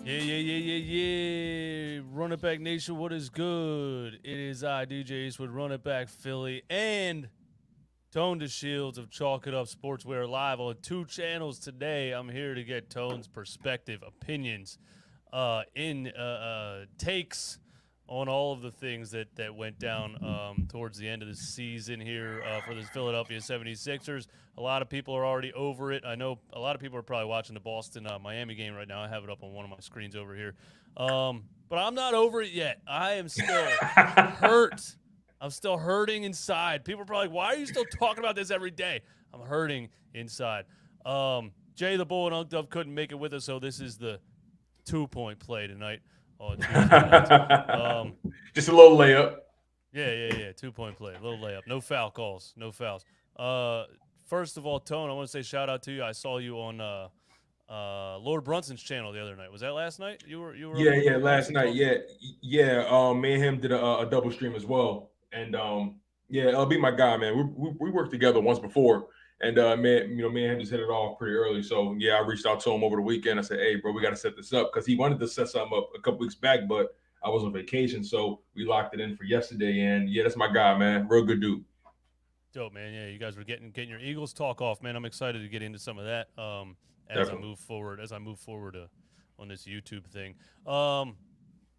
Yeah. Run it back nation, what is good? It is I, DJ Ace, with Run It Back Philly and Tone Deshields of Chalk It Up Sportswear live on two channels today. I'm here to get Tone's perspective, opinions, in takes on all of the things that went down towards the end of the season here for the Philadelphia 76ers. A lot of people are already over it. I know a lot of people are probably watching the Boston Miami game right now. I have it up on one of my screens over here. But I'm not over it yet. I am still hurt. I'm still hurting inside. People are probably like, why are you still talking about this every day? I'm hurting inside. Jay the Bull and Unc Dove couldn't make it with us, so this is the 2-point play tonight on Tuesday night. Just a little layup. Yeah. 2-point play. A little layup. No foul calls. No fouls. First of all, Tone, I want to say shout out to you. I saw you on Lord Brunson's channel the other night. Was that last night? You were Yeah, on yeah. Lord Last Brunson night, talking? yeah. Me and him did a double stream as well, and yeah, LB my guy, man. We worked together once before, and me and him just hit it off pretty early. So yeah, I reached out to him over the weekend. I said, hey, bro, we got to set this up because he wanted to set something up a couple weeks back, but I was on vacation, so we locked it in for yesterday. And yeah, that's my guy, man. Real good dude. Dope, man. Yeah, you guys were getting your Eagles talk off, man. I'm excited to get into some of that as I Definitely. move forward. On this YouTube thing.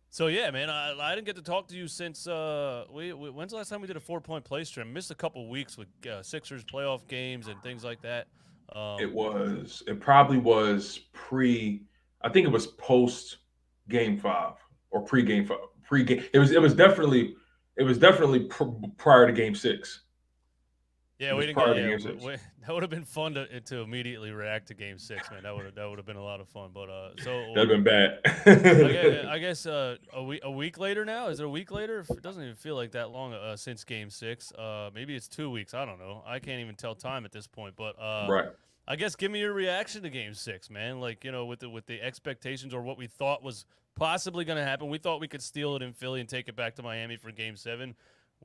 So yeah, man, I didn't get to talk to you since when's the last time we did a 4-point play stream? Missed a couple weeks with Sixers playoff games and things like that. Um, It probably was pre. I think it was post game five or pre game five. Pre game. It was definitely prior to game six. yeah, It we was didn't get prior to yeah. game six. That would have been fun to immediately react to Game 6, man. That would have been a lot of fun. But That'd been I bad. guess a week later now. Is it a week later? It doesn't even feel like that long since Game 6. Maybe it's 2 weeks. I don't know. I can't even tell time at this point. But Right. I guess give me your reaction to Game 6, man. Like with the expectations or what we thought was possibly going to happen. We thought we could steal it in Philly and take it back to Miami for Game 7.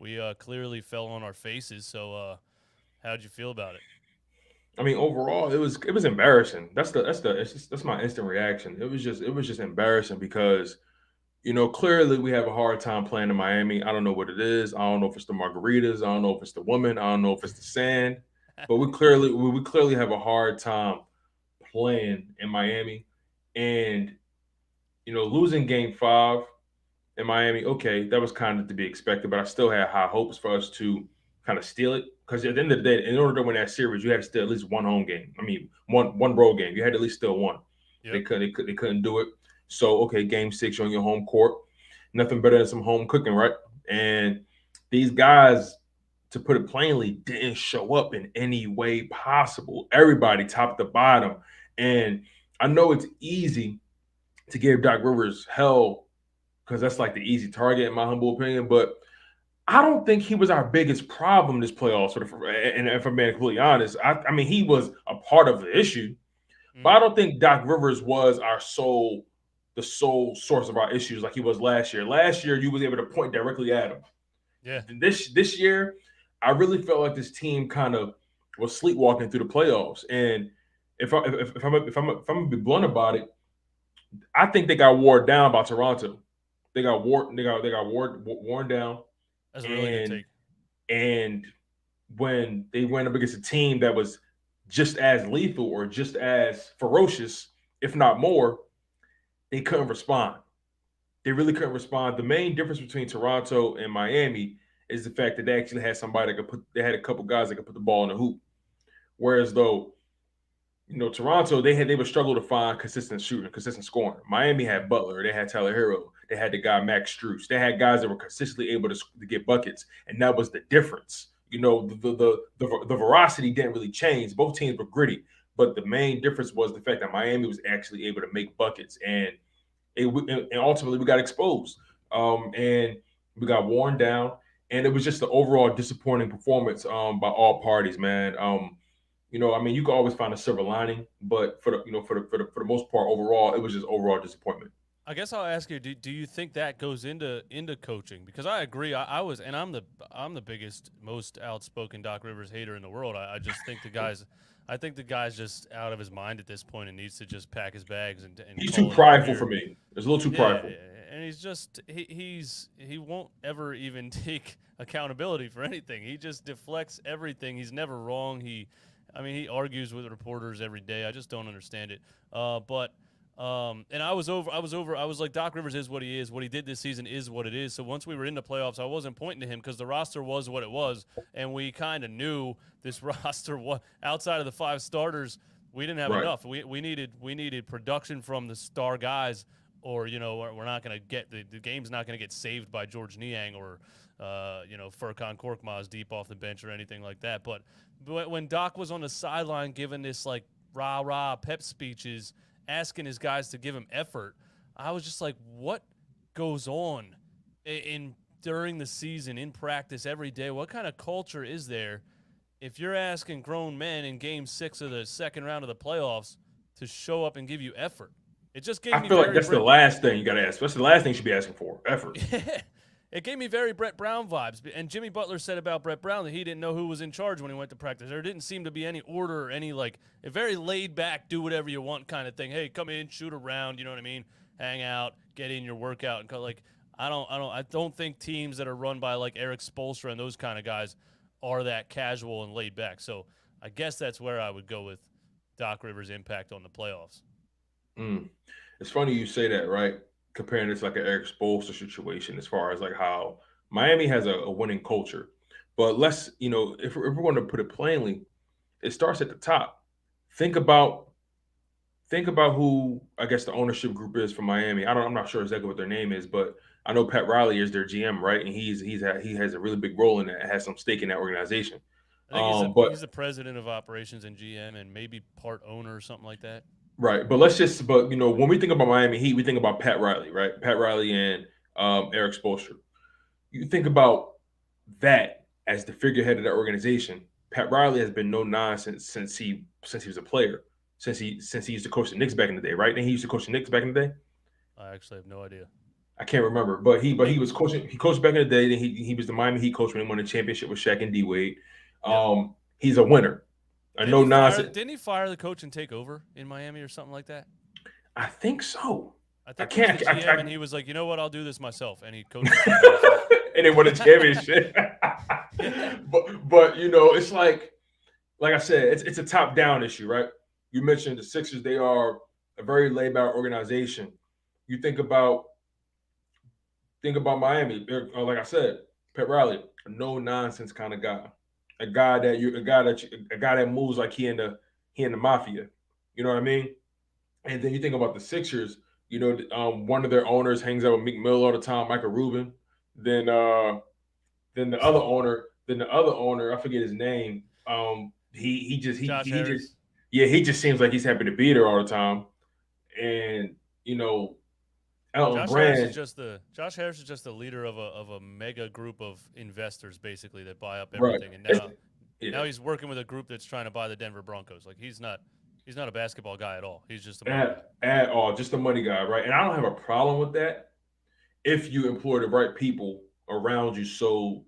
We clearly fell on our faces. So how'd you feel about it? I mean, overall, it was embarrassing. That's my instant reaction. It was just embarrassing because clearly we have a hard time playing in Miami. I don't know what it is. I don't know if it's the margaritas. I don't know if it's the woman. I don't know if it's the sand. But we clearly have a hard time playing in Miami, and losing Game 5 in Miami. Okay, that was kind of to be expected, but I still had high hopes for us to kind of steal it because at the end of the day, in order to win that series, you had to steal at least one home game. I mean, one road game. You had to at least steal one. Yep. They couldn't do it. So okay, Game 6 you're on your home court. Nothing better than some home cooking, right? And these guys, to put it plainly, didn't show up in any way possible. Everybody, top to bottom, and I know it's easy to give Doc Rivers hell because that's like the easy target in my humble opinion. But I don't think he was our biggest problem this playoffs. And if I'm being completely honest, I mean he was a part of the issue, but I Mm-hmm. don't think Doc Rivers was the sole source of our issues like he was last year. Last year, you was able to point directly at him. Yeah. This year, I really felt like this team kind of was sleepwalking through the playoffs. And if I'm gonna be blunt about it, I think they got worn down by Toronto. They got worn down, That's a really good and take. and when they went up against a team that was just as lethal or just as ferocious, if not more, they couldn't respond. They really couldn't respond. The main difference between Toronto and Miami is the fact that they actually had somebody that could put. They had a couple guys that could put the ball in the hoop. Whereas though Toronto, they would struggle to find consistent shooting, consistent scoring. Miami had Butler, they had Tyler Hero, they had the guy Max Struess. They had guys that were consistently able to get buckets, and that was the difference. The veracity didn't really change. Both teams were gritty, but the main difference was the fact that Miami was actually able to make buckets, and ultimately we got exposed, and we got worn down, and it was just the overall disappointing performance by all parties, man. I mean, you can always find a silver lining, but for the most part, overall, it was just overall disappointment. I guess I'll ask you: do you think that goes into coaching? Because I agree. I was, and I'm the biggest, most outspoken Doc Rivers hater in the world. I just think the guys. I think the guy's just out of his mind at this point and needs to just pack his bags and He's too call it a prideful career. for me. It's a little too Yeah, prideful. and he's just he won't ever even take accountability for anything. He just deflects everything. He's never wrong. I mean, he argues with reporters every day. I just don't understand it. But and I was like, Doc Rivers is what he is. What he did this season is what it is. So once we were in the playoffs, I wasn't pointing to him because the roster was what it was, and we kind of knew this roster was outside of the 5 starters. We didn't have Right. enough. We needed production from the star guys, or we're not going to get the game's not going to get saved by George Niang or Furkan Korkmaz deep off the bench or anything like that. But when Doc was on the sideline giving this like rah rah pep speeches, asking his guys to give him effort, I was just like, what goes on in during the season, in practice, every day? What kind of culture is there if you're asking grown men in Game 6 of the second round of the playoffs to show up and give you effort? It just gave me I feel like that's the last thing you got to ask. That's the last thing you should be asking for, effort. It gave me very Brett Brown vibes. And Jimmy Butler said about Brett Brown that he didn't know who was in charge when he went to practice. There didn't seem to be any order or any, like, a very laid back, do whatever you want kind of thing. Hey, come in, shoot around, you know what I mean? Hang out, get in your workout. And like, I don't think teams that are run by like Eric Spoelstra and those kind of guys are that casual and laid back. So I guess that's where I would go with Doc Rivers' impact on the playoffs. It's funny you say that, right? Comparing this like an Eric Spoelstra situation as far as like how Miami has a winning culture. But let's, if we're going to put it plainly, it starts at the top. Think about who I guess the ownership group is for Miami. I'm not sure exactly what their name is, but I know Pat Riley is their GM, right? And he has a really big role in that, has some stake in that organization. I think But he's the president of operations and GM and maybe part owner or something like that. right, but when we think about Miami Heat, we think about Pat Riley, right? Pat Riley and Eric Spoelstra. You think about that as the figurehead of that organization. Pat Riley has been no nonsense since he was a player, since he used to coach the Knicks back in the day, right? And he used to coach the Knicks back in the day. I actually have no idea. I can't remember, but he was coaching. He coached back in the day. Then he was the Miami Heat coach when he won the championship with Shaq and D Wade. He's a winner. Didn't he fire the coach and take over in Miami or something like that? I think so. I think he was the GM and he was like, you know what, I'll do this myself, and he coached. And they won a championship. but it's like I said, it's a top down issue, right? You mentioned the Sixers; they are a very laid back organization. You think about Miami, like I said, Pat Riley, a no nonsense kind of guy. A guy that moves like he in the mafia. You know what I mean? And then you think about the Sixers. One of their owners hangs out with Meek Mill all the time, Michael Rubin. Then the other owner, I forget his name. He just seems like he's happy to be there all the time. And Josh Harris is just the leader of a mega group of investors, basically, that buy up everything. Right. And now he's working with a group that's trying to buy the Denver Broncos. Like he's not a basketball guy at all. He's just a money guy. At all, just a money guy, right? And I don't have a problem with that if you employ the right people around you, so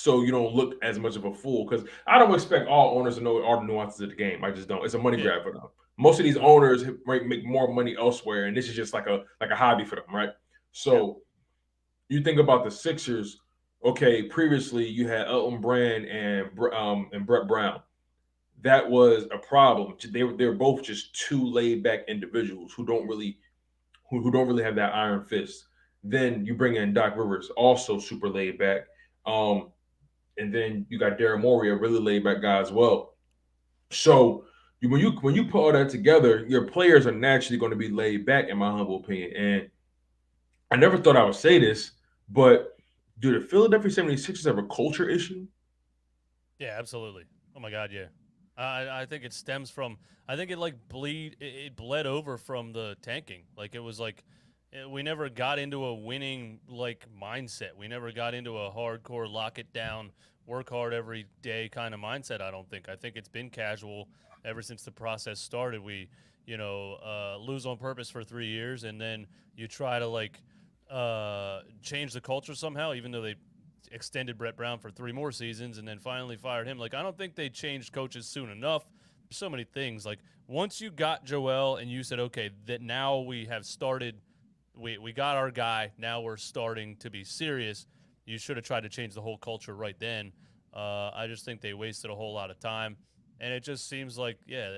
you don't look as much of a fool. Because I don't expect all owners to know all the nuances of the game. I just don't. It's a money grab for them. Most of these owners make more money elsewhere, and this is just like a hobby for them, right? So you think about the Sixers. Okay, previously you had Elton Brand and Brett Brown. That was a problem. They're both just two laid back individuals who don't really have that iron fist. Then you bring in Doc Rivers, also super laid back. And then you got Daryl Morey, a really laid back guy as well. So when you put all that together, your players are naturally going to be laid back, in my humble opinion. And I never thought I would say this, but do the Philadelphia 76ers have a culture issue? Yeah, absolutely. Oh my God, yeah. I think it stems from. I think it bled over from the tanking. Like it was like we never got into a winning mindset. We never got into a hardcore lock it down, work hard every day kind of mindset. I don't think. I think it's been casual ever since the process started. We lose on purpose for 3 years, and then you try to change the culture somehow, even though they extended Brett Brown for 3 more seasons and then finally fired him. I don't think they changed coaches soon enough. so many things. Like once you got Joel and you said, okay, that now we have started, we got our guy. Now we're starting to be serious. You should have tried to change the whole culture right then. I just think they wasted a whole lot of time, and it just seems like yeah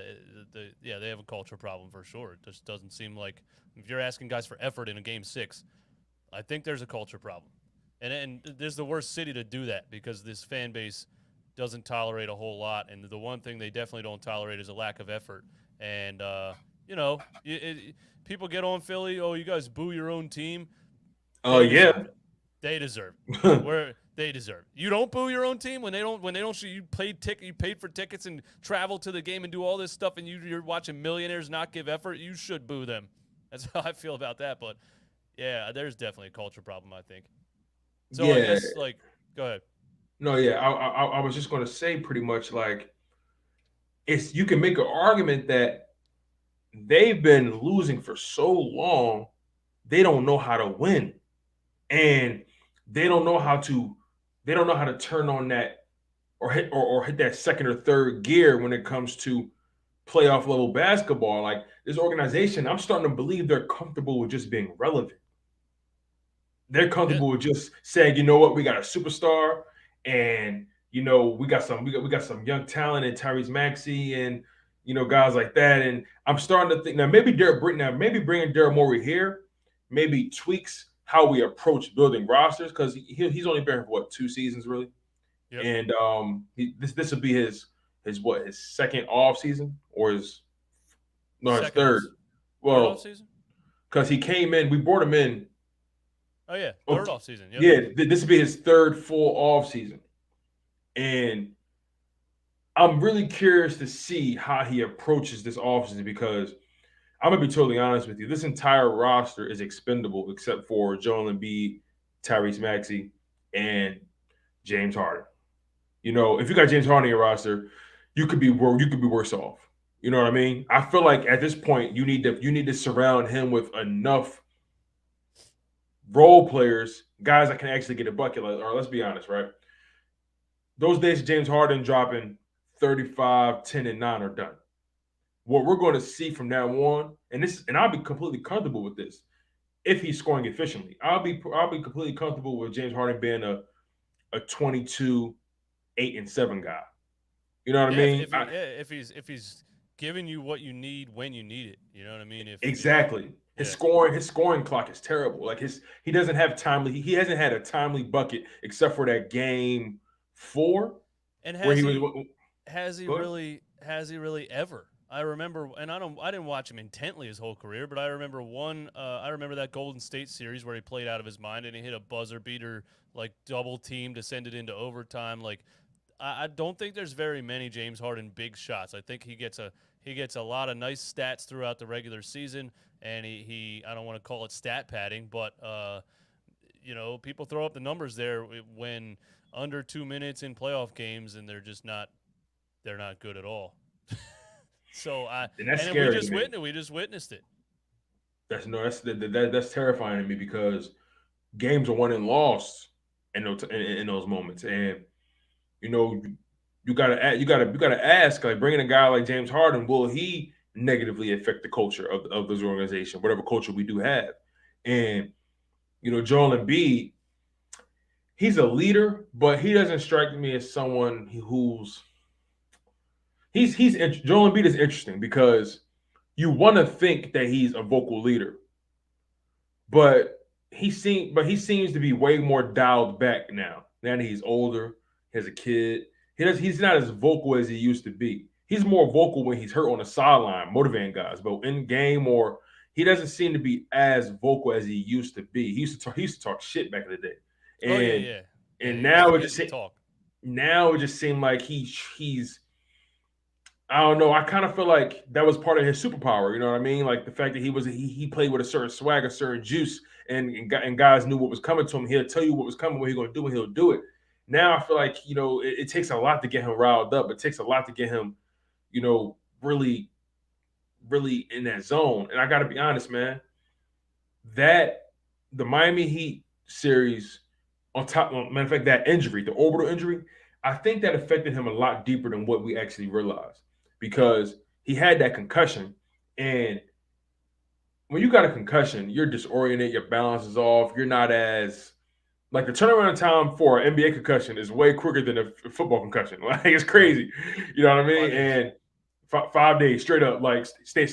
they have a culture problem for sure. It just doesn't seem like if you're asking guys for effort in a game six, I think there's a culture problem, and there's the worst city to do that because this fan base doesn't tolerate a whole lot, and the one thing they definitely don't tolerate is a lack of effort. And you know, people get on Philly. Oh, you guys boo your own team. Oh They yeah. deserve it. They deserve it. Where they deserve it. You don't boo your own team when they don't show you paid for tickets and travel to the game and do all this stuff, and you're watching millionaires not give effort. You should boo them. That's how I feel about that. But yeah, there's definitely a culture problem, I think. So I Yeah. guess like, go ahead. No, yeah. I was just gonna say pretty much like it's you can make an argument that they've been losing for so long, they don't know how to win. And they don't know how to turn on that or hit that second or third gear when it comes to playoff level basketball. Like this organization, I'm starting to believe they're comfortable with just being relevant. They're Yeah, comfortable with just saying, you know what, we got a superstar, and we got some young talent in Tyrese Maxey and guys like that. And I'm starting to think now maybe bringing Daryl Morey here maybe tweaks how we approach building rosters because he's only been here for what 2 seasons really, yep. and this will be his second off season or his no his Second off, third. third off Well, season. because he came in, we brought him in. Oh yeah, third Okay, off season. Yep. yeah, this will be his third full off season, and I'm really curious to see how he approaches this offseason because I'm gonna be totally honest with you. This entire roster is expendable except for Joel Embiid, Tyrese Maxey, and James Harden. If you got James Harden in your roster, you could be worse off. You know what I mean? I feel like at this point you need to surround him with enough role players, guys that can actually get a bucket. Or let's be honest, right? Those days James Harden dropping 35, 10, and 9 are done. What we're going to see from now on, and I'll be completely comfortable with this if he's scoring efficiently. I'll be completely comfortable with James Harden being a 22, 8 and 7 guy. You know what I Yeah, mean? if he's giving you what you need when you need it, you know what I mean. If Exactly. yeah, His scoring clock is terrible. Like he doesn't have timely. He hasn't had a timely bucket except for that game 4 and where has he was. he has he Go ahead. really has he really ever? I remember, and I didn't watch him intently his whole career, but I remember one. I remember that Golden State series where he played out of his mind and he hit a buzzer beater like double team to send it into overtime. Like I don't think there's very many James Harden big shots. I think he gets a lot of nice stats throughout the regular season, and he I don't want to call it stat padding, but people throw up the numbers there when under 2 minutes in playoff games, and they're not good at all. So I And that's and then scary to me. we just witnessed it. That's no, that's terrifying to me because games are won and lost in those moments, and you know you gotta ask like bringing a guy like James Harden, will he negatively affect the culture of this organization, whatever culture we do have, and Joel Embiid, he's a leader, but he doesn't strike me as someone who's Joel Embiid is interesting because you want to think that he's a vocal leader, but he seems to be way more dialed back now. Now that he's older, has a kid. He's not as vocal as he used to be. He's more vocal when he's hurt on the sideline, motivating guys, but in game or he doesn't seem to be as vocal as he used to be. He used to talk shit back in the day, Oh yeah, and yeah, yeah. and He was now getting the talk. it just seemed like he's I don't know. I kind of feel like that was part of his superpower. You know what I mean? Like the fact that he played with a certain swag, a certain juice, and guys knew what was coming to him. He'll tell you what was coming, what he's going to do, and he'll do it. Now I feel like it takes a lot to get him riled up. It takes a lot to get him, really, really in that zone. And I got to be honest, man. That the Miami Heat series, on top, matter of fact, that injury, the orbital injury, I think that affected him a lot deeper than what we actually realized because he had that concussion. And when you got a concussion, you're disoriented, your balance is off, you're not as like the turnaround time for an NBA concussion is way quicker than a football concussion. Like it's Right. crazy, you know what I mean? 5 days. And 5 days straight up, like stay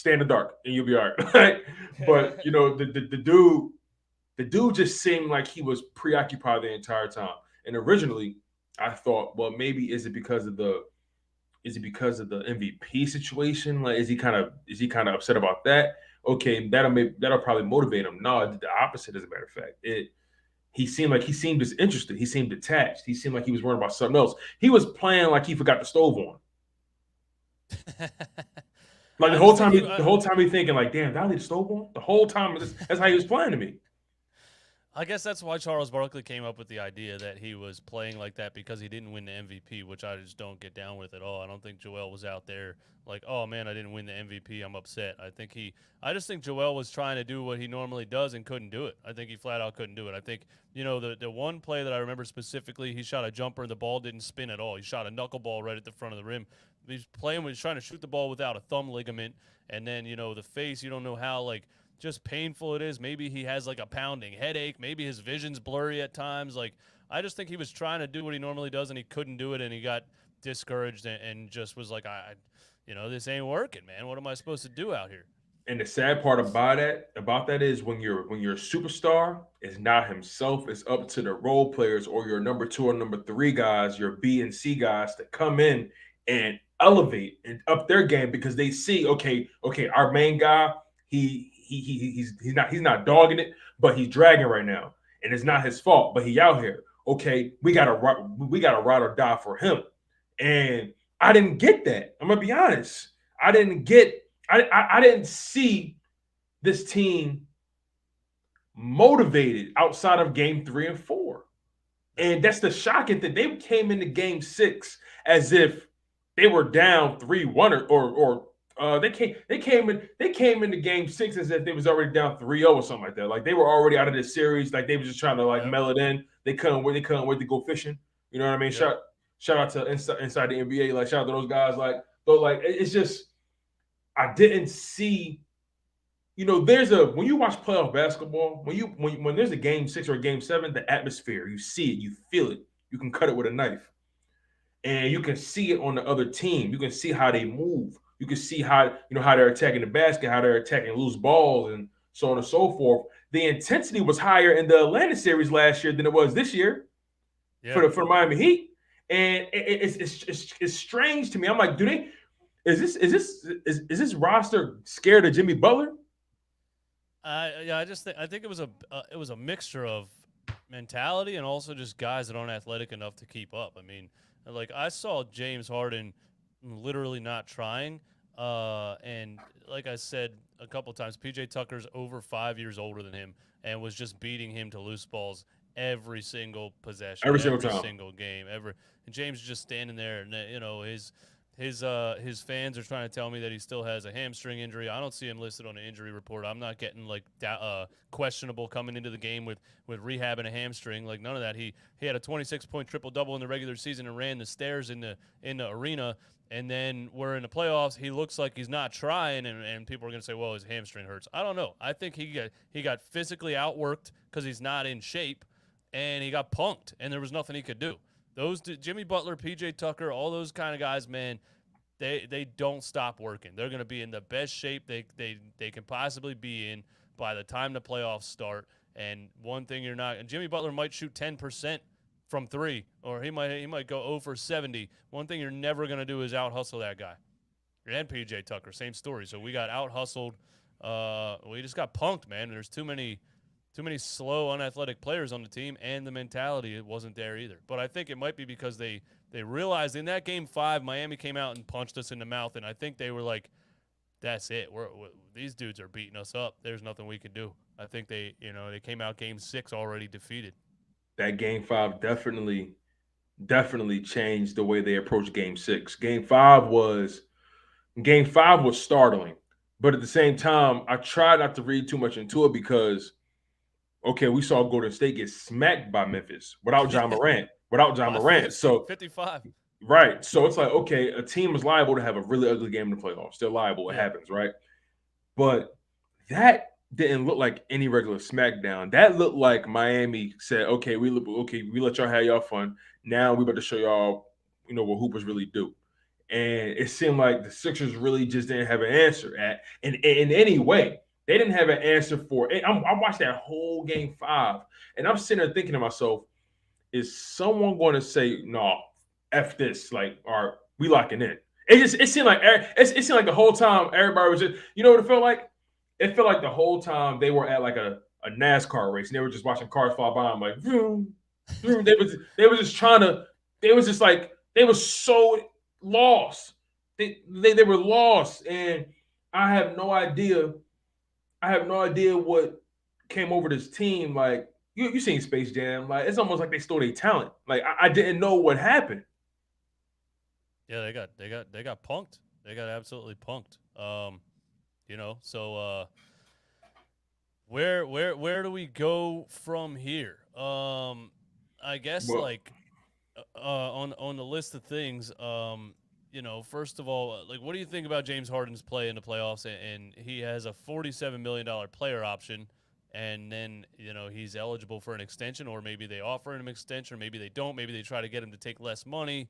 in the dark and you'll be all right. But you know, the dude just seemed like he was preoccupied the entire time. And originally, I thought, well, maybe is it because of the MVP situation? Like, is he kind of upset about that? Okay, that'll probably motivate him. No, the opposite. As a matter of fact, he seemed disinterested. He seemed detached. He seemed like he was worried about something else. He was playing like he forgot the stove on. Like I just think the whole time he thinking like, damn, did I leave the stove on? The whole time, that's how he was playing to me. I guess that's why Charles Barkley came up with the idea that he was playing like that because he didn't win the MVP, which I just don't get down with at all. I don't think Joel was out there like, oh man, I didn't win the MVP, I'm upset. I just think Joel was trying to do what he normally does and couldn't do it. I think he flat out couldn't do it. I think, the one play that I remember specifically, he shot a jumper and the ball didn't spin at all. He shot a knuckleball right at the front of the rim. He's trying to shoot the ball without a thumb ligament, and then, the face, you don't know how, like, just painful it is. Maybe he has like a pounding headache. Maybe his vision's blurry at times. Like, I just think he was trying to do what he normally does and he couldn't do it, and he got discouraged and just was like, this ain't working, man. What am I supposed to do out here? And the sad part about that is when you're a superstar, it's not himself. It's up to the role players or your number two or number three guys, your B and C guys, to come in and elevate and up their game because they see, okay, our main guy, he's not dogging it, but he's dragging right now, and it's not his fault, but he out here. Okay, we gotta ride or die for him, and I didn't get that. I'm gonna be honest. I didn't get. I didn't see this team motivated outside of game 3 and 4. And that's the shocking thing. They came into game 6 as if they were down 3-1 or they came into game 6 as if they was already down 3-0 or something like that. Like they were already out of this series. Like they were just trying to like Yep. mail it in. They couldn't wait to go fishing. You know what I mean? Yep. Shout out to inside the NBA. Like shout out to those guys. It's just I didn't see. When you watch playoff basketball, when there's a game 6 or a game 7, the atmosphere, you see it, you feel it, you can cut it with a knife, and you can see it on the other team. You can see how they move. You can see how they're attacking the basket, how they're attacking loose balls, and so on and so forth. The intensity was higher in the Atlanta series last year than it was this year Yeah. for the Miami Heat, and it's strange to me. I'm like, is this roster scared of Jimmy Butler? I think it was a mixture of mentality and also just guys that aren't athletic enough to keep up. I mean, like I saw James Harden literally not trying, and like I said a couple times, PJ Tucker's over 5 years older than him and was just beating him to loose balls every single possession, Every single time. single game, and James is just standing there, and his fans are trying to tell me that he still has a hamstring injury. I don't see him listed on an injury report. I'm not getting like questionable coming into the game with rehabbing a hamstring. Like none of that. He had a 26-point triple-double in the regular season and ran the stairs in the arena. And then we're in the playoffs. He looks like he's not trying, and people are going to say, well, his hamstring hurts. I don't know. I think he got physically outworked because he's not in shape, and he got punked, and there was nothing he could do. Those Jimmy Butler, PJ Tucker, all those kind of guys, man, they don't stop working. They're going to be in the best shape they can possibly be in by the time the playoffs start. And one thing Jimmy Butler might shoot 10% from 3, or he might go 0 for 70. One thing you're never going to do is out-hustle that guy. And PJ Tucker, same story. So we got out-hustled. We just got punked, man. There's too many slow, unathletic players on the team, and the mentality it wasn't there either. But I think it might be because they realized in that game 5, Miami came out and punched us in the mouth, and I think they were like, "That's it. These dudes are beating us up. There's nothing we can do." I think they came out game 6 already defeated. That game 5 definitely changed the way they approached game 6. Game 5 was startling, but at the same time, I tried not to read too much into it because, okay, we saw Golden State get smacked by Memphis without John Morant. So 55. Right. So it's like, okay, a team is liable to have a really ugly game in the playoffs. They're liable. It Yeah. happens, right? But that didn't look like any regular SmackDown. That looked like Miami said, okay, we let y'all have y'all fun. Now we about to show y'all, what hoopers really do. And it seemed like the Sixers really just didn't have an answer in any way. They didn't have an answer for it. I watched that whole game 5, and I'm sitting there thinking to myself, is someone going to say, no, F this, like, all right, we locking in? It seemed like the whole time everybody was just, what it felt like? It felt like the whole time they were at like a NASCAR race and they were just watching cars fly by. I'm like, vroom, vroom. They was just trying to, they was just like, they were so lost. They were lost. And I have no idea. I have no idea what came over this team. Like, you seen Space Jam. Like, it's almost like they stole their talent. Like, I didn't know what happened. Yeah, they got punked. They got absolutely punked. So where do we go from here? I guess Well, like on the list of things, first of all, like what do you think about James Harden's play in the playoffs? And he has a $47 million player option, and then he's eligible for an extension, or maybe they offer him an extension, or maybe they don't. Maybe they try to get him to take less money.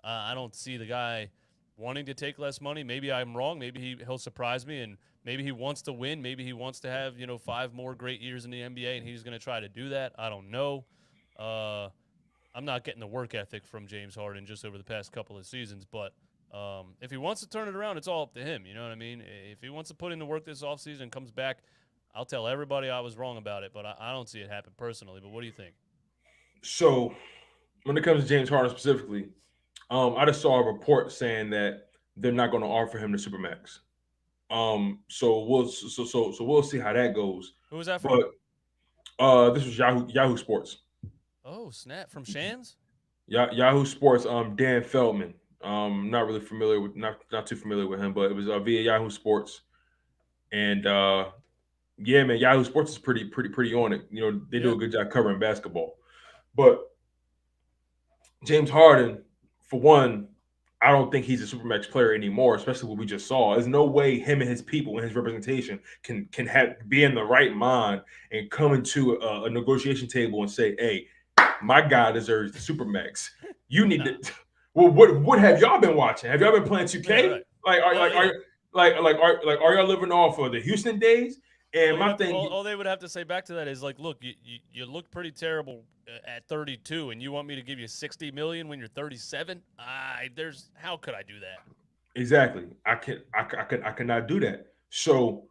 I don't see the guy wanting to take less money. Maybe I'm wrong. Maybe he'll surprise me, and maybe he wants to win. Maybe he wants to have 5 more great years in the NBA, and he's going to try to do that. I don't know. I'm not getting the work ethic from James Harden just over the past couple of seasons, but if he wants to turn it around, it's all up to him. You know what I mean? If he wants to put in the work this offseason and comes back, I'll tell everybody I was wrong about it, but I don't see it happen personally. But what do you think? so when it comes to James Harden specifically, I just saw a report saying that they're not going to offer him the supermax. So we'll see how that goes. Who was that from? But this was Yahoo Sports. Oh, snap. From Shans? Yahoo Sports. Dan Feldman. Not really familiar with not too familiar with him, but it was via Yahoo Sports. And yeah, man, Yahoo Sports is pretty on it. They do Yeah. a good job covering basketball. But James Harden, for one, I don't think he's a supermax player anymore, especially what we just saw. There's no way him and his people and his representation can be in the right mind and come into a negotiation table and say, "Hey, my guy deserves the supermax. You need to." Well, what have y'all been watching? Have y'all been playing 2K? Yeah, right. Like, are y'all living off of the Houston days? And my thing, all they would have to say back to that is like, look, you look pretty terrible at 32, and you want me to give you 60 million when you're 37? How could I do that? exactly. I cannot do that. So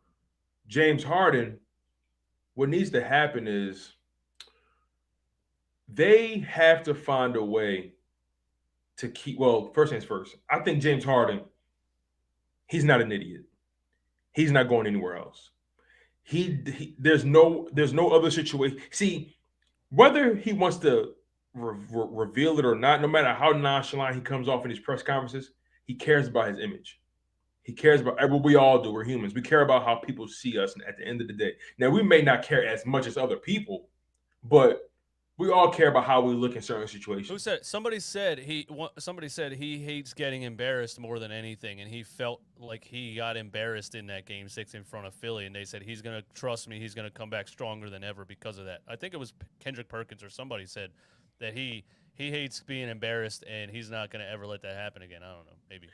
James Harden, what needs to happen is they have to find a way to keep. Well, first things first. I think James Harden, he's not an idiot. He's not going anywhere else. There's no other situation. See, whether he wants to reveal it or not, no matter how nonchalant he comes off in his press conferences, he cares about his image. He cares about what we all do. We're humans. We care about how people see us at the end of the day. Now, we may not care as much as other people, but we all care about how we look in certain situations. Who said? Somebody said he hates getting embarrassed more than anything, and he felt like he got embarrassed in that game 6 in front of Philly, and they said he's gonna trust me, he's gonna come back stronger than ever because of that. I think it was Kendrick Perkins or somebody said that he hates being embarrassed, and he's not gonna ever let that happen again. I don't know, maybe.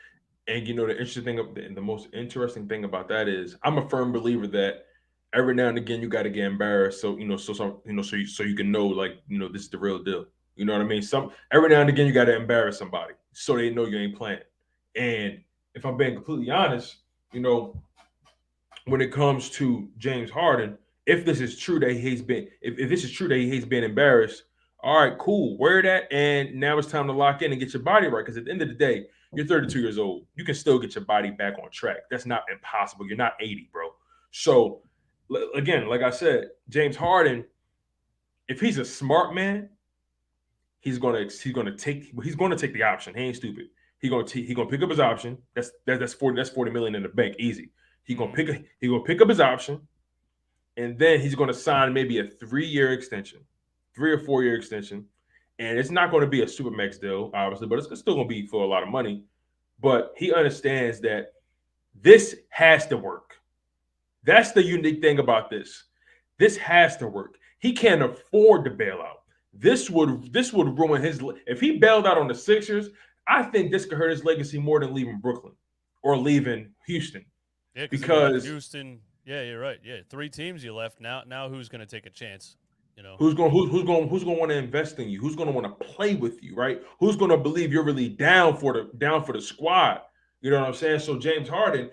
And the interesting thing, the most interesting thing about that is, I'm a firm believer that every now and again you got to get embarrassed, so so you can know, like, this is the real deal. You know what I mean? Every now and again you got to embarrass somebody so they know you ain't playing. And if I'm being completely honest, when it comes to James Harden, if this is true that if this is true that he hates being embarrassed, all right, cool, wear that, and now it's time to lock in and get your body right. Because at the end of the day, you're 32 years old. You can still get your body back on track. That's not impossible. You're not 80, bro. So again, like I said, James Harden, if he's a smart man, he's gonna take the option. He ain't stupid. He gonna pick up his option. That's 40 million in the bank, easy. He gonna pick up his option, and then he's gonna sign maybe a 3-year extension, 3 or 4 year extension, and it's not going to be a super max deal, obviously, but it's still going to be for a lot of money. But he understands that this has to work. That's the unique thing about this. This has to work. He can't afford to bail out. This would ruin his. If he bailed out on the Sixers, I think this could hurt his legacy more than leaving Brooklyn or leaving Houston. Yeah, because Houston. Yeah, you're right. Yeah, 3 teams you left. Now who's going to take a chance? You know, who's going to want to invest in you? Who's going to want to play with you? Right? Who's going to believe you're really down for the squad? You know what I'm saying? So James Harden,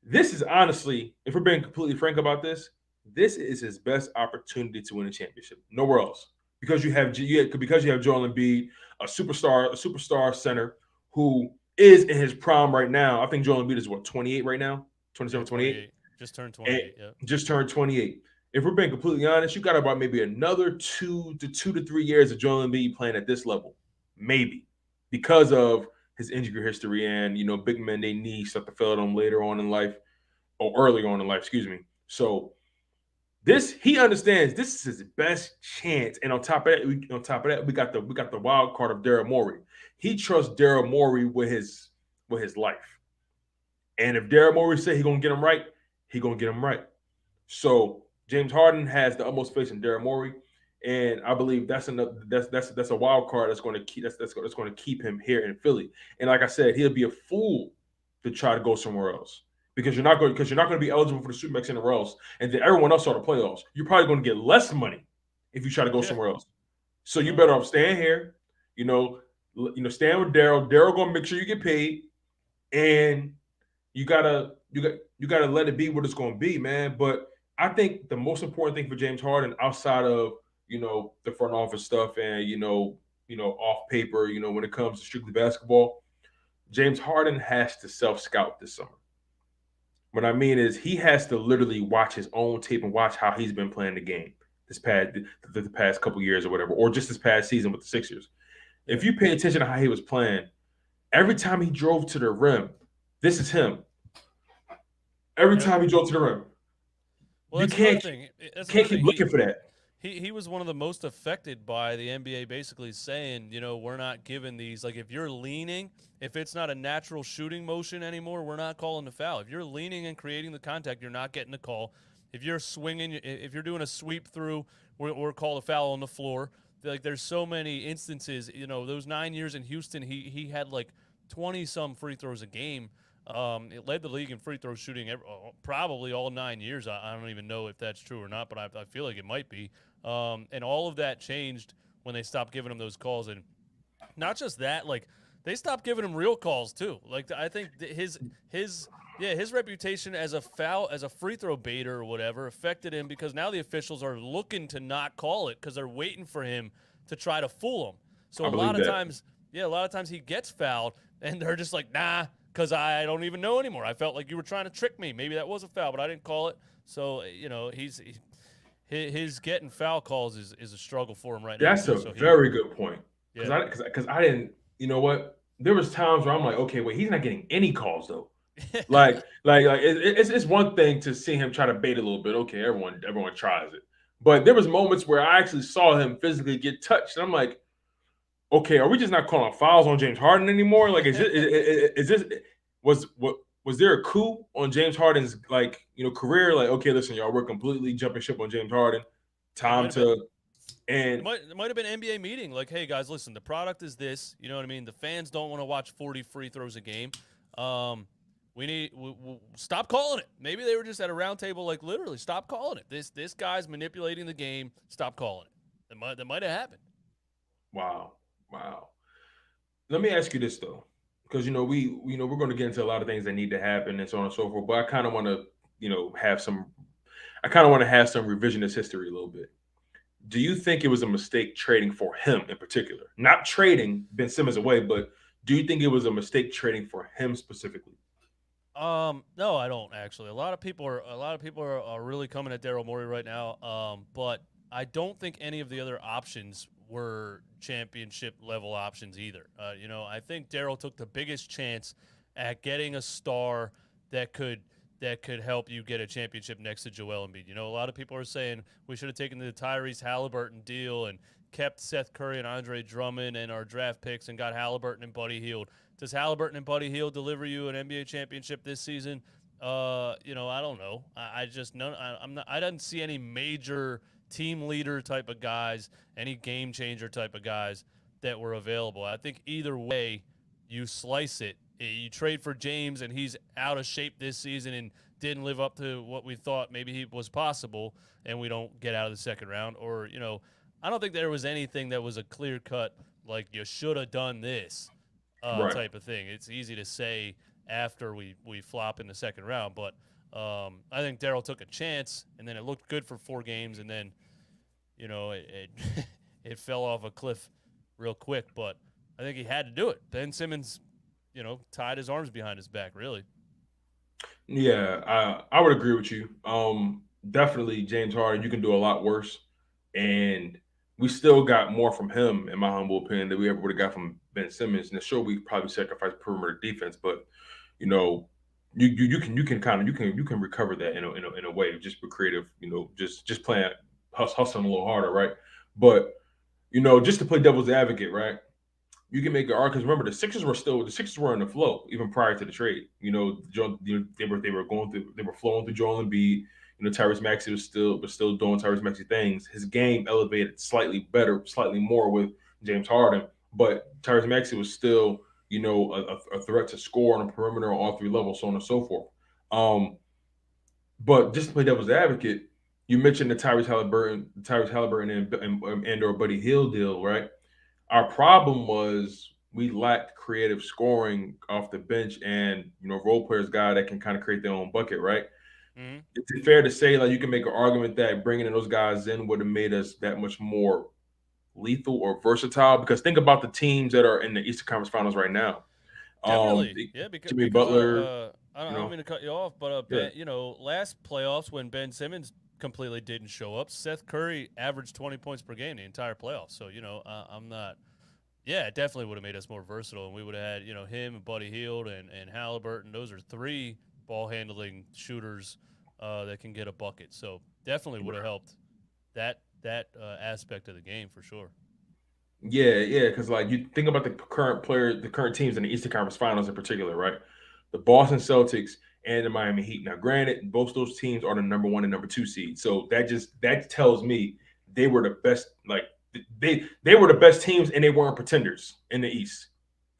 this is honestly, if we're being completely frank about this is his best opportunity to win a championship. Nowhere else, because you have Joel Embiid, a superstar center who is in his prime right now. I think Joel Embiid is 28 right now, 27, 28. Just turned 28. Yeah, just turned 28. If we're being completely honest, you got about maybe another 2 to 3 years of Joel Embiid playing at this level, maybe, because of his injury history and big men, they need stuff to fill them later on in life, or earlier on in life, excuse me. So he understands this is his best chance, and on top of that, we got the wild card of Daryl Morey. He trusts Daryl Morey with his life, and if Daryl Morey say he's gonna get him right, he's gonna get him right. So James Harden has the utmost faith in Daryl Morey, and I believe that's a wild card that's going to keep him here in Philly. And like I said, he'll be a fool to try to go somewhere else. Because you're not going to be eligible for the Supermax anywhere else, and then everyone else saw the playoffs. You're probably going to get less money if you try to go somewhere else. So you better off staying here. Staying with Daryl. Daryl going to make sure you get paid, and you gotta let it be what it's going to be, man. But I think the most important thing for James Harden, outside of the front office stuff and off paper, when it comes to strictly basketball, James Harden has to self-scout this summer. What I mean is he has to literally watch his own tape and watch how he's been playing the game the past couple years or whatever, or just this past season with the Sixers. If you pay attention to how he was playing, every time he drove to the rim, this is him. Every time he drove to the rim. Well, you can't keep looking for that. He was one of the most affected by the NBA basically saying, we're not giving these. Like, if you're leaning, if it's not a natural shooting motion anymore, we're not calling the foul. If you're leaning and creating the contact, you're not getting the call. If you're swinging, if you're doing a sweep through, we're called a foul on the floor. Like, there's so many instances. Those 9 years in Houston, he had like 20-some free throws a game. It led the league in free throw shooting probably all 9 years. I don't even know if that's true or not, but I feel like it might be. And all of that changed when they stopped giving him those calls. And not just that, like, they stopped giving him real calls too. Like, I think his reputation as a free throw baiter or whatever affected him, because now the officials are looking to not call it because they're waiting for him to try to fool them. So a lot of times he gets fouled and they're just like, nah, because I don't even know anymore. I felt like you were trying to trick me. Maybe that was a foul, but I didn't call it. So, his getting foul calls is a struggle for him right now. That's a very good point. Because I didn't, you know what? There was times where I'm like, okay, wait, he's not getting any calls though. like it's one thing to see him try to bait a little bit. Okay, everyone tries it. But there was moments where I actually saw him physically get touched, and I'm like, okay, are we just not calling fouls on James Harden anymore? Like, was there a coup on James Harden's career? Like, okay, listen, y'all, we're completely jumping ship on James Harden. Time to and it might have been an NBA meeting. Like, hey guys, listen, the product is this. You know what I mean? The fans don't want to watch 40 free throws a game. We'll stop calling it. Maybe they were just at a round table, like, literally, stop calling it. This guy's manipulating the game. Stop calling it. That might have happened. Wow. Let me ask you this though, because we're going to get into a lot of things that need to happen and so on and so forth. But I kind of want to have some revisionist history a little bit. Do you think it was a mistake trading for him in particular? Not trading Ben Simmons away, but do you think it was a mistake trading for him specifically? No, I don't actually. A lot of people are really coming at Daryl Morey right now. But I don't think any of the other options were championship level options either. I think Daryl took the biggest chance at getting a star that could help you get a championship next to Joel Embiid. A lot of people are saying we should have taken the Tyrese Halliburton deal and kept Seth Curry and Andre Drummond and our draft picks and got Halliburton and Buddy Hield. Does Halliburton and Buddy Hield deliver you an NBA championship this season? I don't know. I just no. I'm not. I didn't see any major team leader type of guys, any game changer type of guys that were available. I think either way you slice it, you trade for James and he's out of shape this season and didn't live up to what we thought maybe he was possible, and we don't get out of the second round. Or I don't think there was anything that was a clear cut like you should have done this Right. type of thing. It's easy to say after we flop in the second round, but I think Daryl took a chance, and then it looked good for 4 games, and then it it fell off a cliff real quick. But I think he had to do it. Ben Simmons, tied his arms behind his back, really. Yeah, I would agree with you. Definitely James Harden, you can do a lot worse, and we still got more from him, in my humble opinion, than we ever would have got from Ben Simmons. And sure, we probably sacrificed perimeter defense, but you know, you can recover that in a way, just be creative, just playing hustling a little harder, right? But just to play devil's advocate, right? You can make an argument because remember the Sixers were in the flow even prior to the trade. They were flowing through Joel Embiid. Tyrese Maxey was still doing Tyrese Maxey things. His game elevated slightly better, slightly more with James Harden, but Tyrese Maxey was still a threat to score on the perimeter on all 3 levels, so on and so forth. But just to play devil's advocate, you mentioned the Tyrese Halliburton and or Buddy Hield deal, right? Our problem was we lacked creative scoring off the bench and role players guy that can kind of create their own bucket, right? Mm-hmm. Is it fair to say like you can make an argument that bringing in those guys in would have made us that much more lethal or versatile? Because think about the teams that are in the Eastern Conference Finals right now. Definitely, yeah. Jimmy Butler. I don't mean to cut you off, but Yeah. last playoffs when Ben Simmons completely didn't show up, Seth Curry averaged 20 points per game the entire playoffs. So I'm not. Yeah, it definitely would have made us more versatile, and we would have had him and Buddy Hield and Halliburton. Those are 3 ball handling shooters that can get a bucket. So definitely would have helped that aspect of the game for sure. Yeah, because like you think about the current teams in the Eastern Conference Finals in particular, right? The Boston Celtics and the Miami Heat. Now, granted, both those teams are the number 1 and number 2 seed, so that tells me they were the best. Like they were the best teams, and they weren't pretenders in the East.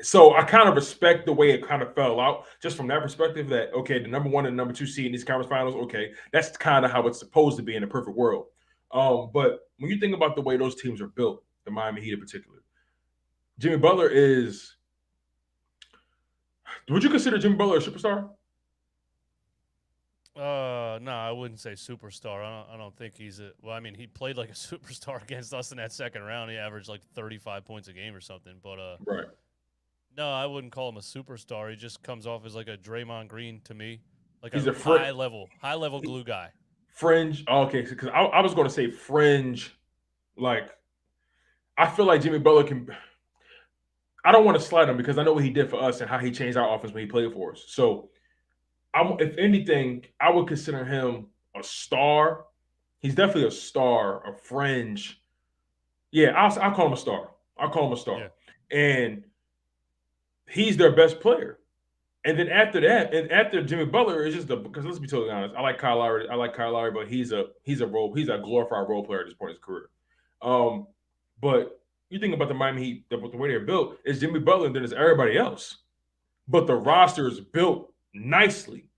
So I kind of respect the way it kind of fell out, just from that perspective. That okay, the number 1 and number 2 seed in these conference finals, okay, that's kind of how it's supposed to be in a perfect world. But when you think about the way those teams are built, the Miami Heat in particular, Jimmy Butler is. Would you consider Jimmy Butler a superstar? No, I wouldn't say superstar. I don't think he's a. Well, I mean, he played like a superstar against us in that second round. He averaged like 35 points a game or something. But Right. no, I wouldn't call him a superstar. He just comes off as like a Draymond Green to me, like He's a a fr- high level glue guy. Fringe. Oh, okay, because I was going to say fringe. Like I feel like Jimmy Butler can. I don't want to slight him because I know what he did for us and how he changed our offense when he played for us. So, if anything, I would consider him a star. He's definitely a star, a fringe. Yeah, I'll call him a star. I'll call him a star. Yeah. And he's their best player. And then after that, and after Jimmy Butler, is just because let's be totally honest, I like Kyle Lowry, but he's a glorified role player at this point in his career. But you think about the Miami Heat, the way they're built, it's Jimmy Butler and then it's everybody else. But the roster is built nicely.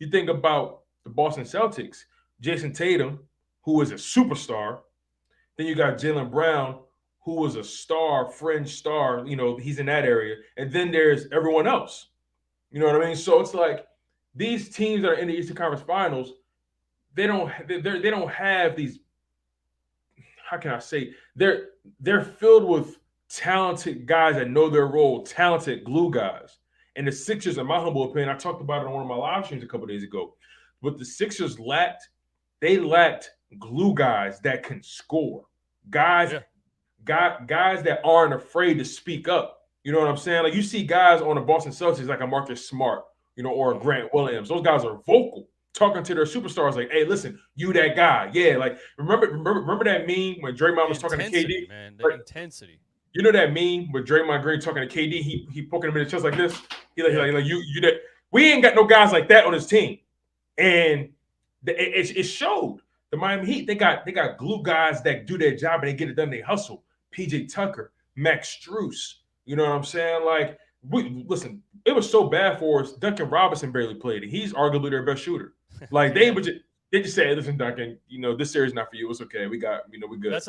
You think about the Boston Celtics, Jason Tatum, who is a superstar. Then you got Jaylen Brown, who was a star, fringe star. He's in that area. And then there's everyone else. You know what I mean? So it's like these teams that are in the Eastern Conference Finals, they don't have these. How can I say? They're filled with talented guys that know their role, talented glue guys. And the Sixers, in my humble opinion, I talked about it on one of my live streams a couple of days ago. What the Sixers lacked glue guys that can score, guys that aren't afraid to speak up. You know what I'm saying? Like you see guys on the Boston Celtics like a Marcus Smart, or a Grant Williams. Those guys are vocal. talking to their superstars like, "Hey, listen, you that guy, yeah." Like, remember that meme when Draymond The was talking to intensity, KD? man. The Like, intensity. you know that meme with Draymond Green talking to KD? He poking him in the chest like this. Like you that we ain't got no guys like that on his team, and it showed. The Miami Heat, they got glue guys that do their job and they get it done. They hustle. PJ Tucker, Max Strus. You know what I'm saying? Like, listen, it was so bad for us. Duncan Robinson barely played it. He's arguably their best shooter. Like Yeah. they just said, listen, Duncan, this series not for you. It's okay. We got, we good. That's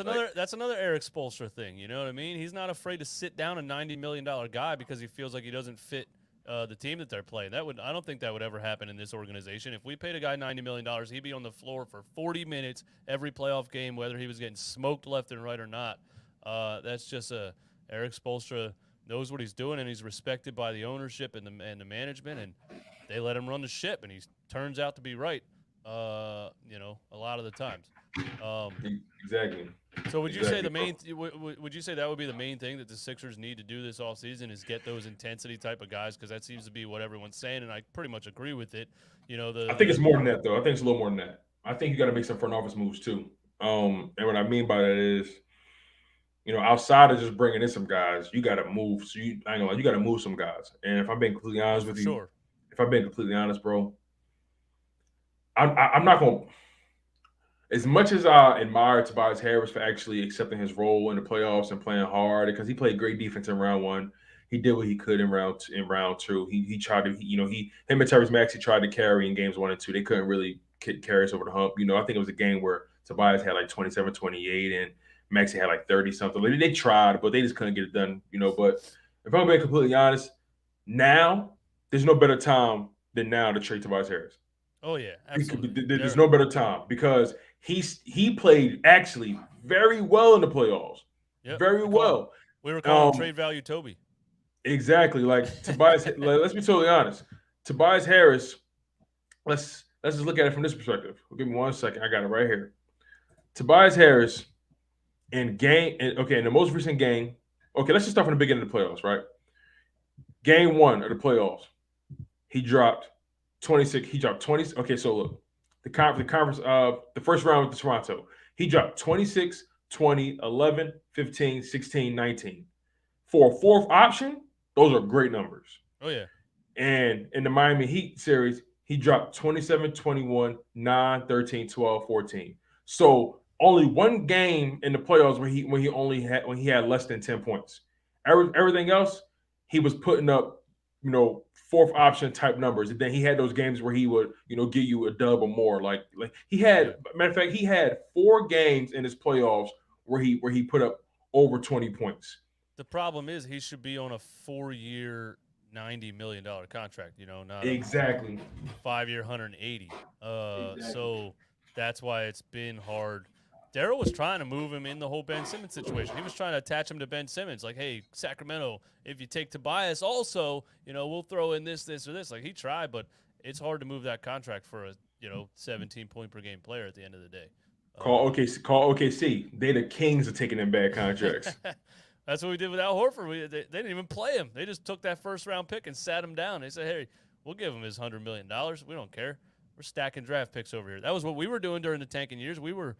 another Eric Spoelstra thing. You know what I mean? He's not afraid to sit down a $90 million guy because he feels like he doesn't fit the team that they're playing. I don't think that would ever happen in this organization. If we paid a guy $90 million, he'd be on the floor for 40 minutes every playoff game, whether he was getting smoked left and right or not. That's just Eric Spoelstra knows what he's doing, and he's respected by the ownership and the management, and they let him run the ship, and he turns out to be right. A lot of the times. Exactly. So would you say the main? Would you say that would be the main thing that the Sixers need to do this offseason is get those intensity type of guys? Because that seems to be what everyone's saying, and I pretty much agree with it. I think it's more than that, though. I think it's a little more than that. I think you got to make some front office moves too. And what I mean by that is, outside of just bringing in some guys, you got to move. So you got to move some guys. And if I'm being completely honest with you, if I'm being completely honest, bro, I'm not going to. As much as I admire Tobias Harris for actually accepting his role in the playoffs and playing hard, because he played great defense in round one, he did what he could in round two. He tried to, him and Tyrese Maxey tried to carry in games 1 and 2. They couldn't really carry us over the hump. I think it was a game where Tobias had like 27, 28, and Maxey had like 30 something. They tried, but they just couldn't get it done. But if I'm being completely honest, now there's no better time than now to trade Tobias Harris. Oh yeah, absolutely. There's no better time because he played actually very well in the playoffs. Yep, very well. We were calling trade value Toby. Exactly. Like Tobias, let's be totally honest. Tobias Harris, let's just look at it from this perspective. Give me 1 second. I got it right here. Tobias Harris in the most recent game. Okay, let's just start from the beginning of the playoffs, right? Game 1 of the playoffs, he dropped 26. He dropped 20. Okay, so look, the conference, the first round with Toronto, he dropped 26, 20, 11, 15, 16, 19. For a fourth option, those are great numbers. Oh, yeah. And in the Miami Heat series, he dropped 27, 21, 9, 13, 12, 14. So only one game in the playoffs when he had less than 10 points. Everything else, he was putting up, fourth option type numbers. And then he had those games where he would, give you a dub or more. Like he had, matter of fact, he had 4 games in his playoffs where he put up over 20 points. The problem is he should be on a 4-year, $90 million contract, not exactly a 5-year, 180. Exactly. So that's why it's been hard. Daryl was trying to move him in the whole Ben Simmons situation. He was trying to attach him to Ben Simmons. Like, hey, Sacramento, if you take Tobias also, we'll throw in this, or this. Like, he tried, but it's hard to move that contract for a, 17-point-per-game player at the end of the day. Call OKC. They the kings of taking in bad contracts. That's what we did with Al Horford. They didn't even play him. They just took that first-round pick and sat him down. They said, hey, we'll give him his $100 million. We don't care. We're stacking draft picks over here. That was what we were doing during the tanking years. We were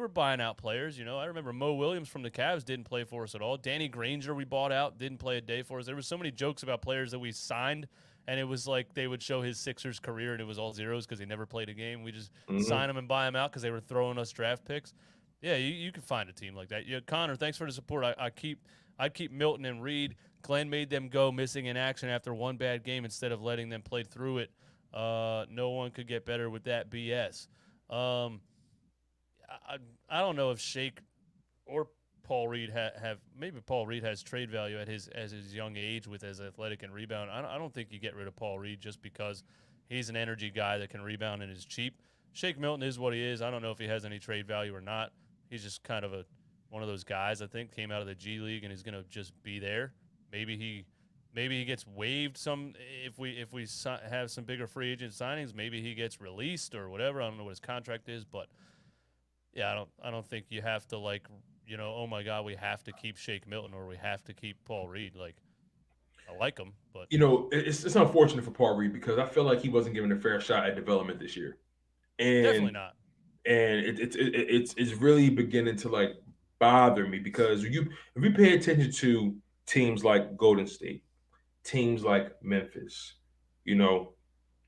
buying out players. I remember Mo Williams from the Cavs didn't play for us at all. Danny Granger we bought out, didn't play a day for us. There were so many jokes about players that we signed, and it was like they would show his Sixers career, and it was all zeros because he never played a game. We just sign them and buy them out because they were throwing us draft picks. Yeah, you can find a team like that. Yeah, Connor, thanks for the support. I'd keep Milton and Reed. Glenn made them go missing in action after one bad game instead of letting them play through it. No one could get better with that BS. I don't know if Shake or Paul Reed have maybe Paul Reed has trade value at his young age with his athletic and rebound. I don't think you get rid of Paul Reed just because he's an energy guy that can rebound and is cheap. Shake Milton is what he is. I don't know if he has any trade value or not. He's just kind of one of those guys, I think, came out of the G League and is going to just be there. Maybe he gets waived some if we have some bigger free agent signings. Maybe he gets released or whatever. I don't know what his contract is, but yeah, I don't think you have to oh my God, we have to keep Shake Milton or we have to keep Paul Reed. Like, I like him, but it's unfortunate for Paul Reed because I feel like he wasn't given a fair shot at development this year. Definitely and not. it's really beginning to like bother me because if you pay attention to teams like Golden State, teams like Memphis, you know,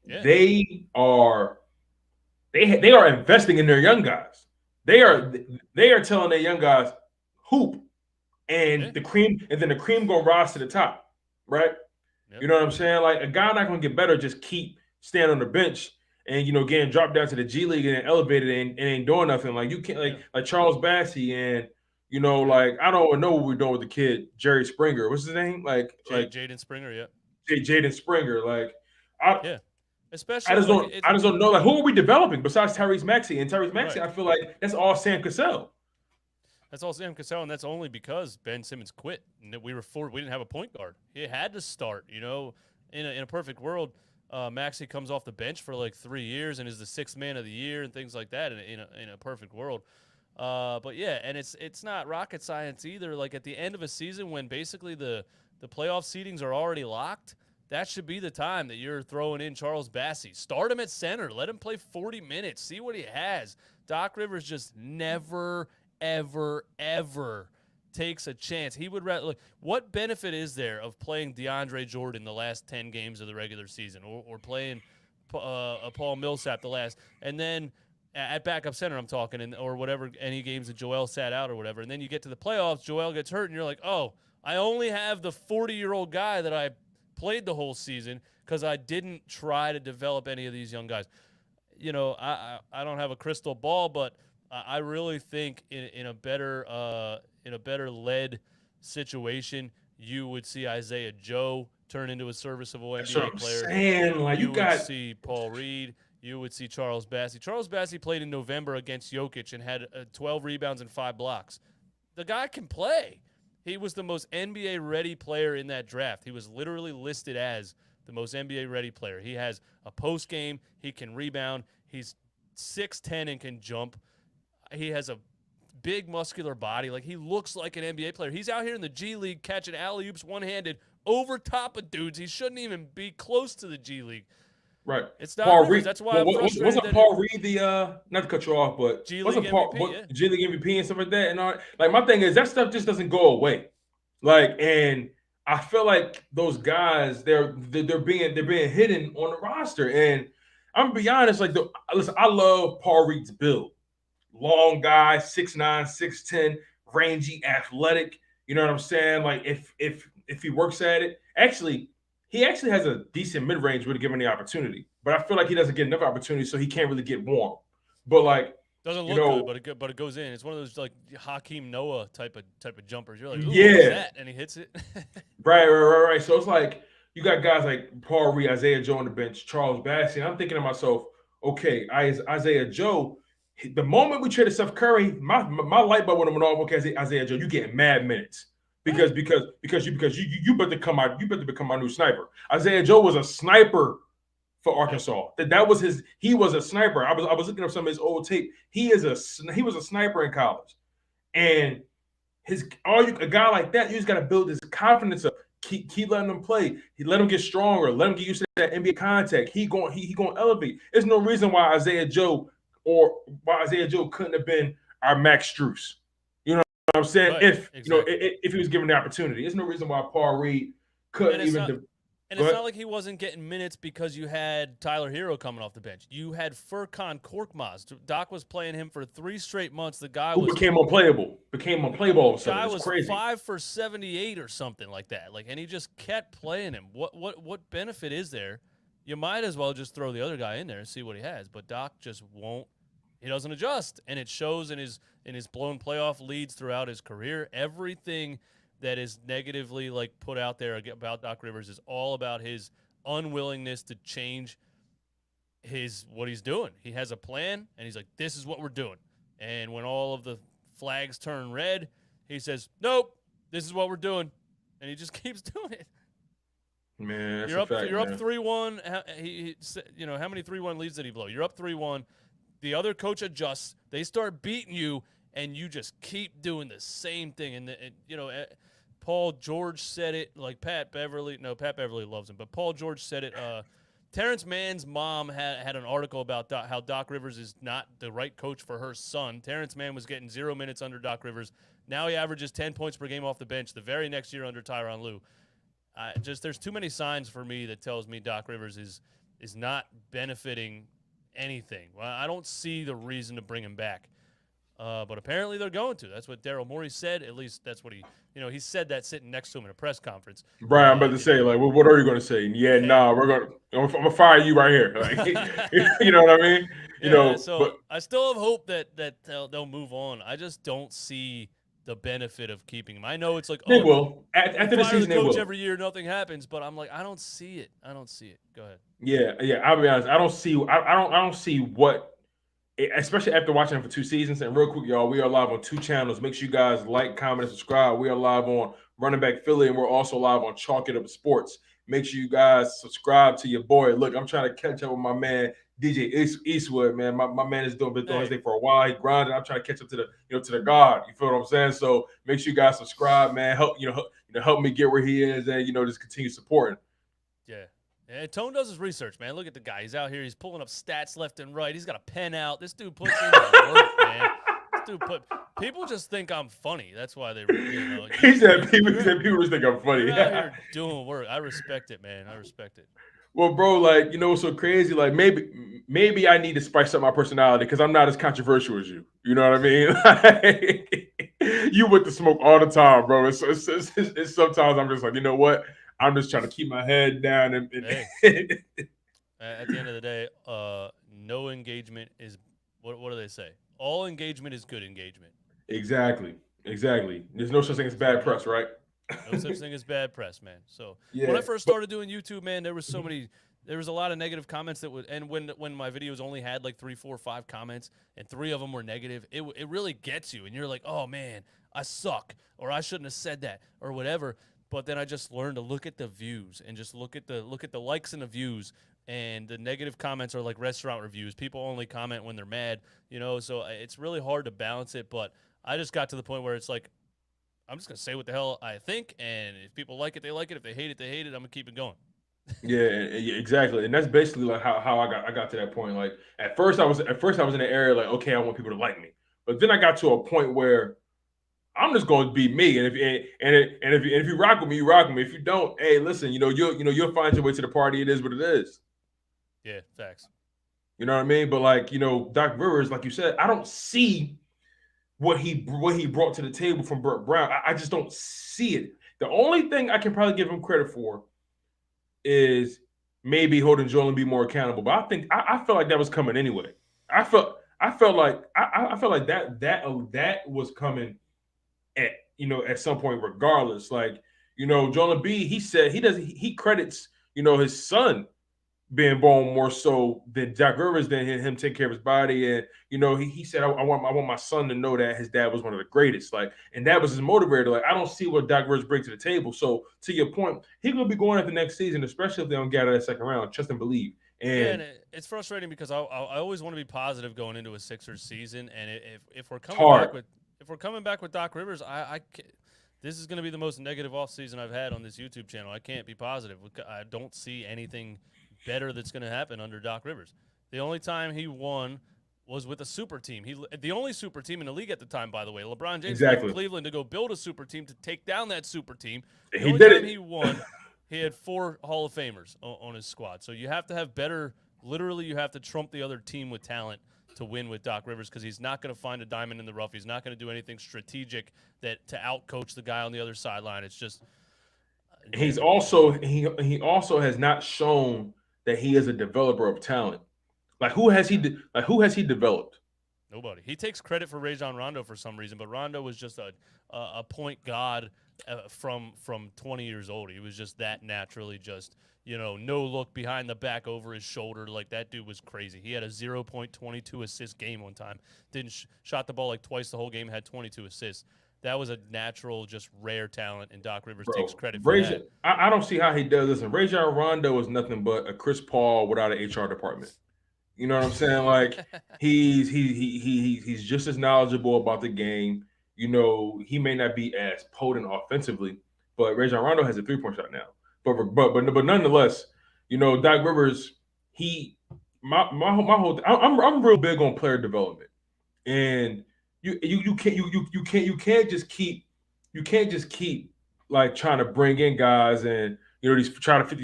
Yeah. they are they are investing in their young guys. They Yep. are they are telling their young guys hoop Yeah. and then the cream gonna rise to the top, right? Yep. You know what I'm saying? Like a guy not gonna get better, just keep standing on the bench and getting dropped down to the G League and elevated and ain't doing nothing. Like you can't Yeah. like Charles Bassey and Yeah. like I don't know what we're doing with the kid Jerry Springer. What's his name? Like Jaden Springer. Yep. Jaden Springer. Like I Yeah. Especially like it. I just don't know like who are we developing besides Tyrese Maxey? And Tyrese Maxey, Right. I feel like that's all Sam Cassell. That's all Sam Cassell, and that's only because Ben Simmons quit. And we didn't have a point guard. He had to start. In a perfect world, Maxey comes off the bench for like 3 years and is the sixth man of the year and things like that. In a perfect world, but yeah, and it's not rocket science either. Like at the end of a season when basically the playoff seedings are already locked, that should be the time that you're throwing in Charles Bassey. Start him at center. Let him play 40 minutes. See what he has. Doc Rivers just never ever takes a chance. He would rather. Look, what benefit is there of playing DeAndre Jordan the last 10 games of the regular season, or playing Paul Millsap the last, and then at backup center I'm talking, or whatever, any games that Joel sat out or whatever, and then you get to the playoffs, Joel gets hurt, and you're like, oh, I only have the 40-year-old guy that I played the whole season because I didn't try to develop any of these young guys. I don't have a crystal ball, but I really think in a better led situation, you would see Isaiah Joe turn into a serviceable That's what NBA I'm player. saying. Like You would see Paul Reed. You would see Charles Bassey. Charles Bassey played in November against Jokic and had 12 rebounds and 5 blocks. The guy can play. He was the most NBA-ready player in that draft. He was literally listed as the most NBA-ready player. He has a post game. He can rebound. He's 6'10" and can jump. He has a big muscular body. Like, he looks like an NBA player. He's out here in the G League catching alley-oops one-handed over top of dudes. He shouldn't even be close to the G League. Right. It's Doc Paul Rivers. Reed. That's why I'm frustrated. Wasn't Paul Reed the not to cut you off, but G wasn't League Paul MVP, yeah. G League MVP and stuff like that and all that? Like my thing is that stuff just doesn't go away. Like, and I feel like those guys they're being hidden on the roster. And I'm gonna be honest, like listen, I love Paul Reed's build. Long guy, 6'9", 6'10", rangy, athletic. You know what I'm saying? Like if he works at it, he actually has a decent mid range when given the opportunity. But I feel like he doesn't get enough opportunity, so he can't really get warm. But like doesn't look good, but it goes in. It's one of those like Hakeem Noah type of jumpers. You're like, ooh, yeah, what was that? And he hits it. right. So it's like you got guys like Paul Reed, Isaiah Joe on the bench, Charles Bassey. And I'm thinking to myself, okay, Isaiah Joe. The moment we traded Steph Curry, my light bulb went off. Okay, Isaiah Joe, you getting mad minutes because you better come out. You better become my new sniper. Isaiah Joe was a sniper for Arkansas. That was his. He was a sniper. I was looking up some of his old tape. He was a sniper in college, and a guy like that, you just got to build his confidence up. Keep letting him play. He let him get stronger. Let him get used to that NBA contact. He going elevate. There's no reason why Isaiah Joe couldn't have been our Max Strus. You know what I'm saying? Right, if exactly. if he was given the opportunity, there's no reason why Paul Reed couldn't even. And it's not like he wasn't getting minutes because you had Tyler Hero coming off the bench. You had Furkan Korkmaz. Doc was playing him for 3 straight months. The guy became unplayable. All of a sudden. Guy was crazy. 5 for 78 or something like that. Like, and he just kept playing him. What benefit is there? You might as well just throw the other guy in there and see what he has. But Doc just won't. He doesn't adjust, and it shows in his blown playoff leads throughout his career. Everything that is negatively like put out there about Doc Rivers is all about his unwillingness to change what he's doing. He has a plan, and he's like, this is what we're doing. And when all of the flags turn red, he says, nope, this is what we're doing. And he just keeps doing it. Man, that's you're a up, fact, You're man. up 3-1. How many 3-1 leads did he blow? You're up 3-1. The other coach adjusts. They start beating you, and you just keep doing the same thing. And Paul George said it, like Pat Beverly loves him, but Paul George said it Terrence Mann's mom had an article about how Doc Rivers is not the right coach for her son. Terrence Mann was getting 0 minutes under Doc Rivers. Now he averages 10 points per game off the bench the very next year under Tyronn Lue. There's too many signs for me that tells me Doc Rivers is not benefiting anything. Well, I don't see the reason to bring him back. But apparently they're going to. That's what Daryl Morey said. At least that's what he said that sitting next to him in a press conference. Right, I'm about to say, like, what are you going to say? Yeah, nah, I'm gonna fire you right here. Like, you know what I mean? So I still have hope that they'll move on. I just don't see the benefit of keeping him. I know it's like, they will after the season. The coach they will every year, nothing happens. But I'm like, I don't see it. Go ahead. Yeah. I'll be honest. I don't see what. Especially after watching it for 2 seasons. And real quick, y'all, we are live on 2 channels. Make sure you guys like, comment, and subscribe. We are live on Running Back Philly, and we're also live on Chalk It Up Sports. Make sure you guys subscribe to your boy. Look, I'm trying to catch up with my man DJ Eastwood, man. My man has been doing his thing for a while. He grinded. I'm trying to catch up to the God. You feel what I'm saying? So make sure you guys subscribe, man. Help me get where he is, and just continue supporting. Yeah. And Tone does his research, man. Look at the guy. He's out here. He's pulling up stats left and right. He's got a pen out. This dude puts in the work, man. People just think I'm funny. That's why they. He said people just think I'm funny. You're out here doing work. I respect it, man. I respect it. Well, bro, like, what's so crazy? Like, maybe I need to spice up my personality because I'm not as controversial as you. You know what I mean? Like, you with the smoke all the time, bro. It's sometimes I'm just like, you know what? I'm just trying to keep my head down. Hey, at the end of the day, no engagement is what do they say? All engagement is good engagement. Exactly. There's no such thing as bad press, right? No such thing as bad press, man. So when I first started doing YouTube, man, there was a lot of negative comments and when my videos only had like 3, 4, 5 comments and 3 of them were negative, it really gets you, and you're like, oh man, I suck, or I shouldn't have said that, or whatever. But then I just learned to look at the views and just look at the likes and the views, and the negative comments are like restaurant reviews. People only comment when they're mad, so it's really hard to balance it. But I just got to the point where it's like, I'm just going to say what the hell I think, and if people like it, they like it. If they hate it, they hate it. I'm going to keep it going. Yeah, exactly. And that's basically like how I got to that point. Like at first I was in the area like, okay, I want people to like me. But then I got to a point where I'm just going to be me, and if you rock with me, you rock with me. If you don't, hey, listen, you'll find your way to the party. It is what it is. Yeah, facts. You know what I mean? But like, Doc Rivers, like you said, I don't see what he brought to the table from Brett Brown. I just don't see it. The only thing I can probably give him credit for is maybe holding Joel Embiid more accountable. But I felt like that was coming anyway. I felt like that was coming at some point, regardless. Like, Joel Embiid, he said he credits, his son being born more so than Doc Rivers, than him taking care of his body. And, he said, I want my son to know that his dad was one of the greatest. Like, and that was his motivator. Like, I don't see what Doc Rivers brings to the table. So to your point, he's going to be going at the next season, especially if they don't get out of that second round. Trust and believe. And it's frustrating because I always want to be positive going into a Sixers season. And if we're coming back with Doc Rivers, this is going to be the most negative offseason I've had on this YouTube channel. I can't be positive. I don't see anything better that's going to happen under Doc Rivers. The only time he won was with a super team. The only super team in the league at the time, by the way. LeBron James left Cleveland to go build a super team to take down that super team. The only time he won, he had 4 Hall of Famers on his squad. So you have to have better. Literally, you have to trump the other team with talent to win with Doc Rivers, because he's not going to find a diamond in the rough. He's not going to do anything strategic to outcoach the guy on the other sideline. It's just he also has not shown that he is a developer of talent. Like who has he developed? Nobody. He takes credit for Rajon Rondo for some reason, but Rondo was just a point god from 20 years old. He was just that naturally just, no look behind the back over his shoulder. Like, that dude was crazy. He had a 0.22 assist game one time. Shot the ball like twice the whole game, had 22 assists. That was a natural, just rare talent, and Doc Rivers takes credit for that. I don't see how he does this. And Rajon Rondo is nothing but a Chris Paul without an HR department. You know what I'm saying? Like, he's just as knowledgeable about the game. He may not be as potent offensively, but Rajon Rondo has a 3-point shot now. But nonetheless, Doc Rivers, he my whole I'm real big on player development, and you can't just keep like trying to bring in guys and these try to fit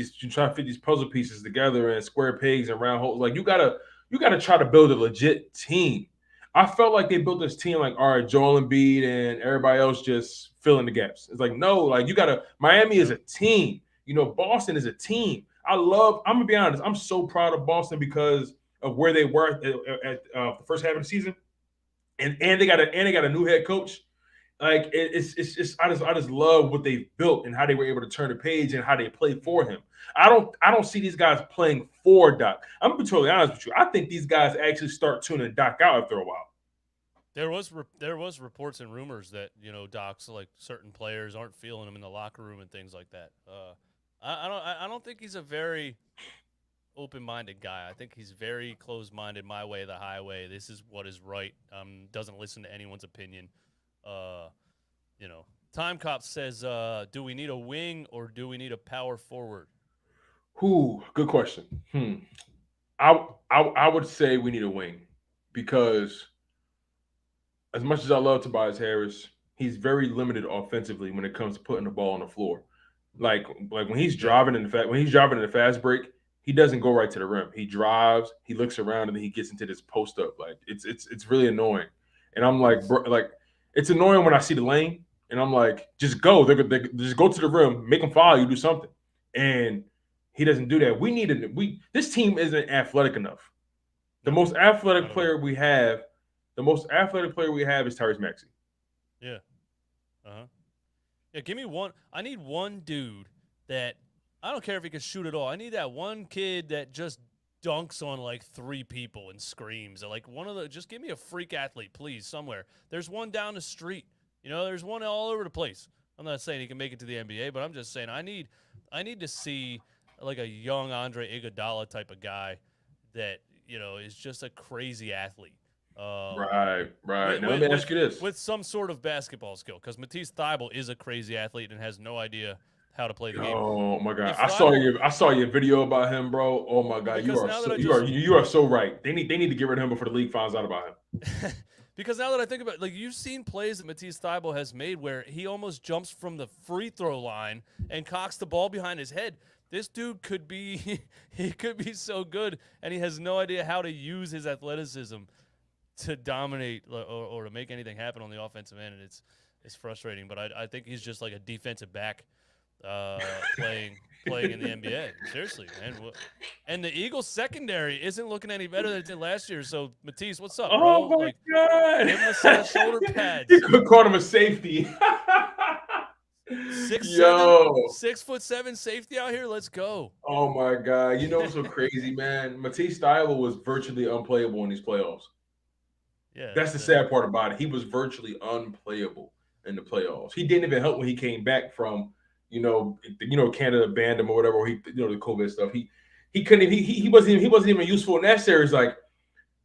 these puzzle pieces together and square pegs and round holes. Like you gotta try to build a legit team. I felt like they built this team like, all right, Joel Embiid and everybody else just filling the gaps. It's like, no, like you gotta Miami is a team. Boston is a team. I'm gonna be honest, I'm so proud of Boston because of where they were at the first half of the season, and they got a new head coach. Like it's just I just love what they've built and how they were able to turn the page and how they play for him. I don't see these guys playing for Doc. I'm gonna be totally honest with you. I think these guys actually start tuning Doc out after a while. There was reports and rumors that Doc's like certain players aren't feeling him in the locker room and things like that. I don't think he's a very open-minded guy. I think he's very closed-minded. My way, the highway. This is what is right. Doesn't listen to anyone's opinion. Uh, you know, Time Cop says, "Do we need a wing or do we need a power forward?" Good question. I would say we need a wing because as much as I love Tobias Harris, he's very limited offensively when it comes to putting the ball on the floor. Like when he's Yeah. driving in the fast break, he doesn't go right to the rim. He drives, he looks around, and then he gets into this post up. Like it's really annoying. And I'm like, bro, like it's annoying when I see the lane, and I'm like, just go. They just go to the rim, make him foul you, do something. And he doesn't do that. This team isn't athletic enough. The No, most not athletic at all. player we have, the most athletic player we have is Tyrese Maxey. Yeah. Uh-huh. Yeah, give me one. I need one dude that I don't care if he can shoot at all. I need that one kid that just dunks on like three people and screams. Or like one of the just give me a freak athlete, please, somewhere. There's one down the street. There's one all over the place. I'm not saying he can make it to the NBA, but I'm just saying I need to see like a young Andre Iguodala type of guy that, is just a crazy athlete. Um, Right, right. with Now let with me with, ask you this. with some sort of basketball skill because Matisse Thybulle is a crazy athlete and has no idea how to play the game. Oh my god, If Thybulle, I saw your video about him, bro. Oh my god, because now that I you are so right. They need to get rid of him before the league finds out about him. because now that I think about it, like you've seen plays that Matisse Thybulle has made where he almost jumps from the free throw line and cocks the ball behind his head. This dude could be he could be so good and he has no idea how to use his athleticism to dominate or to make anything happen on the offensive end, and it's frustrating. But I think he's just like a defensive back uh, playing in the NBA. Seriously, man. And the Eagles secondary isn't looking any better than it did last year. So Matisse, what's up, Oh bro? my Like, god, give him a set of shoulder you pads. could call him a safety. 6'7", Yo, 6'7" safety out here. Let's go. oh my god, you know what's so crazy, man? Matisse Thybulle was virtually unplayable in these playoffs. Yeah, That's the sad part about it. He was virtually unplayable in the playoffs. He didn't even help when he came back from, Canada banned him or whatever. Or the COVID stuff. He couldn't. He wasn't even useful in that series. Like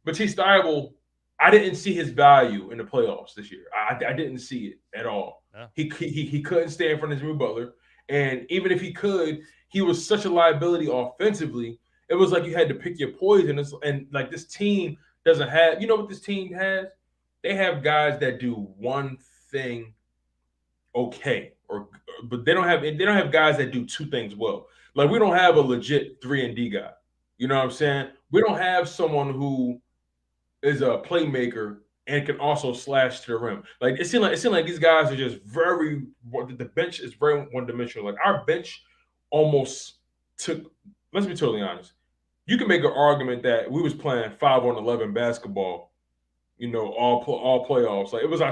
Matisse Thybulle, I didn't see his value in the playoffs this year. I didn't see it at all. yeah. He couldn't stay in front of Jimmy Butler, and even if he could, he was such a liability offensively. It was like you had to pick your poison. And like this team doesn't have. You know what this team has? They have guys that do one thing okay, but they don't have guys that do two things well. Like we don't have a legit 3 and D guy. You know what I'm saying? We don't have someone who is a playmaker and can also slash to the rim. Like it seemed like these guys are just very. The bench is very one dimensional. Like our bench almost took. Let's be totally honest. You can make an argument that we was playing 5-on-11 basketball. All playoffs. Like it was our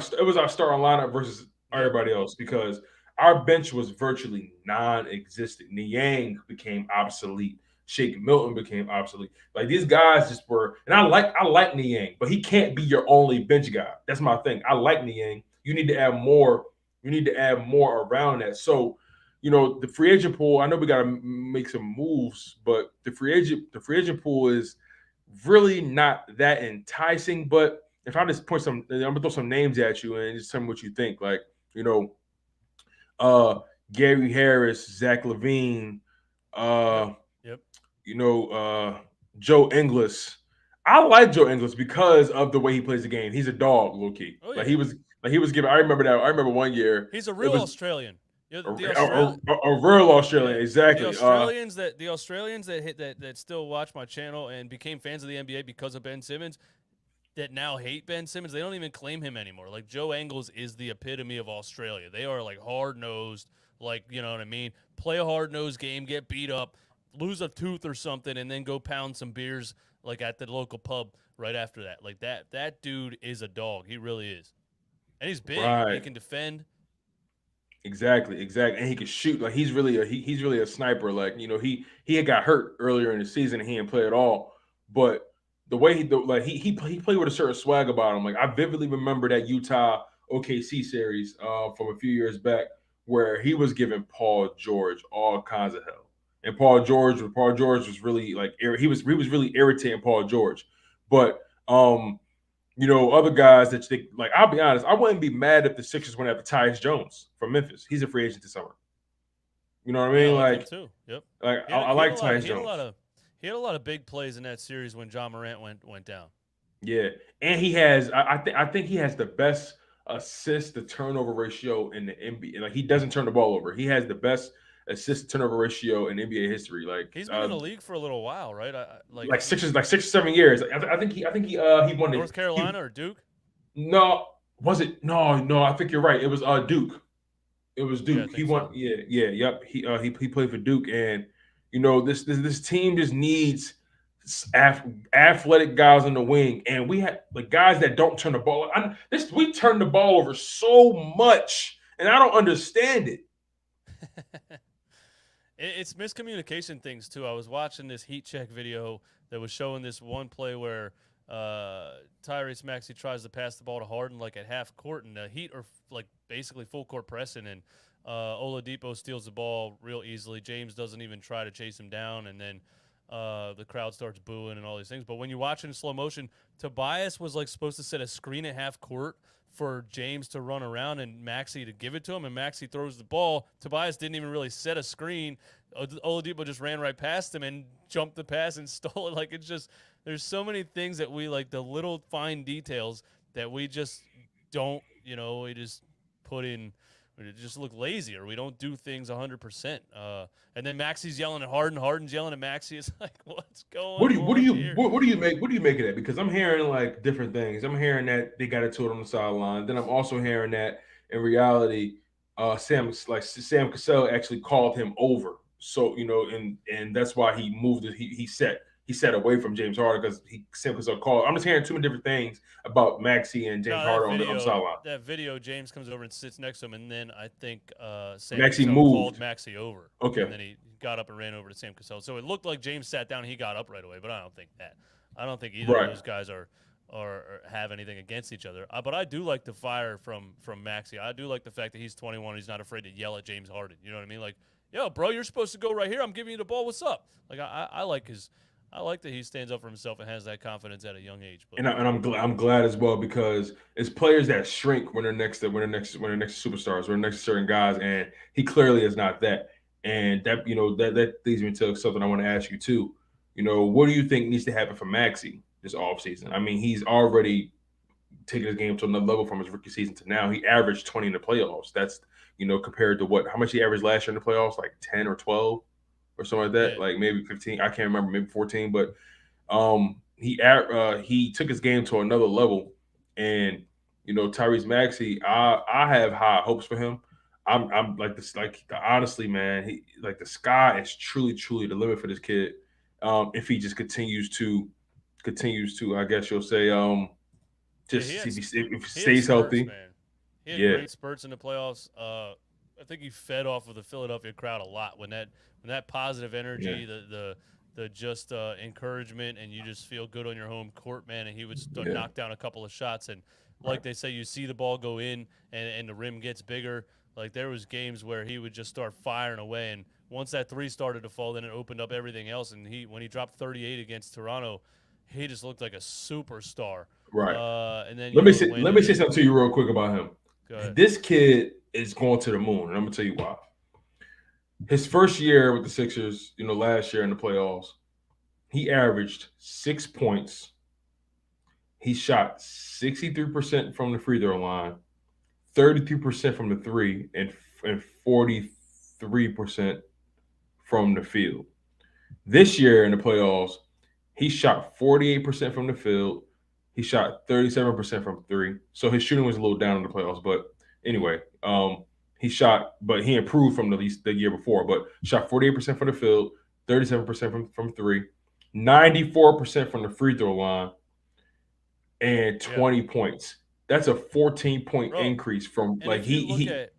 starting lineup versus Yep. everybody else because our bench was virtually non-existent. Niang became obsolete. Shake Milton became obsolete. Like these guys just were, and I like Niang, but he can't be your only bench guy. That's my thing. I like Niang. You need to add more. You need to add more around that. So, the free agent pool. I know we got to make some moves, but the free agent pool is really not that enticing. But if I just I'm gonna throw some names at you and just tell me what you think. Like, you know, uh, Gary Harris, Zach Levine, Yep. uh, Yep. you know, uh, Joe Ingles. I like Joe Ingles because of the way he plays the game. He's a dog, low key. Oh Like yeah, he was giving. I remember that. I remember one year he's a it real was Australian. You know, a, the a, Australia. a real Yeah, Australian, exactly. the Australians that hit that still watch my channel and became fans of the NBA because of Ben Simmons, that now hate Ben Simmons, they don't even claim him anymore. Like Joe Ingles is the epitome of Australia. They are like hard nosed, like you know what I mean. Play a hard nosed game, get beat up, lose a tooth or something, and then go pound some beers like at the local pub right after that. Like that dude is a dog. He really is, and he's big. He Right. can defend. Exactly, exactly, and he can shoot. Like he's really he's really a sniper. Like he had got hurt earlier in the season and he didn't play at all. But the way he played with a certain swag about him. Like I vividly remember that Utah OKC series from a few years back where he was giving Paul George all kinds of hell, and Paul George was really like he was really irritating Paul George, but other guys that they like. I'll be honest, I wouldn't be mad if the Sixers went after Tyus Jones from Memphis. He's a free agent this summer. You know what I Yeah, I mean? like him too. Yep. I like Tyus He had a lot Jones. of he had a lot of big plays in that series when John Morant went down. Yeah, and he has. I think he has the best assist to turnover ratio in the NBA. Like he doesn't turn the ball over. He has the best assist to turnover ratio in NBA history. He's been in the league for a little while, right? Like 6 or 7 years. I think he won it. North Carolina or Duke? No, was it? No. I think you're right. It was Duke. It was Yeah, I Duke. He think won. so. Yep. He played for Duke, and this team just needs athletic guys in the wing, and we had like guys that don't turn the ball. We turn the ball over so much, and I don't understand it. It's miscommunication things too. I was watching this heat check video that was showing this one play where Tyrese Maxey tries to pass the ball to Harden like at half court, and the Heat are like basically full court pressing, and Oladipo steals the ball real easily. James doesn't even try to chase him down, and then the crowd starts booing and all these things. But when you watch it in slow motion, Tobias was like supposed to set a screen at half court for James to run around and Maxey to give it to him, and Maxey throws the ball. Tobias didn't even really set a screen. Oladipo just ran right past him and jumped the pass and stole it. Like it's just there's so many things that we like the little fine details that we just don't, we just put in. We just look lazy, or we don't do things 100%. And then Maxey's yelling at Harden. Harden's yelling at Maxey. It's like, what's going on here? What do you make of that? Because I'm hearing like different things. I'm hearing that they got into it on the sideline. Then I'm also hearing that in reality, Sam Cassell actually called him over. So and that's why he moved it. He set away from James Harden because Sam Cassell called. I'm just hearing too many different things about Maxey and James Harden on the sideline. That video, James comes over and sits next to him, and then I think Sam Maxey Cassell moved. called Maxey over. Okay. And then he got up and ran over to Sam Cassell. So it looked like James sat down and he got up right away, but I don't think that. I don't think either of those guys are have anything against each other. But I do like the fire from Maxey. I do like the fact that he's 21. He's not afraid to yell at James Harden. You know what I mean? Like, yo, bro, you're supposed to go right here. I'm giving you the ball. What's up? Like, I like that he stands up for himself and has that confidence at a young age. But. And I'm glad as well because it's players that shrink when they're next to superstars, when they're next to certain guys, and he clearly is not that. And that that leads me to something I want to ask you too. What do you think needs to happen for Maxey this offseason? I mean, he's already taken his game to another level from his rookie season to now. He averaged 20 in the playoffs. That's compared to how much he averaged last year in the playoffs, like 10 or 12 or something like that, like maybe 15. I can't remember, maybe 14. But he took his game to another level, and Tyrese Maxey, I have high hopes for him. I'm like this, like honestly, man, he like the sky is truly the limit for this kid. If he just continues to, I guess you'll say, if he stays healthy. Man. He had great spurts in the playoffs. I think he fed off of the Philadelphia crowd a lot when that positive energy, the just encouragement, and you just feel good on your home court, man. And he would knock down a couple of shots, and like they say, you see the ball go in, and the rim gets bigger. Like there was games where he would just start firing away, and once that three started to fall, then it opened up everything else. And when he dropped 38 against Toronto, he just looked like a superstar. Right. And then let me say something to you real quick about him. This kid is going to the moon, and I'm gonna tell you why. His first year with the Sixers, last year in the playoffs, he averaged 6 points. He shot 63% from the free throw line, 32% from the three, and 43% from the field. This year in the playoffs, he shot 48% from the field. He shot 37% from three. So his shooting was a little down in the playoffs. But anyway, but he improved from the year before. But shot 48% from the field, 37% from three, 94% from the free throw line, and 20 points. That's a 14-point increase from and like if you look he at,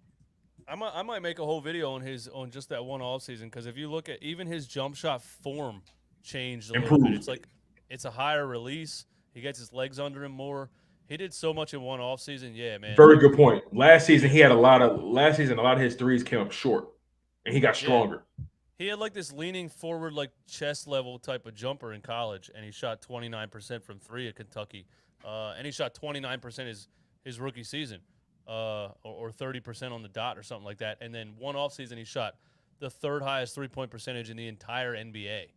I might make a whole video on just that one off season, because if you look at even his jump shot form changed a little bit. It's like it's a higher release. He gets his legs under him more. He did so much in one off season. Yeah, man. Very good point. Last season a lot of his threes came up short, and he got stronger. Yeah. He had like this leaning forward, like chest level type of jumper in college, and he shot 29% from three at Kentucky, and he shot 29% his rookie season, or 30% on the dot or something like that. And then one off season, he shot the third highest 3-point percentage in the entire NBA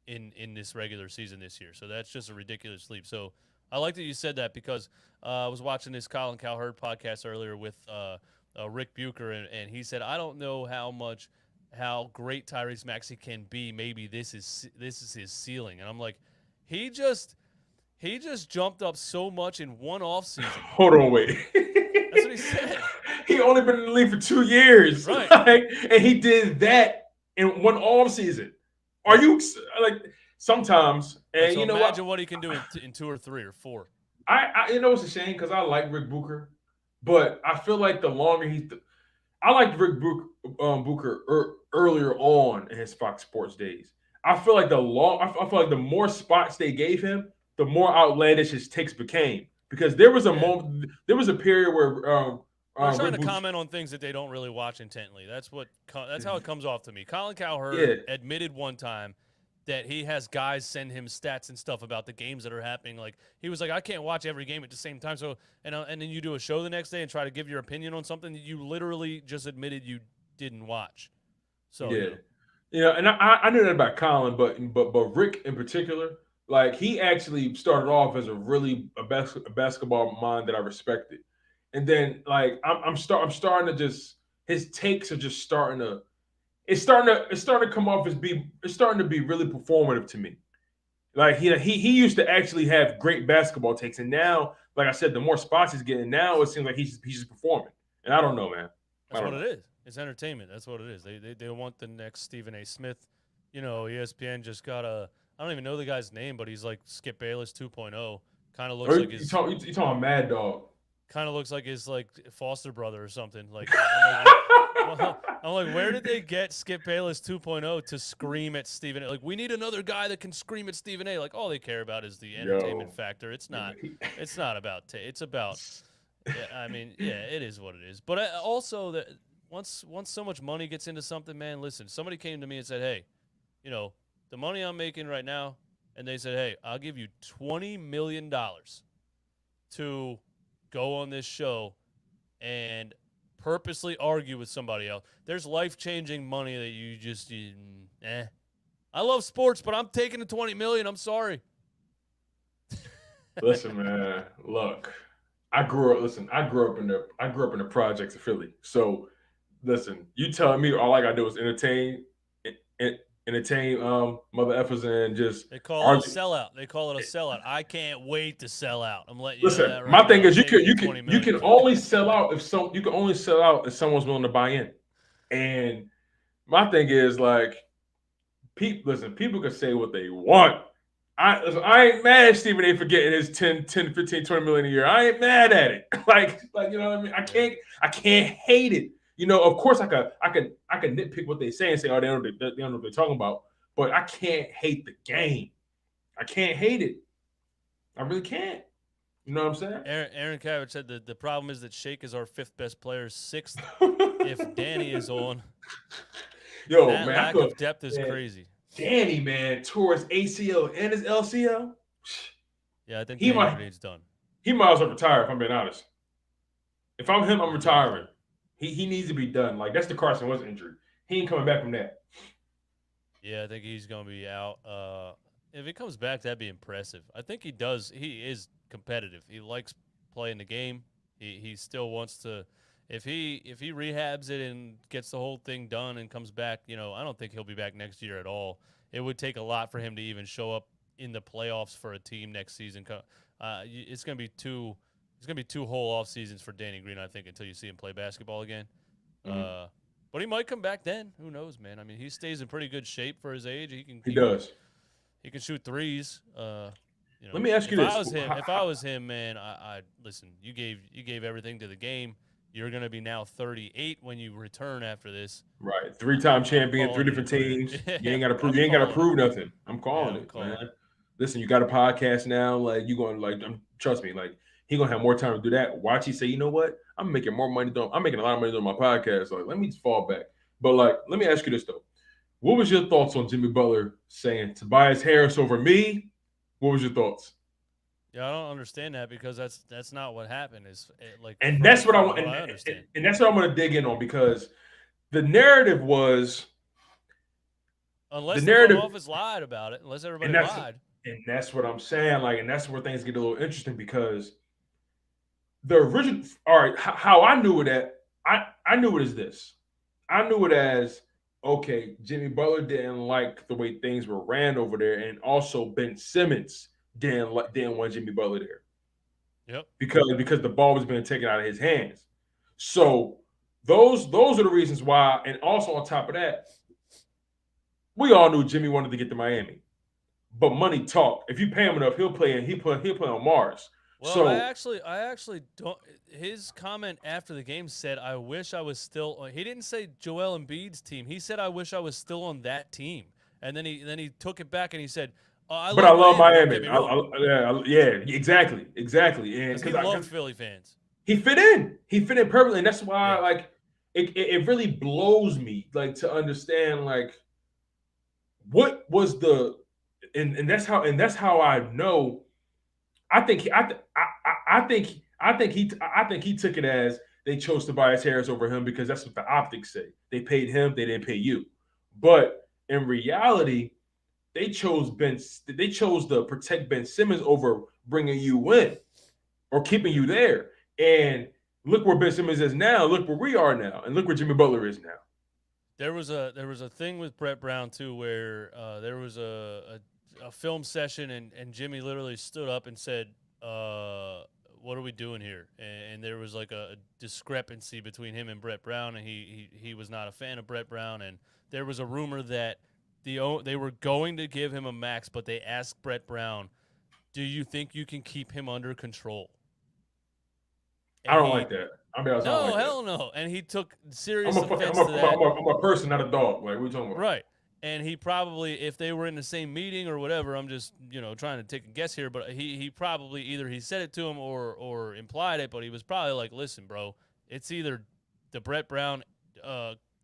in this regular season this year. So that's just a ridiculous leap. So I like that you said that, because I was watching this Colin Cowherd podcast earlier with Rick Bucher, and he said, I don't know how great Tyrese Maxey can be. Maybe this is his ceiling. And I'm like, he just jumped up so much in one off season. Hold on, wait. That's what he said. He only been in the league for 2 years, right? And he did that in one off season. Are you like sometimes? And so you know imagine what he can do in 2 or 3 or 4. I it's a shame, because I like Rick Bucher, but I feel like the longer I liked Rick Bucher earlier on in his Fox Sports days. I feel like I feel like the more spots they gave him, the more outlandish his takes became. Because there was a moment, there was a period where they're trying to comment on things that they don't really watch intently. That's how it comes off to me. Colin Cowherd admitted one time that he has guys send him stats and stuff about the games that are happening. Like, he was like, I can't watch every game at the same time. So and then you do a show the next day and try to give your opinion on something that you literally just admitted you didn't watch. So and I knew that about Colin, but Rick in particular, like, he actually started off as a basketball mind that I respected. And then, like, I'm starting to just, his takes are just starting to come off as it's starting to be really performative to me. Like, he used to actually have great basketball takes, and now, like I said, the more spots he's getting, now it seems like he's just performing. And I don't know, man. That's what it is. It's entertainment. That's what it is. They want the next Stephen A. Smith. ESPN just got I don't even know the guy's name, but he's like Skip Bayless 2.0. Kind of looks like his. You talking Mad Dog? Kind of looks like his foster brother or something. Like, I'm like, where did they get Skip Bayless 2.0 to scream at Stephen A? Like, we need another guy that can scream at Stephen A. Like, all they care about is the entertainment factor. It's not. It's not about. It's about. It is what it is. But also that once so much money gets into something, man. Listen, somebody came to me and said, hey, the money I'm making right now, and they said, hey, I'll give you $20 million to go on this show and purposely argue with somebody else. There's life-changing money that you just, I love sports, but I'm taking the $20 million. I'm sorry. Listen, man, look, I grew up in the projects of Philly. So listen, you telling me all I gotta do is entertain mother effers and just they call it a sellout. They call it a sellout. I can't wait to sell out. I'm letting you listen. Know that right my thing now. Is you can only sell out if someone's willing to buy in. And my thing is, like, people can say what they want. I ain't mad at Stephen A for getting his 10, 15, 20 million a year. I ain't mad at it. like you know what I mean? I can't hate it. Of course I can nitpick what they say and say, oh, they don't know what they're talking about. But I can't hate the game. I can't hate it. I really can't. You know what I'm saying? Aaron Kavich said that the problem is that Shake is our 5th best player, 6th if Danny is on. Yo, that man, lack of depth is crazy. Danny, man, tore his ACL and his LCL. Yeah, I think Danny Green's done. He might as well retire, if I'm being honest. If I'm him, I'm retiring. He needs to be done. Like, that's the Carson Wentz injury. He ain't coming back from that. Yeah, I think he's going to be out. If he comes back, that'd be impressive. I think he does. He is competitive. He likes playing the game. He still wants to. If he rehabs it and gets the whole thing done and comes back, I don't think he'll be back next year at all. It would take a lot for him to even show up in the playoffs for a team next season. It's gonna be two. It's gonna be 2 whole off seasons for Danny Green, I think, until you see him play basketball again. Mhm. But he might come back then. Who knows, man? I mean, he stays in pretty good shape for his age. He does. He can shoot threes. Let me ask you If I this: was him, man, I listen. You gave everything to the game. You're gonna be now 38 when you return after this. Right, 3-time champion, 3 calling different it, man. teams. Yeah, You ain't got to prove. I'm You ain't got to calling prove it. nothing. I'm calling I'm it, calling man. it. Listen, you got a podcast now. Like you going like, trust me. Like he gonna have more time to do that. Watch, he say, you know what? I'm making more money. I'm making a lot of money doing my podcast. Like, let me just fall back. But like, let me ask you this though. What was your thoughts on Jimmy Butler saying Tobias Harris over me? What was your thoughts? Yeah, I don't understand that because that's not what happened. And that's what I from want. what I understand. And that's what I'm gonna dig in on because the narrative was the Unless the front narrative, office lied about it, unless everybody and that's lied. and that's what I'm saying. Like, and that's where things get a little interesting because the original. All right, how I knew it at I knew it as this. I knew it as okay. Jimmy Butler didn't like the way things were ran over there, and also Ben Simmons didn't want Jimmy Butler there. Yep. Because the ball was being taken out of his hands. So those are the reasons why. And also on top of that, we all knew Jimmy wanted to get to Miami, but money talk. If you pay him enough, he'll play on Mars. Well, I So, actually don't. His comment after the game said, "I wish I was still." He didn't say Joel Embiid's team. He said, "I wish I was still on that team." And then he took it back and he said, "Oh, I but love I love Miami. Don't get Miami. me wrong, Yeah, exactly. And because he because loved Philly fans." he fit in perfectly, and that's why Yeah. like it really blows me like to understand like what was the and that's how I know. I think I think he took it as they chose Tobias Harris over him because that's what the optics say. They paid him, they didn't pay you. But in reality, they chose They chose to protect Ben Simmons over bringing you in or keeping you there. And look where Ben Simmons is now. Look where we are now, and look where Jimmy Butler is now. There was a thing with Brett Brown too, where there was a film session and Jimmy literally stood up and said, "What are we doing here?" And there was like a discrepancy between him and Brett Brown, and he was not a fan of Brett Brown, and there was a rumor that they were going to give him a max, but they asked Brett Brown, "Do you think you can keep him under control?" I And don't he like that. I mean, I don't no, like that. hell no, and he took serious offense to that. I'm a person, not a dog. Like, what are you talking about? Right. And he probably, if they were in the same meeting or whatever, I'm just, trying to take a guess here, but he probably either he said it to him or implied it, but he was probably like, listen, bro, it's either the Brett Brown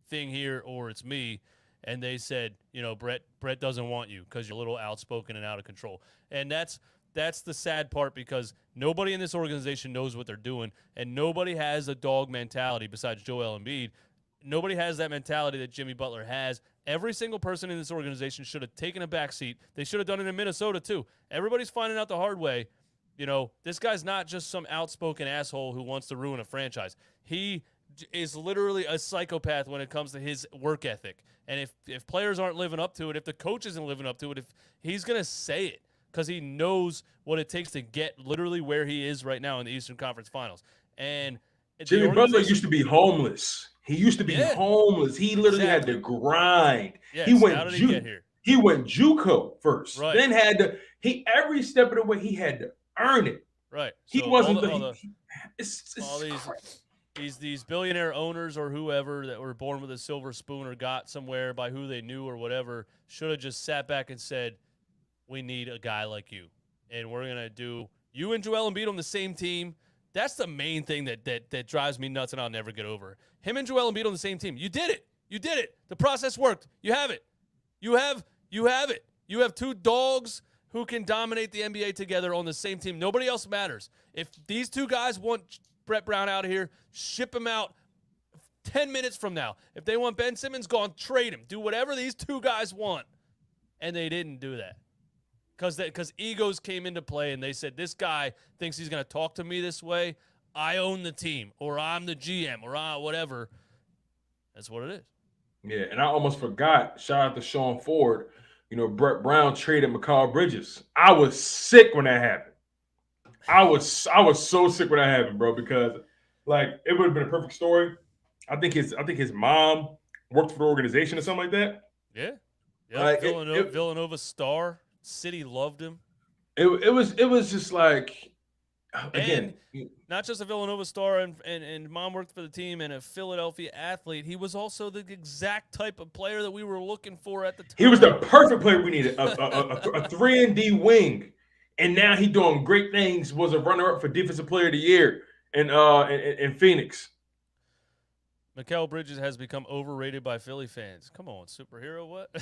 thing here or it's me. And they said, Brett doesn't want you because you're a little outspoken and out of control. And that's the sad part because nobody in this organization knows what they're doing, and nobody has a dog mentality besides Joel Embiid. Nobody has that mentality that Jimmy Butler has. Every single person in this organization should have taken a back seat. They should have done it in Minnesota too. Everybody's finding out the hard way. This guy's not just some outspoken asshole who wants to ruin a franchise. He is literally a psychopath when it comes to his work ethic. And if players aren't living up to it, if the coach isn't living up to it, if he's going to say it because he knows what it takes to get literally where he is right now in the Eastern Conference Finals. And Jimmy Butler used to be homeless. He used to be homeless. He literally had to grind. Yes. How did he get here? He went JUCO first. Right. Then had to every step of the way he had to earn it. Right. He So wasn't these billionaire owners or whoever that were born with a silver spoon or got somewhere by who they knew or whatever should have just sat back and said, we need a guy like you. And we're going to do you and Joel Embiid on the same team. That's the main thing that drives me nuts and I'll never get over. Him and Joel Embiid on the same team. You did it. You did it. The process worked. You have it. You have it. You have two dogs who can dominate the NBA together on the same team. Nobody else matters. If these two guys want Brett Brown out of here, ship him out 10 minutes from now. If they want Ben Simmons gone, trade him. Do whatever these two guys want. And they didn't do that. because egos came into play and they said, this guy thinks he's going to talk to me this way. I own the team, or I'm the GM, or whatever. That's what it is. Yeah, and I almost forgot. Shout out to Sean Ford. Brett Brown traded Mikal Bridges. I was sick when that happened. I was so sick when that happened, bro, because like it would have been a perfect story. I think his mom worked for the organization or something like that. Yeah. Yep. Like Villanova star. City loved him. it was just like And again. not just a Villanova star and mom worked for the team and a Philadelphia athlete. He was also the exact type of player that we were looking for at the time. He was the perfect player we needed. A 3-and-D wing. And now he doing great things. Was a runner-up for Defensive Player of the Year in Phoenix. Mikal Bridges has become overrated by Philly fans. Come on, superhero, what?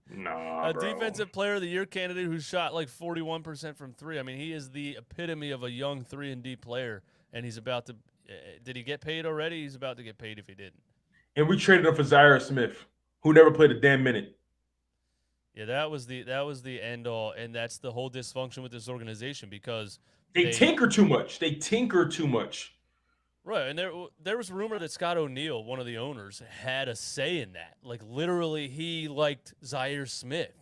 Nah, bro. Defensive Player of the Year candidate who shot like 41% from three. I mean, he is the epitome of a young 3-and-D player, and he's about to did he get paid already? He's about to get paid if he didn't. And we traded him for Zaire Smith, who never played a damn minute. Yeah, that was the end all, and that's the whole dysfunction with this organization because They tinker too much. Right, and there was rumor that Scott O'Neal, one of the owners, had a say in that. Like literally, he liked Zaire Smith.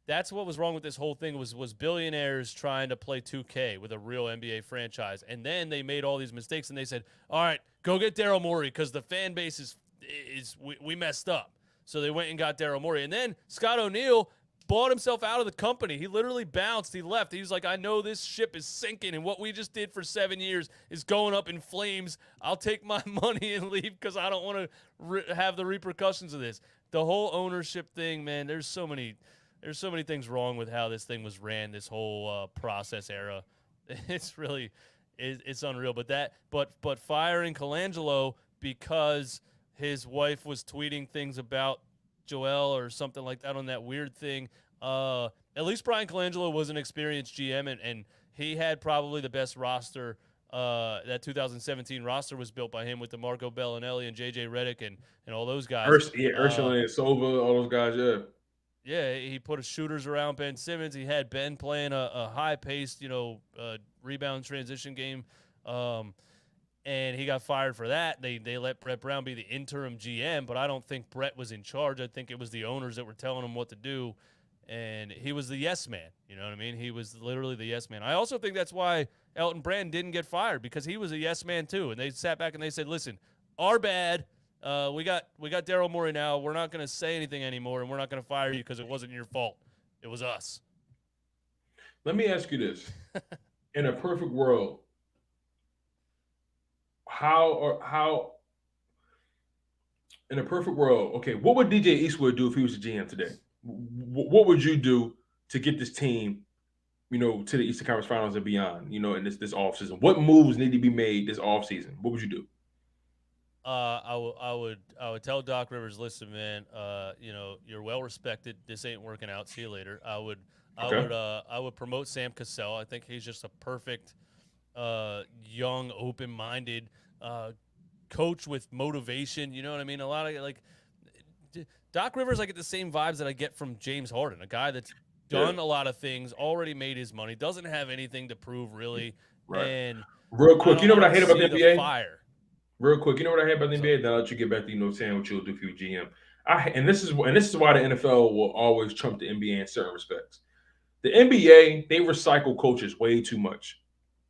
That's what was wrong with this whole thing was billionaires trying to play 2K with a real NBA franchise, and then they made all these mistakes, and they said, "All right, go get Daryl Morey because the fan base is we messed up." So they went and got Daryl Morey, and then Scott O'Neal bought himself out of the company. He literally bounced. He left. He was like, I know this ship is sinking, and what we just did for 7 years is going up in flames. I'll take my money and leave because I don't want to have the repercussions of this. The whole ownership thing, man, there's so many things wrong with how this thing was ran, this whole process era. It's really it's unreal. But firing Colangelo because his wife was tweeting things about Joel or something like that on that weird thing. At least Brian Colangelo was an experienced GM, and he had probably the best roster. That 2017 roster was built by him with DeMarco Bellinelli and J.J. Redick and all those guys. Ursula and Sova, all those guys, yeah. Yeah, he put his shooters around Ben Simmons. He had Ben playing a high-paced, rebound transition game. And he got fired for that. They let Brett Brown be the interim GM, but I don't think Brett was in charge. I think it was the owners that were telling him what to do, and he was the yes man. You know what I mean? He was literally the yes man. I also think that's why Elton Brand didn't get fired because he was a yes man too. And they sat back and they said, "Listen, our bad. We got Daryl Morey now. We're not going to say anything anymore, and we're not going to fire you because it wasn't your fault. It was us." Let me ask you this: in a perfect world, how in a perfect world, okay, what would DJ Eastwood do if he was a GM today? What would you do to get this team, to the Eastern Conference Finals and beyond, in this offseason? What moves need to be made this offseason? What would you do? I would tell Doc Rivers, listen, man, you're well respected. This ain't working out. See you later. I would promote Sam Cassell. I think he's just a perfect young, open-minded coach with motivation. You know what I mean? A lot of Doc Rivers, I get the same vibes that I get from James Harden, a guy that's done a lot of things, already made his money, doesn't have anything to prove really. Right. And real quick, you know what I hate about the NBA? Fire. Real quick, you know what I hate about the NBA? Then I'll let you get back to saying what you'll do for your GM. And this is why the NFL will always trump the NBA in certain respects. The NBA, they recycle coaches way too much.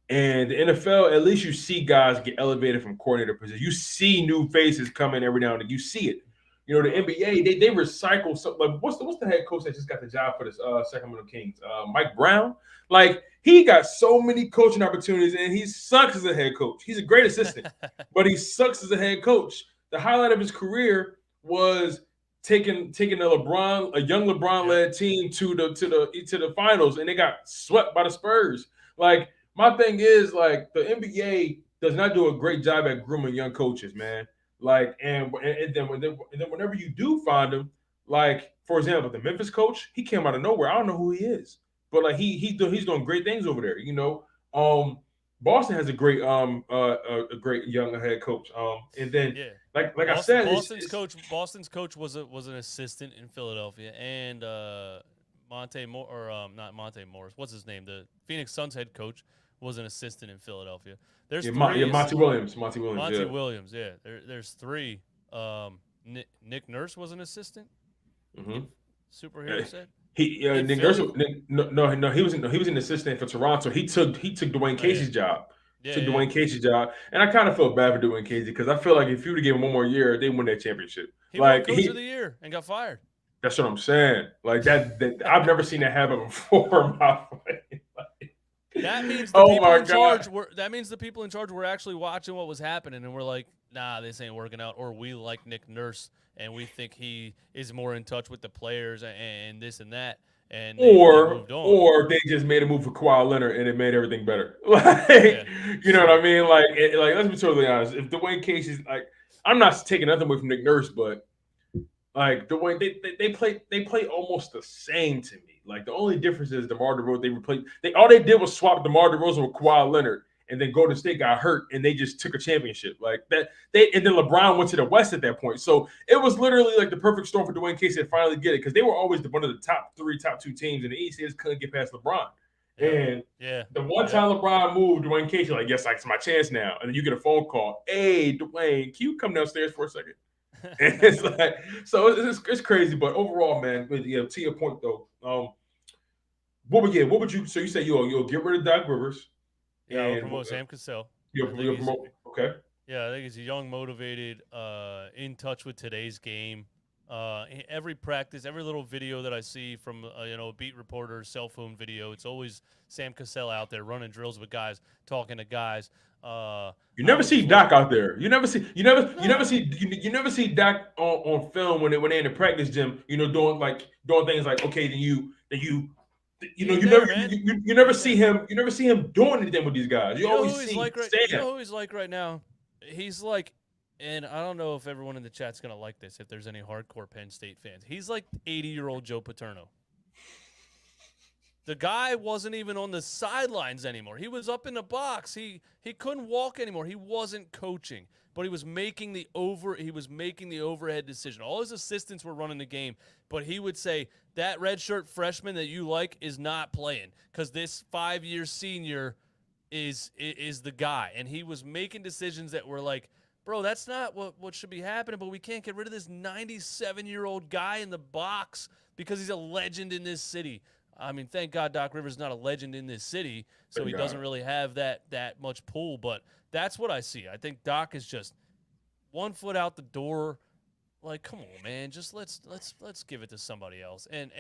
And the NFL, at least you see guys get elevated from coordinator position. You see new faces come in every now and then. You see it. The NBA, they recycle something. Like what's the head coach that just got the job for this Sacramento Kings? Mike Brown. Like he got so many coaching opportunities, and he sucks as a head coach. He's a great assistant, but he sucks as a head coach. The highlight of his career was taking a young LeBron-led team to the finals, and they got swept by the Spurs. Like my thing is, like the NBA does not do a great job at grooming young coaches, man. Like and then whenever you do find them, like for example, the Memphis coach, he came out of nowhere. I don't know who he is, but like he's doing great things over there. Boston has a great young head coach. And then like I said, Boston's coach was an assistant in Philadelphia, and Monte Moore or not Monte Morris. What's his name? The Phoenix Suns head coach was an assistant in Philadelphia. There's three. Monty Williams. Monty Williams. Monty Yeah. Williams. Yeah. There's three. Nick Nurse was an assistant. Mm-hmm. Superhero said. Nick Nurse. No, he was an assistant for Toronto. He took Dwayne Casey's job. Dwayne Casey's job, and I kind of feel bad for Dwayne Casey because I feel like if you would have given him one more year, they win that championship. He won Coach of the Year and got fired. That's what I'm saying. Like that I've never seen that happen before in my life. That means the people in charge were. That means the people in charge were actually watching what was happening, and we're like, "Nah, this ain't working out." Or we like Nick Nurse, and we think he is more in touch with the players and this and that. And they moved on. Or they just made a move for Kawhi Leonard, and it made everything better. You know what I mean? Like let's be totally honest. If Dwayne Casey's like, I'm not taking nothing away from Nick Nurse, but like Dwayne, they play almost the same to me. Like the only difference is DeMar DeRozan. All they did was swap DeMar DeRozan with Kawhi Leonard, and then Golden State got hurt, and they just took a championship like that. And then LeBron went to the West at that point, so it was literally like the perfect storm for Dwayne Casey to finally get it because they were always one of the top two teams in the East. They just couldn't get past LeBron. And the one time LeBron moved, Dwayne Casey like, yes, it's my chance now. And then you get a phone call, hey Dwayne, can you come downstairs for a second? And it's like, so it's crazy, but overall, man, to your point though, what would you? So you say you'll get rid of Doc Rivers? Yeah, I'll promote Sam Cassell. Okay. Yeah, I think he's a young, motivated, in touch with today's game. Every practice, every little video that I see from a beat reporter's cell phone video, it's always Sam Cassell out there running drills with guys, talking to guys. You never see Doc out there. You never see Doc on film when they're in the practice gym. Doing things like you never see him. You never see him doing anything with these guys. You always see Sam. You know who he's like right now? He's like, and I don't know if everyone in the chat's gonna like this. If there's any hardcore Penn State fans, he's like 80-year-old Joe Paterno. The guy wasn't even on the sidelines anymore. He was up in the box. He couldn't walk anymore. He wasn't coaching, but he was making the overhead decision. All his assistants were running the game, but he would say that redshirt freshman that you like is not playing because this 5-year senior is the guy. And he was making decisions that were like, bro, that's not what should be happening, but we can't get rid of this 97-year-old guy in the box because he's a legend in this city. I mean, thank God Doc Rivers is not a legend in this city, so he doesn't really have that much pull. But that's what I see. I think Doc is just 1 foot out the door. Like, come on, man, just let's give it to somebody else. And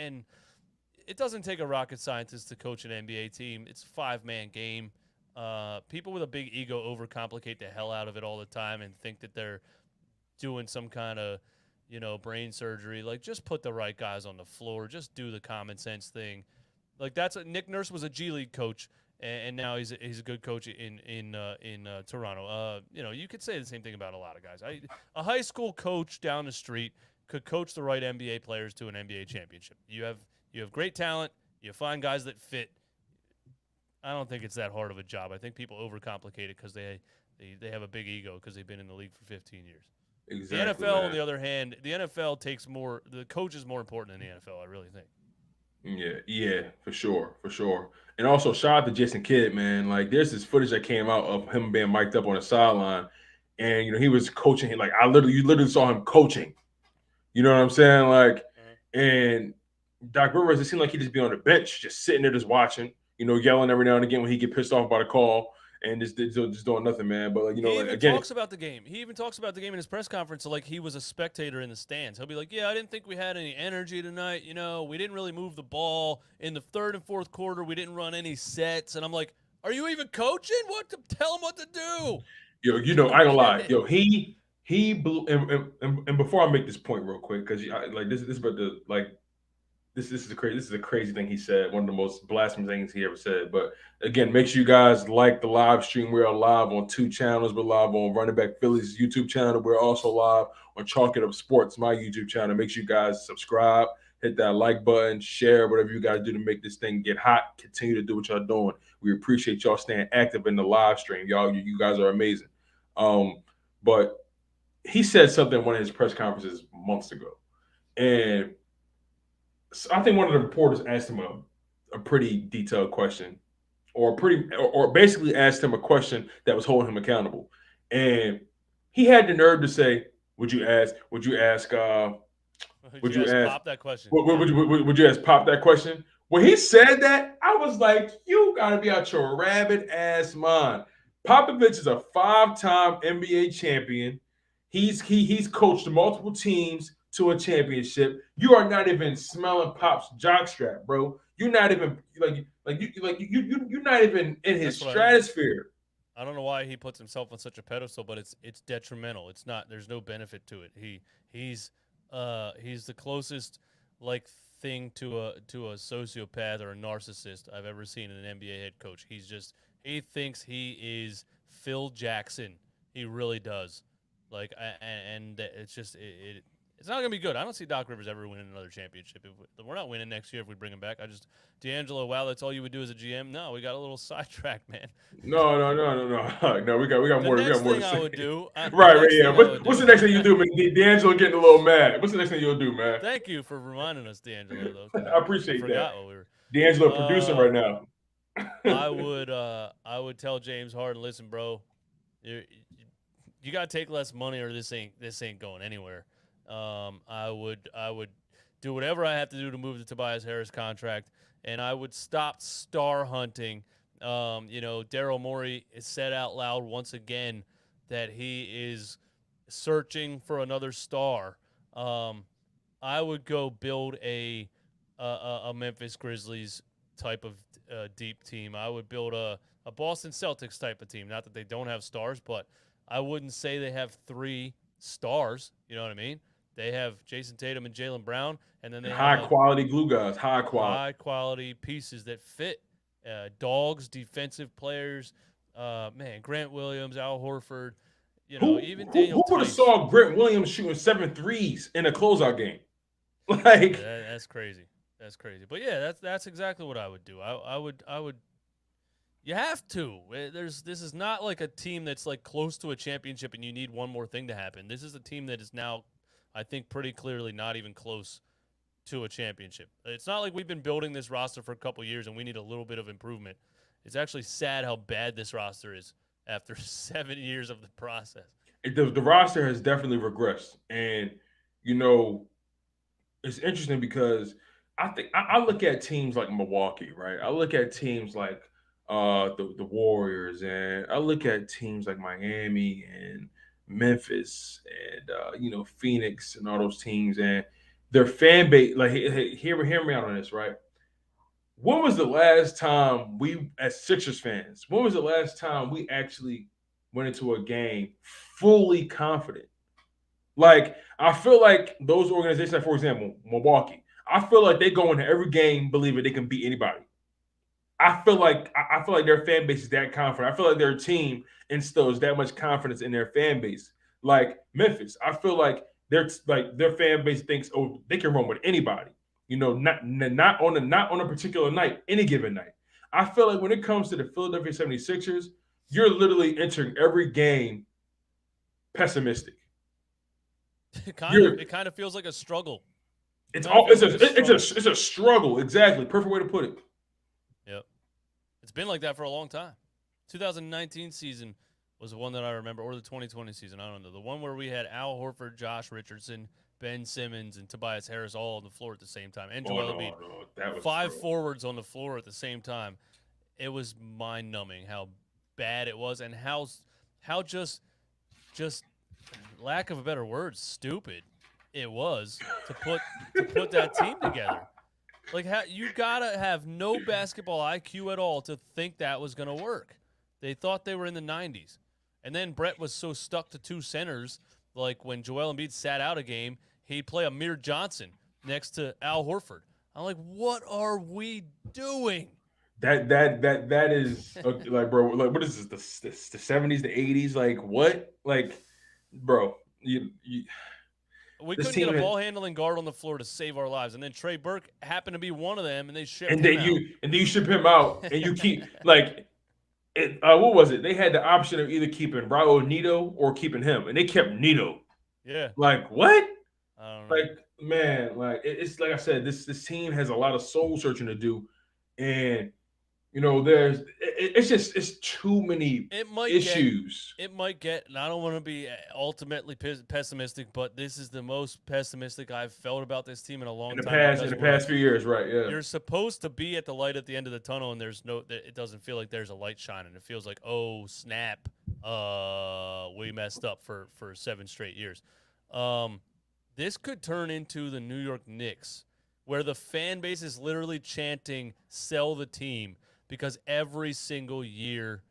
it doesn't take a rocket scientist to coach an NBA team. It's a 5-man game. People with a big ego overcomplicate the hell out of it all the time and think that they're doing some kind of brain surgery. Like, just put the right guys on the floor. Just do the common sense thing. Like, Nick Nurse was a G League coach, and now he's a good coach in Toronto. You could say the same thing about a lot of guys. A high school coach down the street could coach the right NBA players to an NBA championship. You have great talent. You find guys that fit. I don't think it's that hard of a job. I think people overcomplicate it because they have a big ego because they've been in the league for 15 years. Exactly, the NFL, on the other hand, the NFL takes more. The coach is more important than the NFL. I really think. Yeah, for sure. And also, shout out to Jason Kidd, man. Like, there's this footage that came out of him being mic'd up on the sideline, and he was coaching. Like, you literally saw him coaching. You know what I'm saying? Like, and Doc Rivers, it seemed like he'd just be on the bench, just sitting there, just watching. Yelling every now and again when he get pissed off by the call. And just doing nothing, man. But he even talks about the game. He even talks about the game in his press conference, like he was a spectator in the stands. He'll be like, "Yeah, I didn't think we had any energy tonight. We didn't really move the ball in the third and fourth quarter. We didn't run any sets." And I'm like, "Are you even coaching? Tell him what to do?" I ain't gonna lie. He blew. And before I make this point real quick, because this is about the This is a crazy thing he said. One of the most blasphemous things he ever said. But again, make sure you guys like the live stream. We're live on 2 channels. We're live on Running Back Philly's YouTube channel. We're also live on Chalk It Up Sports, my YouTube channel. Make sure you guys subscribe, hit that like button, share, whatever you guys do to make this thing get hot. Continue to do what y'all doing. We appreciate y'all staying active in the live stream. Y'all, you guys are amazing. But he said something in one of his press conferences months ago, and So I think one of the reporters asked him a pretty detailed question, or basically asked him a question that was holding him accountable, and he had the nerve to say, "Would you ask? Would you ask? Would Would you you ask ask? Pop that question? Would, Yeah. would, you, would you ask Pop that question?" When he said that, I was like, "You gotta be out your rabbit ass mind." Popovich is a five-time NBA champion. He's coached multiple teams to a championship. You are not even smelling Pop's jockstrap, bro. You're not even you're not even in his That's what I mean. stratosphere. I don't know why he puts himself on such a pedestal, but it's detrimental. It's not. There's no benefit to it. He's he's the closest like thing to a sociopath or a narcissist I've ever seen in an NBA head coach. He thinks he is Phil Jackson. He really does. Like and it's just it's not gonna be good. I don't see Doc Rivers ever winning another championship. We're not winning next year if we bring him back. D'Angelo. Wow, that's all you would do as a GM. No, we got a little sidetracked, man. No. No, we got The more. We next got more to thing I say. would do, Right, yeah. What's the next thing you do, man? D'Angelo getting a little mad. What's the next thing you'll do, man? Thank you for reminding us, D'Angelo, though, because I I appreciate that. forgot what we were. D'Angelo producing Uh, right now. I would tell James Harden, listen, bro, you you got to take less money, or this ain't going anywhere. I would do whatever I have to do to move the Tobias Harris contract, and I would stop star hunting. Daryl Morey has said out loud once again that he is searching for another star. Um, I would go build a Memphis Grizzlies type of deep team. I would build a Boston Celtics type of team. Not that they don't have stars, but I wouldn't say they have three stars. You know what I mean? They have Jason Tatum and Jalen Brown, and then they have High quality glue guys. High quality. high quality pieces that fit. Dogs, defensive players. Man, Grant Williams, Al Horford. Even Daniel Who would have Tice. saw Grant Williams shooting 7 threes in a closeout game? Like That's crazy. That's crazy. But yeah, that's exactly what I would do. I would. You have to. This is not like a team that's like close to a championship and you need one more thing to happen. This is a team that is now, I think, pretty clearly not even close to a championship. It's not like we've been building this roster for a couple years and we need a little bit of improvement. It's actually sad how bad this roster is after 7 years of the process. the roster has definitely regressed, and you know it's interesting because I look at teams like Milwaukee, right? I look at teams like the Warriors, and I look at teams like Miami and Memphis, and Phoenix and all those teams, and their fan base. Like, hear me out on this, right? When was the last time we, as Sixers fans, when was the last time we actually went into a game fully confident? Like, I feel like those organizations, like for example, Milwaukee, I feel like they go into every game believing they can beat anybody. I feel like their fan base is that confident. I feel like their team instills that much confidence in their fan base. Like Memphis, I feel like their fan base thinks, oh, they can run with anybody. Not on a particular night, any given night. I feel like when it comes to the Philadelphia 76ers, you're literally entering every game pessimistic. You're It kind of feels like a struggle. It it's kind of all feels like a struggle. it's a struggle. Exactly. Perfect way to put it. Yep. It's been like that for a long time. 2019 season was the one that I remember, or the 2020 season. I don't know. The one where we had Al Horford, Josh Richardson, Ben Simmons, and Tobias Harris all on the floor at the same time, and Joel Embiid. No, that was Five forwards on the floor at the same time. It was mind numbing how bad it was, and how just lack of a better word, stupid it was to put that team together. Like, you gotta have no basketball IQ at all to think that was gonna work. They thought they were in the '90s, and then Brett was so stuck to two centers. Like when Joel Embiid sat out a game, he'd play Amir Johnson next to Al Horford. I'm like, what are we doing? That is like, bro. Like, what is this? The 70s, the 80s? Like, what? Like, bro, you We this couldn't get team a had, ball handling guard on the floor to save our lives, and then Trey Burke happened to be one of them, and they shipped and him then out. you ship him out, and you keep like it. What was it? They had the option of either keeping Raul Nito or keeping him, and they kept Nito. Yeah, Like, what? I don't Like, know. man, like it's like I said, this team has a lot of soul searching to do, and it's too many It might get issues. and I don't want to be ultimately pessimistic, but this is the most pessimistic I've felt about this team in a long time In because the past few years, right? Yeah, you're supposed to be at the light at the end of the tunnel, and it doesn't feel like there's a light shining. It feels like, oh snap, we messed up for 7 straight years. This could turn into the New York Knicks, where the fan base is literally chanting "sell the team" because every single year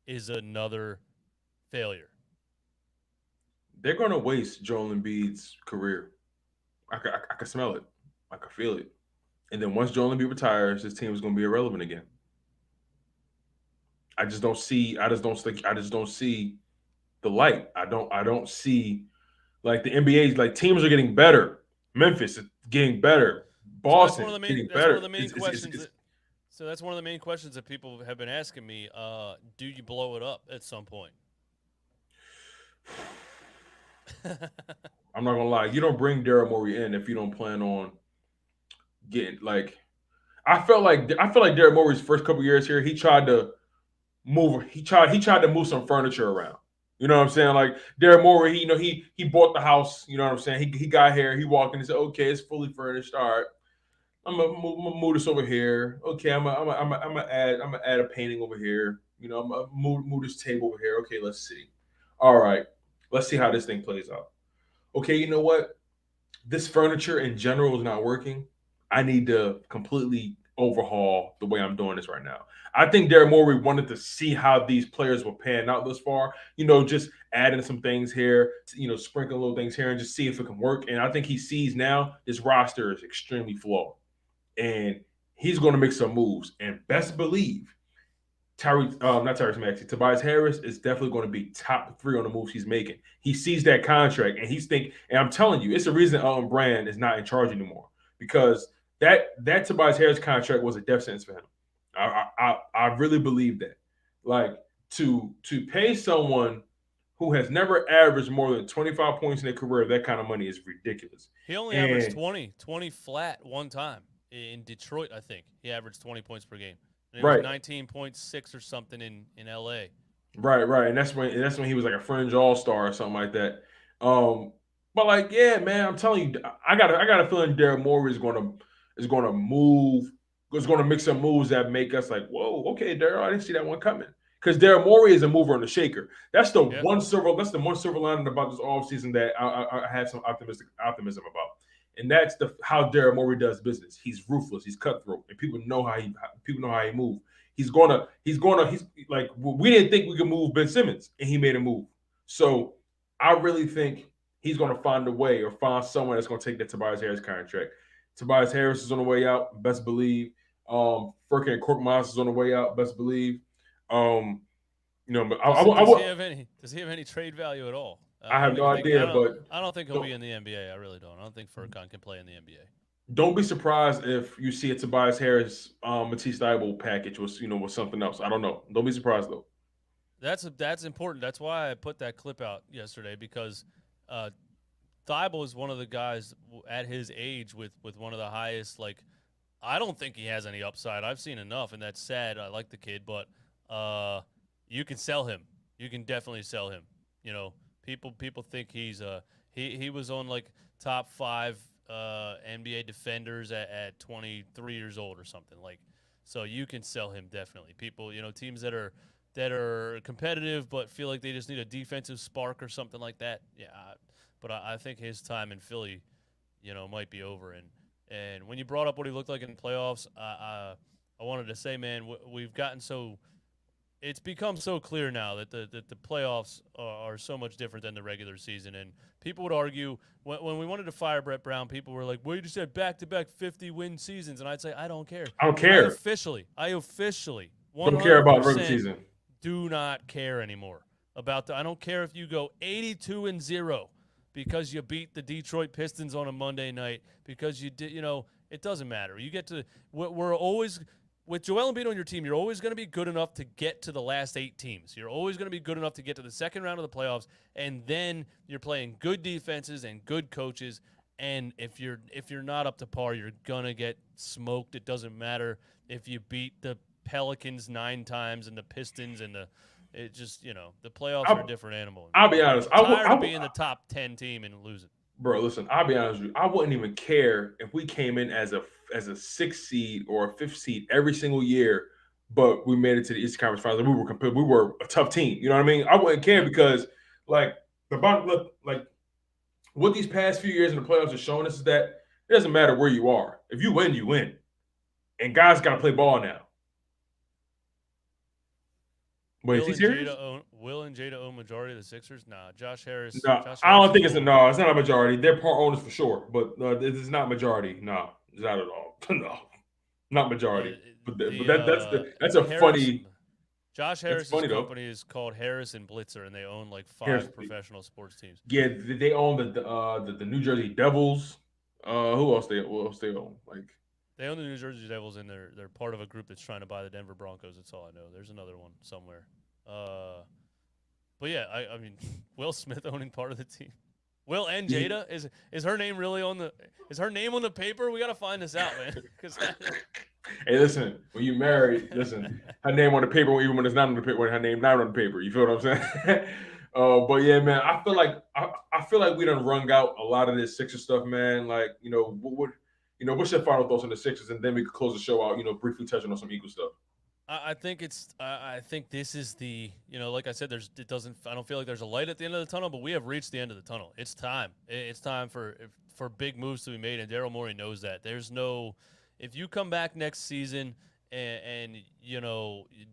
is another failure. they're gonna waste Joel Embiid's career. I can smell it. I can feel it. And then once Joel Embiid retires, this team is gonna be irrelevant again. I just don't see. I just don't think. I just don't see the light. I don't see like the NBA's like teams are getting better. Memphis is getting better. So that's one of Boston the main. getting That's one of better. the main questions. So that's one of the main questions that people have been asking me. Do you blow it up at some point? I'm not gonna lie. You don't bring Daryl Morey in if you don't plan on getting like. I feel like Daryl Morey's first couple years here, he tried to move. He tried to move some furniture around. You know what I'm saying? Like Daryl Morey, he bought the house. You know what I'm saying? He got here. He walked in and said, "Okay, it's fully furnished. All right, I'm gonna move this over here. Okay, I'm gonna add a painting over here. I'm gonna move this table over here. Okay, let's see. All right, let's see how this thing plays out. Okay, you know what? This furniture in general is not working. I need to completely overhaul the way I'm doing this right now. I think Darren Morey wanted to see how these players were pan out this far. Just adding some things here, sprinkling little things here, and just see if it can work. And I think he sees now this roster is extremely flawed, and he's going to make some moves. And best believe not Tyrese Maxey, Tobias Harris is definitely going to be top 3 on the moves he's making. He sees that contract and he's thinking, and I'm telling you, it's the reason Elton Brand is not in charge anymore because that Tobias Harris contract was a death sentence for him. I really believe that. Like to pay someone who has never averaged more than 25 points in their career, that kind of money is ridiculous. He only averaged 20 flat one time in Detroit. I think he averaged 20 points per game. And it was 19.6 or something in LA. Right. And that's when he was like a fringe all-star or something like that. But like, yeah, man, I'm telling you, I got a feeling Daryl Morey is gonna move, is gonna make some moves that make us like, whoa, okay, Daryl, I didn't see that one coming. Because Daryl Morey is a mover and a shaker. That's the one silver lining about this offseason that I have some optimism about. And that's how Daryl Morey does business. He's ruthless. He's cutthroat, and people know how he moves. He's like, we didn't think we could move Ben Simmons, and he made a move. So I really think he's gonna find a way or find someone that's gonna take that Tobias Harris contract. Tobias Harris is on the way out, best believe. Furkan Korkmaz is on the way out, best believe. But does he have any trade value at all? I have no idea, but I don't think he'll be in the NBA. I really don't. I don't think Furkan can play in the NBA. Don't be surprised if you see a Tobias Harris, Matisse Thybulle package with something else. I don't know. Don't be surprised though. That's important. That's why I put that clip out yesterday because Thybulle is one of the guys at his age with one of the highest. Like, I don't think he has any upside. I've seen enough, and that's sad. I like the kid, but you can sell him. You can definitely sell him. People think he's he was on like top 5 NBA defenders at 23 years old or something, like, so you can sell him definitely. People, teams that are competitive but feel like they just need a defensive spark or something like that. Yeah, but I think his time in Philly, might be over. And when you brought up what he looked like in playoffs, I wanted to say, man, we've gotten so. It's become so clear now that the playoffs are so much different than the regular season. And people would argue when we wanted to fire Brett Brown, people were like, well, you just said back-to-back 50-win seasons. And I'd say, I don't care. I don't care. I officially don't care about regular season. Do not care anymore about I don't care if you go 82-0 because you beat the Detroit Pistons on a Monday night because you did, it doesn't matter. You get to we're always – with Joel Embiid on your team, you're always going to be good enough to get to the last 8 teams. You're always going to be good enough to get to the second round of the playoffs, and then you're playing good defenses and good coaches, And if you're not up to par, you're gonna get smoked. It doesn't matter if you beat the Pelicans 9 times and the Pistons and it just the playoffs are a different animal. I'll be honest. I'm tired of being the top 10 team and losing. Bro, listen. I'll be honest with you. I wouldn't even care if we came in as a 6th seed or a 5th seed every single year, but we made it to the Eastern Conference Finals. We were a tough team. You know what I mean? I wouldn't care because like the bottom look like what these past few years in the playoffs have shown us is that it doesn't matter where you are. If you win, you win. And guys got to play ball now. Wait, is he serious? Will and Jada own majority of the Sixers? Nah, Josh Harris. No, Josh I don't Harris think it's It's not a majority. They're part owners for sure, but it is not majority. No, it's not at all. No, not majority. But that's a funny. Josh Harris's company is called Harris and Blitzer, and they own like 5 professional sports teams. Yeah, they own the New Jersey Devils. Who else they own? Like they own the New Jersey Devils, and they're part of a group that's trying to buy the Denver Broncos. That's all I know. There's another one somewhere. But yeah, I mean, Will Smith owning part of the team. Will and Jada is her name really on the paper? We gotta find this out, man. Hey, listen, when you marry, her name on the paper, even when it's not on the paper, when her name not on the paper. You feel what I'm saying? But yeah, man, I feel like we done wrung out a lot of this Sixers stuff, man. Like, what's your final thoughts on the Sixers, and then we could close the show out, briefly touching on some Eagle stuff. I think this is the like I said, I don't feel like there's a light at the end of the tunnel, but we have reached the end of the tunnel. It's time. It's time for big moves to be made, and Daryl Morey knows that. If you come back next season and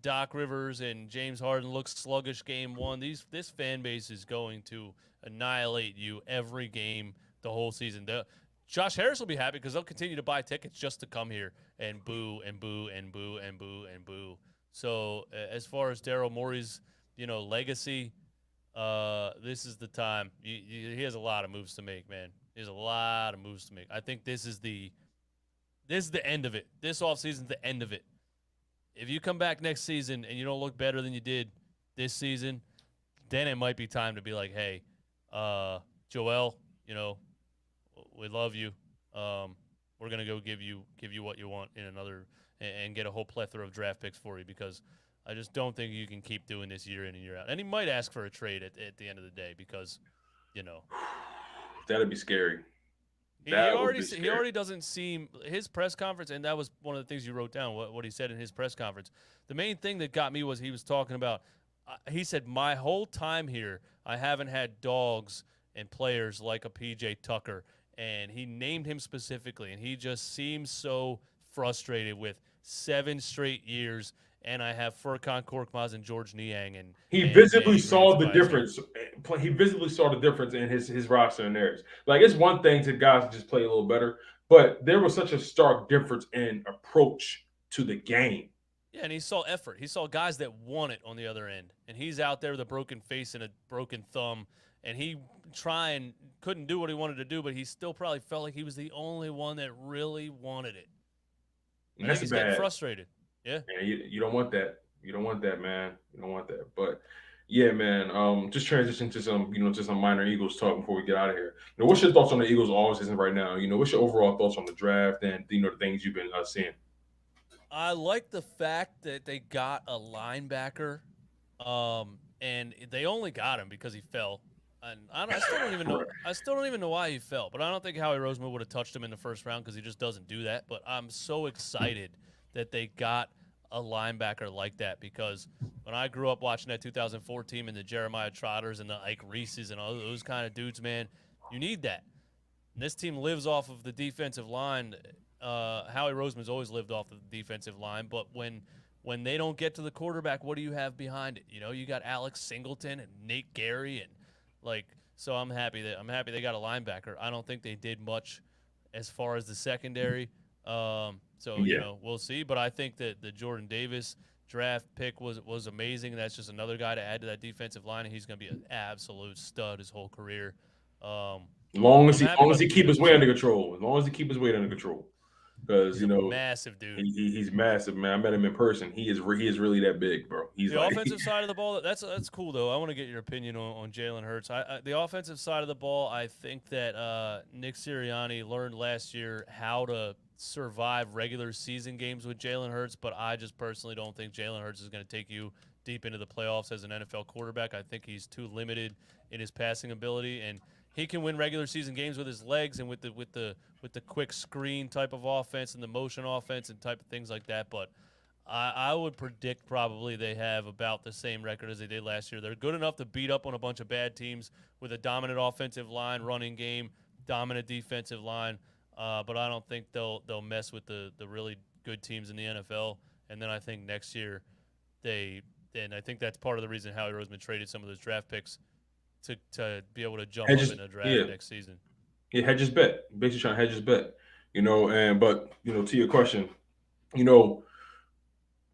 Doc Rivers and James Harden looks sluggish game 1, this fan base is going to annihilate you every game the whole season. Josh Harris will be happy because they'll continue to buy tickets just to come here and boo and boo and boo and boo and boo. So as far as Daryl Morey's legacy, this is the time. He has a lot of moves to make, man. He has a lot of moves to make. I think this is the end of it. This offseason's the end of it. If you come back next season and you don't look better than you did this season, then it might be time to be like, hey, Joel, we love you. We're gonna go give you what you want in another and get a whole plethora of draft picks for you because I just don't think you can keep doing this year in and year out. And he might ask for a trade at the end of the day because, that'd be scary. He already doesn't seem his press conference, and that was one of the things you wrote down. What he said in his press conference. The main thing that got me was he was talking about. He said, "My whole time here, I haven't had dogs and players like a PJ Tucker." And he named him specifically, and he just seems so frustrated with 7 straight years. And I have Furkan Korkmaz and George Niang, and he visibly saw the difference. He visibly saw the difference in his roster and theirs. Like, it's one thing to guys just play a little better, but there was such a stark difference in approach to the game. Yeah, and he saw effort. He saw guys that want it on the other end, and he's out there with a broken face and a broken thumb, and he couldn't do what he wanted to do, but he still probably felt like he was the only one that really wanted it. I think he's getting frustrated. Yeah, you don't want that. You don't want that, man. You don't want that. But yeah, man. Just transition to some minor Eagles talk before we get out of here. What's your thoughts on the Eagles' offseason right now? What's your overall thoughts on the draft and the things you've been seeing? I like the fact that they got a linebacker, and they only got him because he fell. And I still don't even know. I still don't even know why he fell. But I don't think Howie Roseman would have touched him in the first round because he just doesn't do that. But I'm so excited that they got a linebacker like that because when I grew up watching that 2004 team and the Jeremiah Trotters and the Ike Reeses and all those kind of dudes, man, you need that. And this team lives off of the defensive line. Howie Roseman's always lived off of the defensive line, but when they don't get to the quarterback, what do you have behind it? You got Alex Singleton and Nate Gary and so I'm happy they got a linebacker. I don't think they did much as far as the secondary. We'll see. But I think that the Jordan Davis draft pick was amazing. That's just another guy to add to that defensive line, and he's going to be an absolute stud his whole career. As long as he keep his weight under control. As long as he keep his weight under control. because He's a massive dude. he's massive, man. I met him in person. He is really that big, bro. He's The like offensive side of the ball, that's cool though. I want to get your opinion on Jalen Hurts. The offensive side of the ball, I think that Nick Sirianni learned last year how to survive regular season games with Jalen Hurts, but I just personally don't think Jalen Hurts is going to take you deep into the playoffs as an NFL quarterback. I think he's too limited in his passing ability, and he can win regular season games with his legs and with the quick screen type of offense and the motion offense and type of things like that, but I would predict probably they have about the same record as they did last year. They're good enough to beat up on a bunch of bad teams with a dominant offensive line, running game, dominant defensive line. But I don't think they'll mess with the really good teams in the NFL. And then I think next year and I think that's part of the reason Howie Roseman traded some of those draft picks to be able to jump up in a draft next season. Yeah, hedge his bet. Basically trying to hedge his bet. But to your question, you know,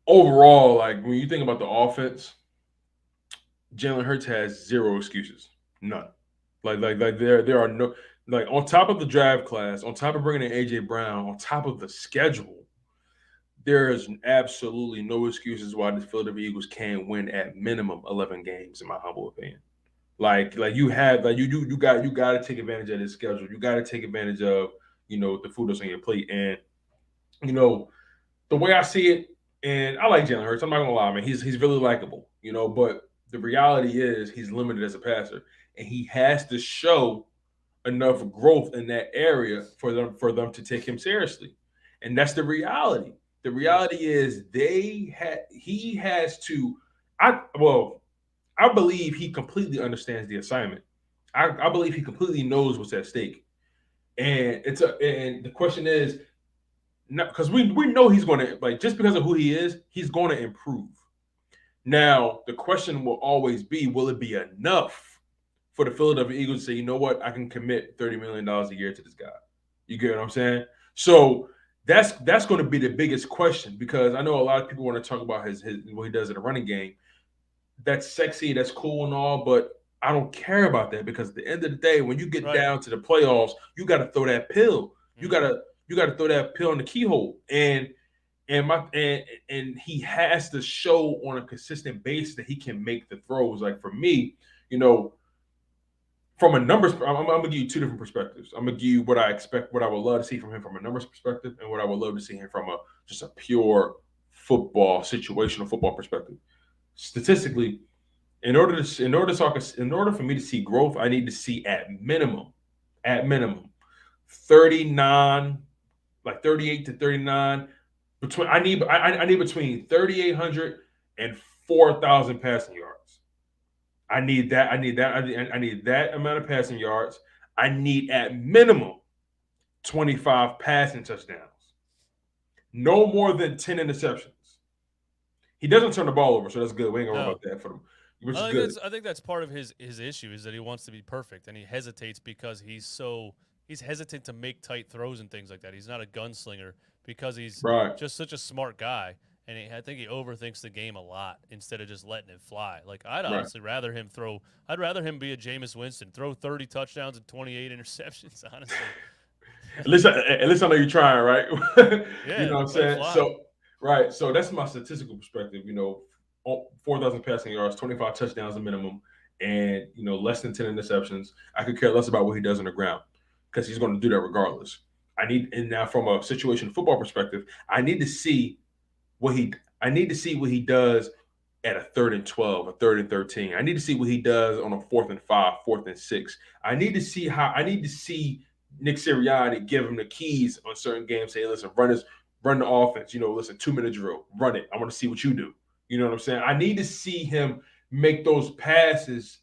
overall, like when you think about the offense, Jalen Hurts has zero excuses, none. Like there are no, like, on top of the draft class, on top of bringing in AJ Brown, on top of the schedule, there is absolutely no excuses why the Philadelphia Eagles can't win at minimum 11 games, in my humble opinion. Like you have like you got to take advantage of this schedule. You got to take advantage of the food that's on your plate, and you know the way I see it, and I like Jalen Hurts. I'm not gonna lie, man. He's really likable, But the reality is he's limited as a passer, and he has to show enough growth in that area for them to take him seriously, and that's the reality. The reality is he has to. I believe he completely understands the assignment. I believe he completely knows what's at stake, and the question is, because we know he's going to, like, just because of who he is, he's going to improve. Now the question will always be, will it be enough for the Philadelphia Eagles to say, you know what, I can commit $30 million a year to this guy? You get what I'm saying? So that's going to be the biggest question, because I know a lot of people want to talk about his what he does in the running game. That's sexy, that's cool and all, but I don't care about that, because at the end of the day, when you get down to the playoffs, you got to throw that pill. You gotta throw that pill in the keyhole, and he has to show on a consistent basis that he can make the throws. Like, for me, from a numbers, I'm gonna give you two different perspectives. I'm gonna give you what I expect, what I would love to see from him from a numbers perspective, and what I would love to see him from just a pure situational football perspective. Statistically, in order for me to see growth, I need to see at minimum 39, like 38 to 39. I need between 3,800 and 4,000 passing yards. I need that amount of passing yards. I need at minimum 25 passing touchdowns. No more than 10 interceptions. He doesn't turn the ball over, so that's good. We ain't gonna worry about that for him. I think that's part of his issue, is that he wants to be perfect, and he hesitates because he's hesitant to make tight throws and things like that. He's not a gunslinger because he's just such a smart guy, and I think he overthinks the game a lot instead of just letting it fly. Like, I'd honestly rather him I'd rather him be a Jameis Winston, throw 30 touchdowns and 28 interceptions, honestly. At least I know you're trying, right? Yeah, you know what I'm saying? So that's my statistical perspective. 4,000 passing yards, 25 touchdowns a minimum, and less than 10 interceptions. I could care less about what he does on the ground, because he's going to do that regardless. And now from a situation football perspective, I need to see what he does at a 3rd and 12, a 3rd and 13. I need to see what he does on a 4th and 5, 4th and 6. I need to see Nick Sirianni give him the keys on certain games. Say, listen, run the offense. Listen, 2-minute drill, run it. I want to see what you do. You know what I'm saying? I need to see him make those passes,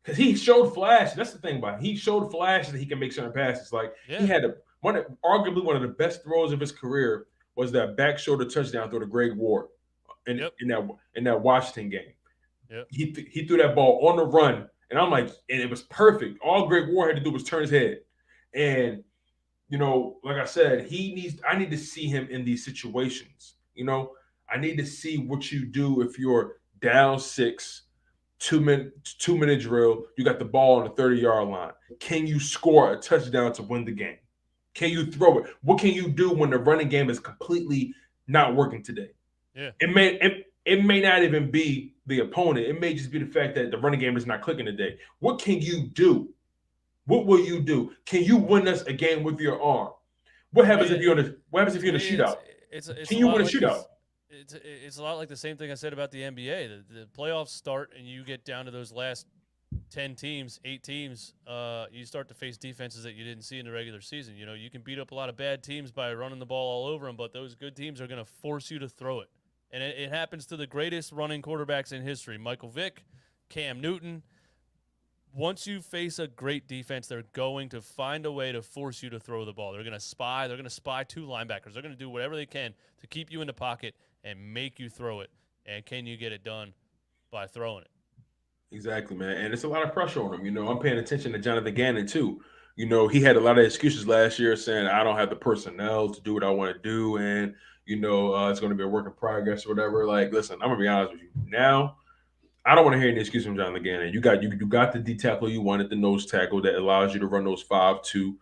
because he showed flashes. That's the thing about him. He showed flashes that he can make certain passes. Like, he had arguably one of the best throws of his career was that back shoulder touchdown through to Greg Ward in that Washington game. Yep. He threw that ball on the run, and I'm like, and it was perfect. All Greg Ward had to do was turn his head. And like I said, I need to see him in these situations. I need to see what you do if you're down 6, 2-minute drill. You got the ball on the 30-yard line. Can you score a touchdown to win the game? Can you throw it? What can you do when the running game is completely not working today? Yeah. It may not even be the opponent. It may just be the fact that the running game is not clicking today. What can you do? What will you do? Can you win us a game with your arm? What To happens me, if you're in a what happens if to you're in a me, it's shootout? it's Can a you lot win a like shootout? this. It's a lot like the same thing I said about the NBA. The playoffs start, and you get down to those last 10 teams, 8 teams. You start to face defenses that you didn't see in the regular season. You know, you can beat up a lot of bad teams by running the ball all over them, but those good teams are going to force you to throw it. And it happens to the greatest running quarterbacks in history: Michael Vick, Cam Newton. Once you face a great defense, they're going to find a way to force you to throw the ball. They're going to spy. They're going to spy 2 linebackers. They're going to do whatever they can to keep you in the pocket and make you throw it. And can you get it done by throwing it? Exactly, man. And it's a lot of pressure on him. You know, I'm paying attention to Jonathan Gannon too. You know, he had a lot of excuses last year saying, I don't have the personnel to do what I want to do. And, it's going to be a work in progress or whatever. Like, listen, I'm going to be honest with you. Now, I don't want to hear any excuse from Jonathan Gannon. You got the D tackle you wanted, the nose tackle that allows you to run those 5-2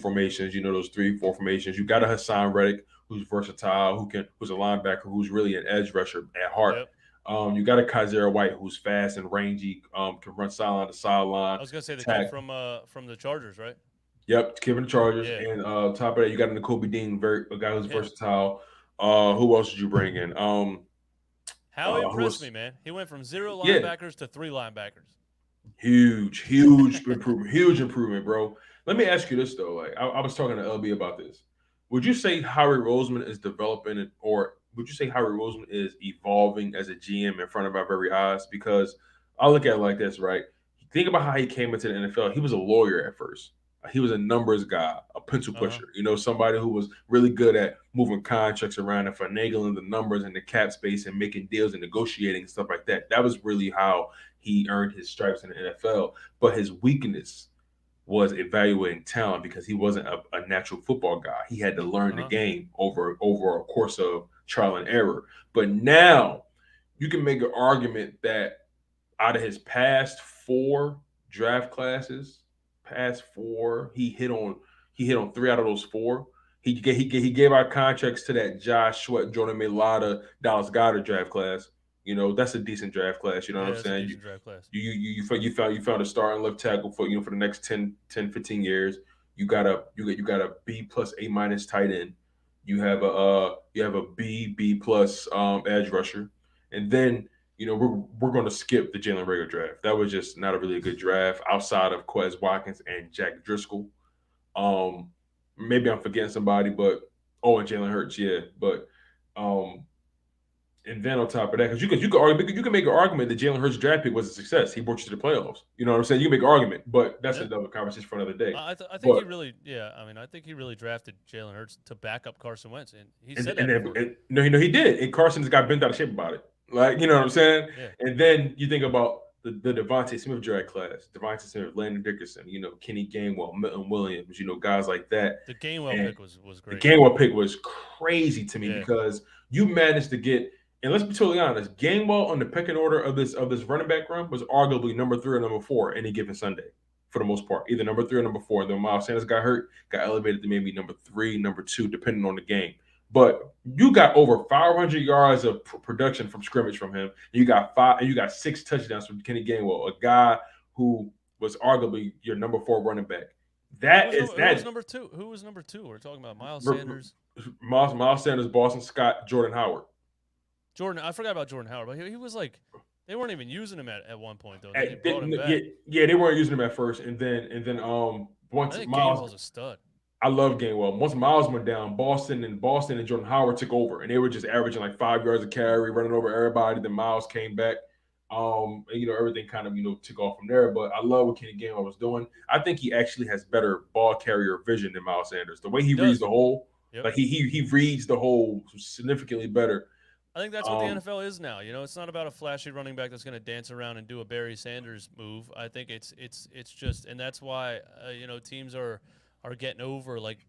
formations, those 3-4 formations. You got a Hassan Reddick who's versatile, who's a linebacker, who's really an edge rusher at heart. Yep. You got a Kaiser White who's fast and rangy, can run sideline to sideline. I was going to say the kid Attack. from the Chargers, right? Yep, Kevin Chargers. Yeah, And top of that, you got N'Kobe Dean, a guy who's him. versatile. Who else did you bring in? How he Who impressed was me, man. He went from 0 yeah, linebackers to 3 linebackers. huge improvement, bro. Let me ask you this though. Like I was talking to LB about this. Would you say Howie Roseman is developing, or would you say Howie Roseman is evolving as a GM in front of our very eyes? Because I look at it like this, right? Think about how he came into the NFL. He was a lawyer at first. He was a numbers guy, a pencil Uh huh. pusher. Somebody who was really good at moving contracts around and finagling the numbers and the cap space and making deals and negotiating and stuff like that. That was really how he earned his stripes in the NFL. But his weakness was evaluating talent because he wasn't a natural football guy. He had to learn Uh the huh. game over a course of trial and error. But now you can make an argument that out of his past 4 draft classes, he hit on 3 out of those 4. He gave out contracts to that Josh Sweat, Jordan Mailata, Dallas Goedert draft class. That's a decent draft class. You know what Yeah, I'm that's a saying? decent draft class. You found a starting left tackle for the next 10, 15 years. You got a B plus A minus tight end. You have a B plus edge rusher, and then we're going to skip the Jalen Rager draft. That was just not a really good draft outside of Quez Watkins and Jack Driscoll. Um, Maybe I'm forgetting somebody, but and Jalen Hurts, yeah. But um, and then on top of that, because you can make an argument that Jalen Hurts draft pick was a success. He brought you to the playoffs. You know what I'm saying? You can make an argument, but that's Yeah. another conversation for another day. I think he But really, yeah. I mean, I think he really drafted Jalen Hurts to back up Carson Wentz, and he and said and, that before. no, he did. And Carson's got bent out of shape about it. Like, you know what I'm saying? Yeah, And then you think about the Devontae Smith draft class, Devontae Smith, Landon Dickerson, Kenny Gainwell, Milton Williams, guys like that. the Gainwell And pick was the great. Gainwell pick was crazy to me Yeah, because you managed to get, and let's be totally honest, Gainwell on the pecking order of this running back run was arguably number 3 or number 4 any given Sunday for the most part, either number 3 or number 4. And then Miles Sanders got hurt, got elevated to maybe number 3, number 2, depending on the game. But you got over 500 yards of production from scrimmage from him. You got 6 touchdowns from Kenny Gainwell, a guy who was arguably your number 4 running back. That is who was that number 2? Who was number 2? We're talking about Miles Sanders, Miles Sanders, Boston Scott, Jordan Howard. Jordan. I forgot about Jordan Howard, but he was like they weren't even using him at one point though. Then they At, brought him yeah, back. yeah, they weren't using him at first, and then I once think Miles, Gainwell's a stud. I love Gainwell. Once Miles went down, Boston and Jordan Howard took over, and they were just averaging like 5 yards a carry, running over everybody. Then Miles came back. And, everything kind of took off from there. But I love what Kenny Gainwell was doing. I think he actually has better ball carrier vision than Miles Sanders. The way he He reads does. the hole, Yep. like he reads the hole significantly better. I think that's what the Um, NFL is now. It's not about a flashy running back that's going to dance around and do a Barry Sanders move. I think it's just, and that's why teams are getting over like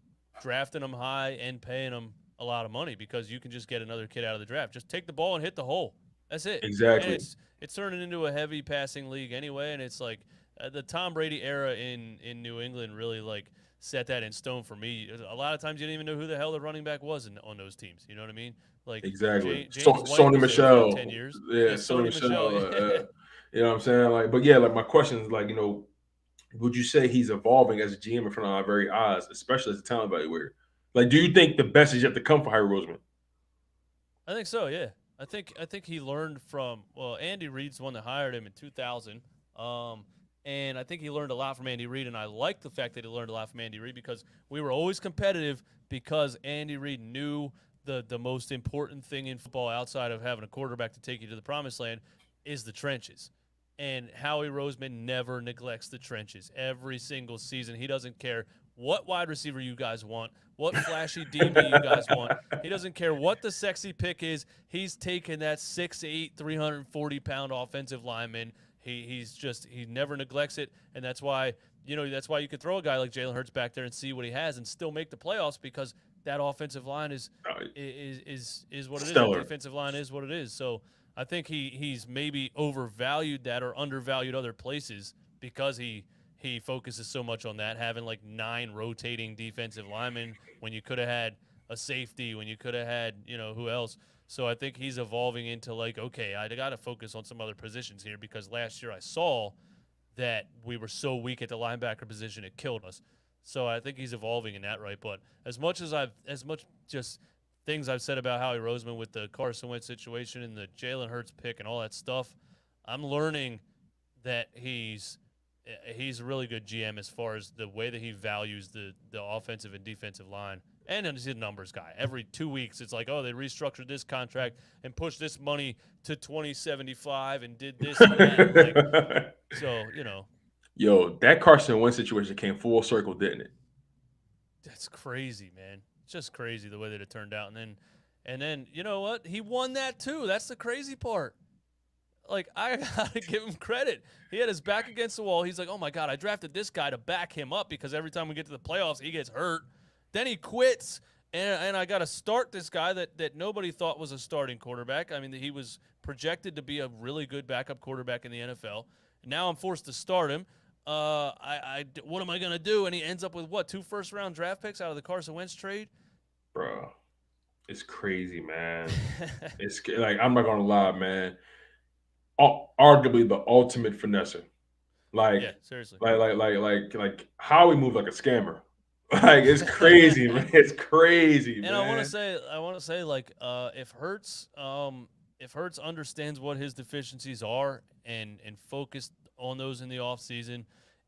drafting them high and paying them a lot of money because you can just get another kid out of the draft. Just take the ball and hit the hole. That's it. And exactly. it's turning into a heavy passing league anyway, and it's like the Tom Brady era in New England really like set that in stone for me. A lot of times you didn't even know who the hell the running back was on those teams. You know what I mean? Like Exactly. James White Sony was there for 10 Michelle. years. Yeah, Yeah, Sony Sony Michelle. Michelle. You know what I'm saying? Like, but yeah, like my question is like, would you say he's evolving as a GM in front of our very eyes, especially as a talent evaluator? Like, do you think the best is yet to come for Howie Roseman? I think so. Yeah, I think he learned from Andy Reid's the one that hired him in 2000. And I think he learned a lot from Andy Reid, and I like the fact that he learned a lot from Andy Reid because we were always competitive because Andy Reid knew the most important thing in football outside of having a quarterback to take you to the promised land is the trenches. And Howie Roseman never neglects the trenches. Every single season, he doesn't care what wide receiver you guys want, what flashy DB you guys want. He doesn't care what the sexy pick is. He's taking that 6'8", 340-pound offensive lineman. He never neglects it, and that's why you could throw a guy like Jalen Hurts back there and see what he has and still make the playoffs because that offensive line is what it is. That defensive line is what it is. So I think he's maybe overvalued that or undervalued other places because he focuses so much on that, having like 9 rotating defensive linemen when you could have had a safety, when you could have had who else. So I think he's evolving into like, okay, I got to focus on some other positions here because last year I saw that we were so weak at the linebacker position it killed us. So I think he's evolving in that, right? But as much just things I've said about Howie Roseman with the Carson Wentz situation and the Jalen Hurts pick and all that stuff, I'm learning that he's a really good GM as far as the way that he values the offensive and defensive line. And he's a numbers guy. Every 2 weeks, it's like, oh, they restructured this contract and pushed this money to 2075 and did this and that. So, Yo, that Carson Wentz situation came full circle, didn't it? That's crazy, man. It's just crazy the way that it turned out. And then you know what? He won that too. That's the crazy part. Like, I got to give him credit. He had his back against the wall. He's like, oh, my God, I drafted this guy to back him up because every time we get to the playoffs, he gets hurt. Then he quits, and I got to start this guy that nobody thought was a starting quarterback. I mean, he was projected to be a really good backup quarterback in the NFL. Now I'm forced to start him. What am I going to do? And he ends up with, 2 first-round draft picks out of the Carson Wentz trade? Bro, it's crazy, man. It's like, I'm not going to lie, man. Arguably the ultimate finesser. Like, yeah, seriously. Like how he moved like a scammer. Like, it's crazy, man. It's crazy, man. And I want to say, like, if Hurts understands what his deficiencies are and focused on those in the offseason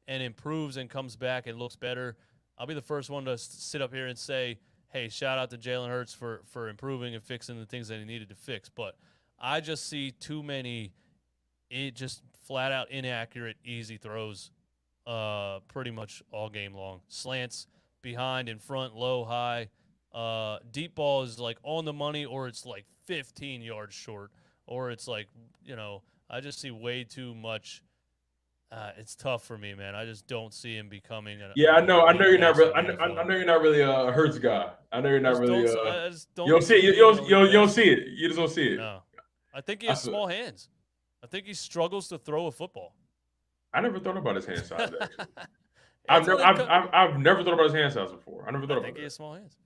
and improves and comes back and looks better, I'll be the first one to sit up here and say, hey, shout out to Jalen Hurts for improving and fixing the things that he needed to fix. But I just see too many just flat out inaccurate, easy throws pretty much all game long. Slants, behind, in front, low, high. Deep ball is like on the money or it's like 15 yards short or it's like, I just see way too much. It's tough for me, man. I just don't see him becoming I know you're not really. I know you're not really a Hurts guy. I know you're not really. I just don't. You don't see it. You don't see it. You just don't see it. No, I think he has small hands. I think he struggles to throw a football. I never thought about his hand size. Actually, I've never thought about his hand size before. I never thought about. I think he has small hands.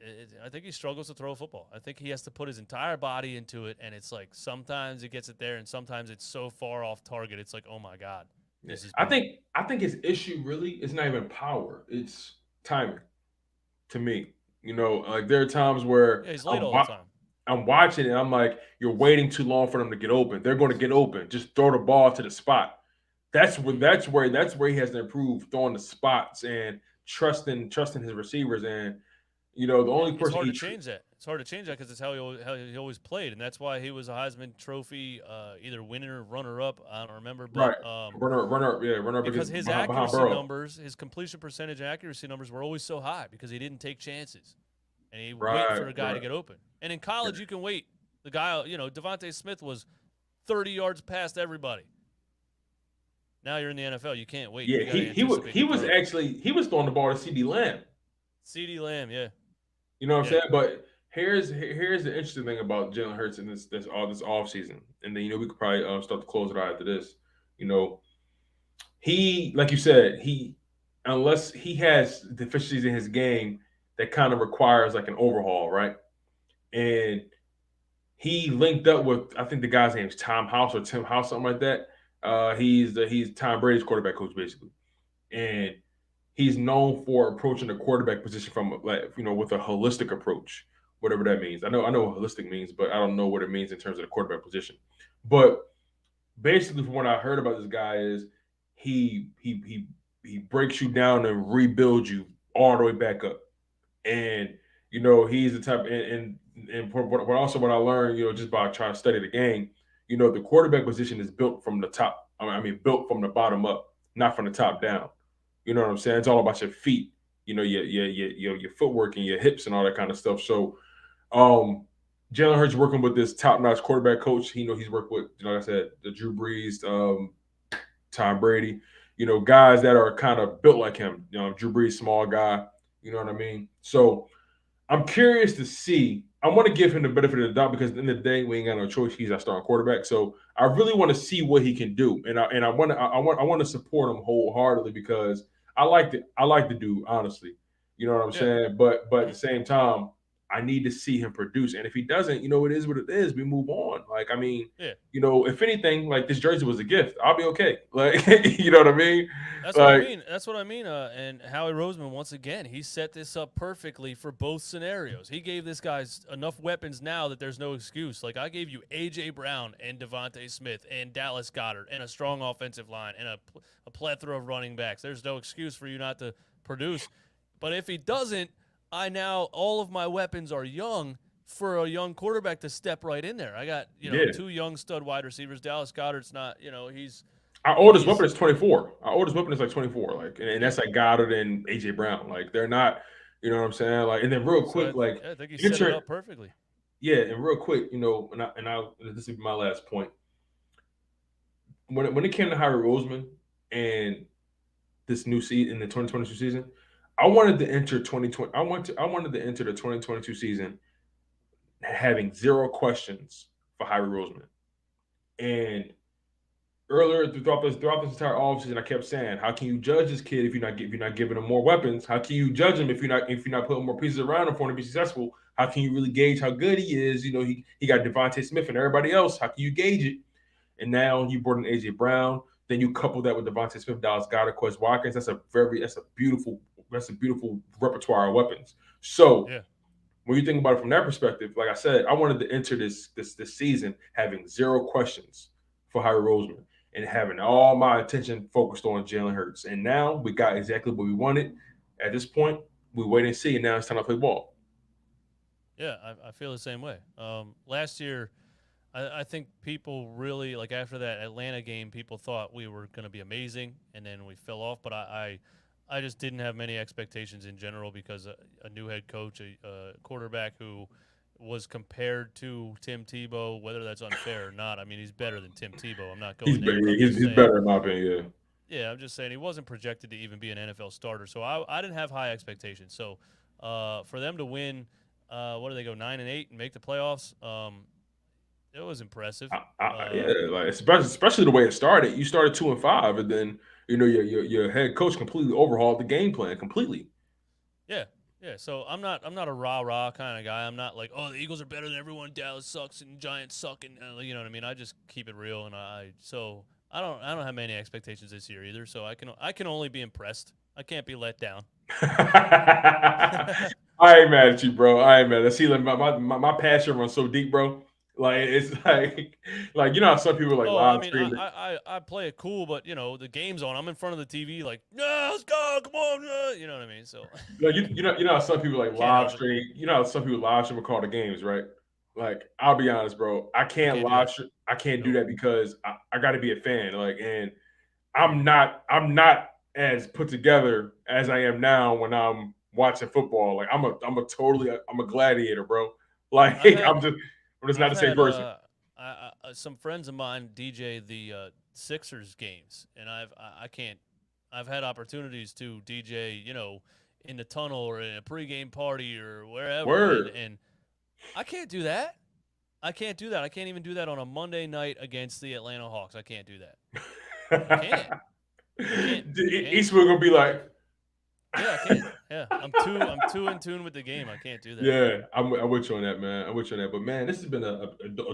I think he struggles to throw a football. I think he has to put his entire body into it, and it's like sometimes he gets it there, and sometimes it's so far off target. It's like, oh my God. I think his issue really is not even power; it's timing. To me, like there are times where he's late all the time. I'm watching it. I'm like, you're waiting too long for them to get open. They're going to get open. Just throw the ball to the spot. That's where he has to improve, throwing the spots and trusting his receivers. And the only person it's hard to change that. It's hard to change that because it's how he always played, and that's why he was a Heisman Trophy either winner or runner up. I don't remember, but runner up because his accuracy numbers, his completion percentage, accuracy numbers were always so high because he didn't take chances, and he waited for a guy to get open. And in college, you can wait. The guy, Devontae Smith was 30 yards past everybody. Now you're in the NFL. You can't wait. Yeah, he was throwing the ball to CeeDee Lamb. CeeDee Lamb, yeah. You know what I'm saying? But here's the interesting thing about Jalen Hurts in this offseason. And then we could probably start to close it out after this. he, like you said, unless he has deficiencies in his game that kind of requires like an overhaul, right? And he linked up with, I think the guy's name is Tom House or Tim House, something like that. He's Tom Brady's quarterback coach basically, and he's known for approaching the quarterback position from like with a holistic approach, whatever that means. I know what holistic means, but I don't know what it means in terms of the quarterback position. But basically, from what I heard about this guy is he breaks you down and rebuilds you all the way back up. And he's the type, and what I learned, just by trying to study the game, the quarterback position is built from the top. I mean, built from the bottom up, not from the top down. You know what I'm saying? It's all about your feet, your footwork and your hips and all that kind of stuff. So, um, Jalen Hurts working with this top notch quarterback coach. He's worked with, like I said, the Drew Brees, Tom Brady, guys that are kind of built like him. Drew Brees, small guy. You know what I mean? So I'm curious to see. I want to give him the benefit of the doubt because at the end of the day, we ain't got no choice. He's our starting quarterback. So I really want to see what he can do, and I want to support him wholeheartedly because I like the dude honestly. You know what I'm Yeah. saying? But at Mhm. the same time, I need to see him produce. And if he doesn't, it is what it is. We move on. Like I mean, Yeah. if anything, like this jersey was a gift. I'll be okay. Like you know what I mean? That's what I Like mean. That's what I mean. And Howie Roseman, once again, he set this up perfectly for both scenarios. He gave this guy enough weapons now that there's no excuse. Like, I gave you A.J. Brown and Devontae Smith and Dallas Goedert and a strong offensive line and a plethora of running backs. There's no excuse for you not to produce. But if he doesn't, all of my weapons are young for a young quarterback to step right in there. I got, yeah. two young stud wide receivers. Dallas Goedert's not, Our oldest weapon he's, is 24. Our oldest weapon is like 24. Like, and yeah. that's like Goddard and AJ Brown. Like, they're not, you know what I'm saying? Like, and then real So quick, like, I think he set it enter, up perfectly. yeah, and real quick, this will be my last point. When it came to Howie Roseman and this new season in the 2022 season, I wanted to enter 2020. I wanted to enter the 2022 season having zero questions for Howie Roseman. And earlier throughout this entire offseason, I kept saying, how can you judge this kid if you're not giving him more weapons? How can you judge him if you're not putting more pieces around him for him to be successful? How can you really gauge how good he is? He got Devontae Smith and everybody else. How can you gauge it? And now you brought in AJ Brown. Then you couple that with Devontae Smith, Dallas Goedert, Quez Watkins. That's a beautiful repertoire of weapons. So Yeah. when you think about it from that perspective, like I said, I wanted to enter this season having zero questions for Howie Roseman and having all my attention focused on Jalen Hurts. And now we got exactly what we wanted. At this point, we wait and see, and now it's time to play ball. Yeah, I feel the same way. Last year, I think people really, like, after that Atlanta game, people thought we were going to be amazing, and then we fell off. But I just didn't have many expectations in general because a new head coach, a quarterback who was compared to Tim Tebow, whether that's unfair or not. I mean, he's better than Tim Tebow. I'm not He's going there, better. but I'm He's, just he's saying. better in my opinion. Yeah, I'm just saying he wasn't projected to even be an NFL starter, so I didn't have high expectations. So for them to win, what do they go 9-8 and make the playoffs? It was impressive. Yeah, like especially the way it started. You started 2-5, and then your head coach completely overhauled the game plan completely. Yeah, yeah. So I'm not a rah rah kind of guy. I'm not like, oh, the Eagles are better than everyone. Dallas sucks and Giants suck, and you know what I mean. I just keep it real, and I don't have many expectations this year either. So I can only be impressed. I can't be let down. I ain't mad at you, bro. I ain't mad. See, like my passion runs so deep, bro. Like it's like how some people like Oh, I live mean, stream. I play it cool, but the game's on. I'm in front of the TV, like, no, let's go, come on, you know what I mean. So How some people like can't live help it. stream. How some people live stream and call the games, right? Like I'll be honest, bro. I I can't can't do that. live. I can't do Nope. that because I got to be a fan. Like, and I'm not as put together as I am now when I'm watching football. Like I'm a gladiator, bro. Like I've had I'm just not I've the same had person. some friends of mine DJ the Sixers games, and I can't. I've had opportunities to DJ, in the tunnel or in a pregame party or wherever, and Word. and I can't do that. I can't do that. I can't even do that on a Monday night against the Atlanta Hawks. I can't do that. I can't. I can't. I can't. Eastwood gonna be like, Yeah, I can't. Yeah, I'm too in tune with the game. I can't do that. yeah, I'm with you on that, man. I'm with you on that. But man, this has been a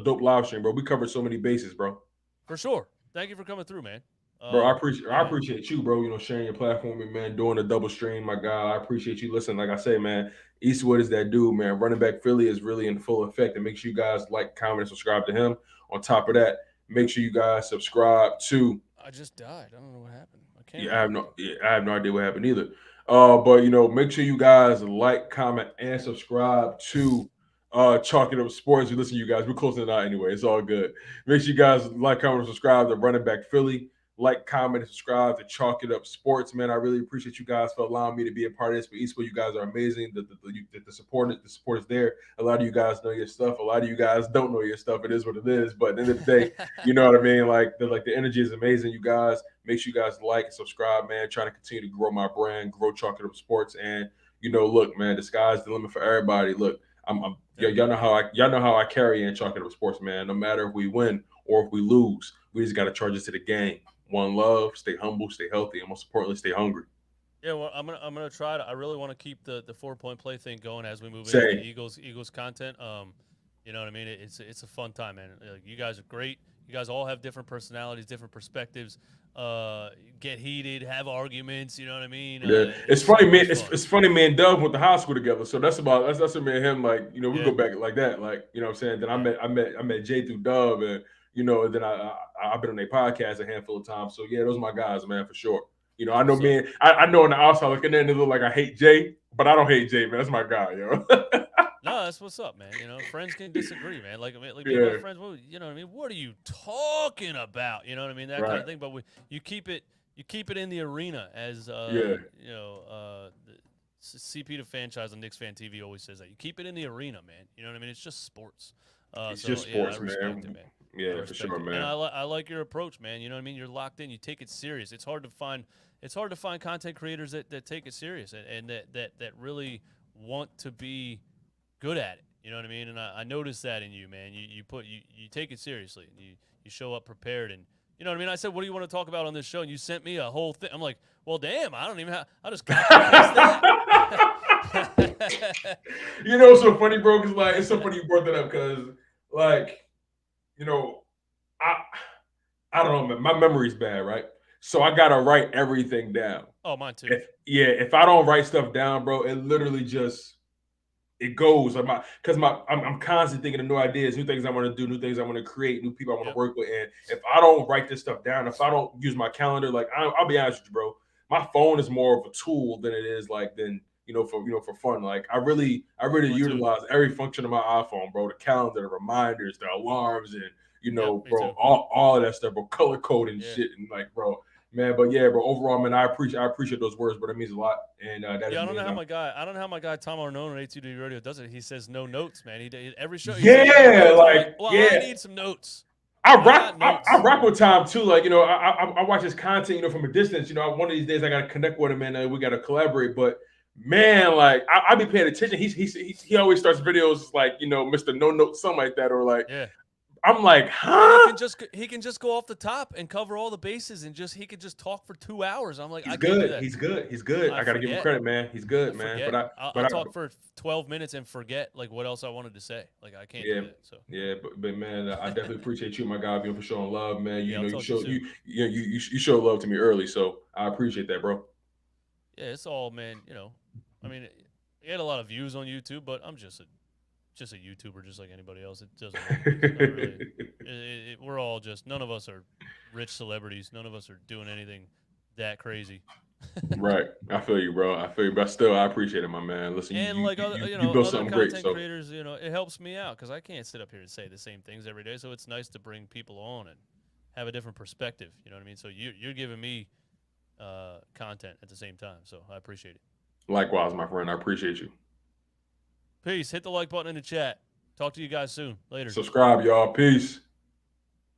dope live stream, bro. We covered so many bases, bro. For sure. Thank you for coming through, man. Bro, I Yeah, appreciate you, bro. Sharing your platform with me, man, doing a double stream, my guy. I appreciate you. Listen, like I say, man, Eastwood is that dude, man. Running back Philly is really in full effect. And make sure you guys like, comment, and subscribe to him. On top of that, make sure you guys subscribe to. I just died. I don't know what happened. My Yeah, camera died. I have no idea what happened either. But make sure you guys like, comment, and subscribe to Chalking Up Sports. You listen, you guys, we're closing it out anyway. It's all good. Make sure you guys like, comment, and subscribe to Running Back Philly. Like, comment, and subscribe to Chalk It Up Sports, man. I really appreciate you guys for allowing me to be a part of this. But Eastwood, you guys are amazing. The support is there. A lot of you guys know your stuff. A lot of you guys don't know your stuff. It is what it is. But at the end of the day, you know what I mean. The energy is amazing. You guys, make sure you guys like and subscribe, man. Trying to continue to grow my brand, grow Chalk It Up Sports, and look, man, the sky's the limit for everybody. Look, y'all know how I carry in Chalk It Up Sports, man. No matter if we win or if we lose, we just got to charge it to the game. One love, stay humble, stay healthy, and most importantly, stay hungry. Yeah, well, I'm gonna try to. I really want to keep the 4 point play thing going as we move into the Same. Eagles content. You know what I mean? It's a fun time, man. You guys are great. You guys all have different personalities, different perspectives. Get heated, have arguments. You know what I mean? Yeah, it's So funny, man. much fun. It's funny, man. Dove went to high school together, so that's what me and him like. We Yeah, go back like that, like what I'm saying. Then yeah. I met Jay through Dove, and and then I've been on their podcast a handful of times. So yeah, those are my guys, man, for sure. That's I know what's up. me. I know on the outside looking in, it look like I hate Jay, but I don't hate Jay, man. That's my guy, yo. No, that's what's up, man. Friends can disagree, man. Like, I mean, like me and my Yeah, friends, you know what I mean? What are you talking about? You know what I mean? That kind right. of thing. But you keep it in the arena, as Yeah, the CP the franchise on Knicks Fan TV always says that. You keep it in the arena, man. You know what I mean? It's just sports. it's So just yeah, I sports, respect it, man. man. I Yeah, for respect sure, it, and man. I like your approach, man. You know what I mean? You're locked in. You take it serious. It's hard to find. It's hard to find content creators that take it serious and that really want to be good at it. You know what I mean? And I noticed that in you, man. You take it seriously, and you show up prepared, and you know what I mean. I said, "What do you want to talk about on this show?" And you sent me a whole thing. I'm like, "Well, damn, I don't even have. I just copy and paste that." It's so funny, bro. Because it's so funny you brought that up. Because like, you know, I I don't know, man. My memory's bad, right? So I gotta write everything down. Oh, mine too. If I don't write stuff down, bro, it literally just it goes. I'm constantly thinking of new ideas, new things I want to do, new things I want to create, new people I want to Yep. work with. And if I don't write this stuff down, if I don't use my calendar, like I'll be honest with you, bro, my phone is more of a tool than it is for fun. Like I really Mine too. utilize every function of my iPhone, bro. The calendar, the reminders, the alarms, and Yep. Me bro, too. all of that stuff, bro. Color code and Yeah. shit, and like, bro. Man, but yeah, bro. Overall, man, I appreciate those words, bro. That means a lot, and that Yeah, is means I don't know how my guy Tom Arnone on A2D Radio does it. He says no notes, man. Every show he says no yeah, notes. I'm like, like well, I yeah. need some notes. I I rock, got I notes. rock with Tom too. Like I watch his content, from a distance. One of these days I got to connect with him and we got to collaborate. But man, like I be paying attention. He always starts videos like Mr. No Note, something like that, or like Yeah. I'm like, Or huh? he can just go off the top and cover all the bases and he could just talk for 2 hours. I'm like, He's I can't do good. that. He's good. He's good. I I gotta give him forget. credit, man. He's good, I man. forget. I'll But I, talk for 12 minutes and forget like what else I wanted to say. Like I can't yeah, do that. So yeah. But man, I definitely appreciate you, my guy, for showing love, man. yeah, I'll You talk to you show soon. you show love to me early, so I appreciate that, bro. Yeah, it's all, man. I mean, he had a lot of views on YouTube, but I'm just a YouTuber, just like anybody else. It doesn't really. It's not really. We're all just. None of us are rich celebrities. None of us are doing anything that crazy. Right. I feel you, bro. I feel you, but still, I appreciate it, my man. Listen, And like you built other something great. content So creators, it helps me out because I can't sit up here and say the same things every day. So it's nice to bring people on and have a different perspective. You know what I mean? So you're giving me content at the same time. So I appreciate it. likewise, my friend, I appreciate you. Peace. Hit the like button in the chat. Talk to you guys soon. Later. Subscribe, y'all. Peace.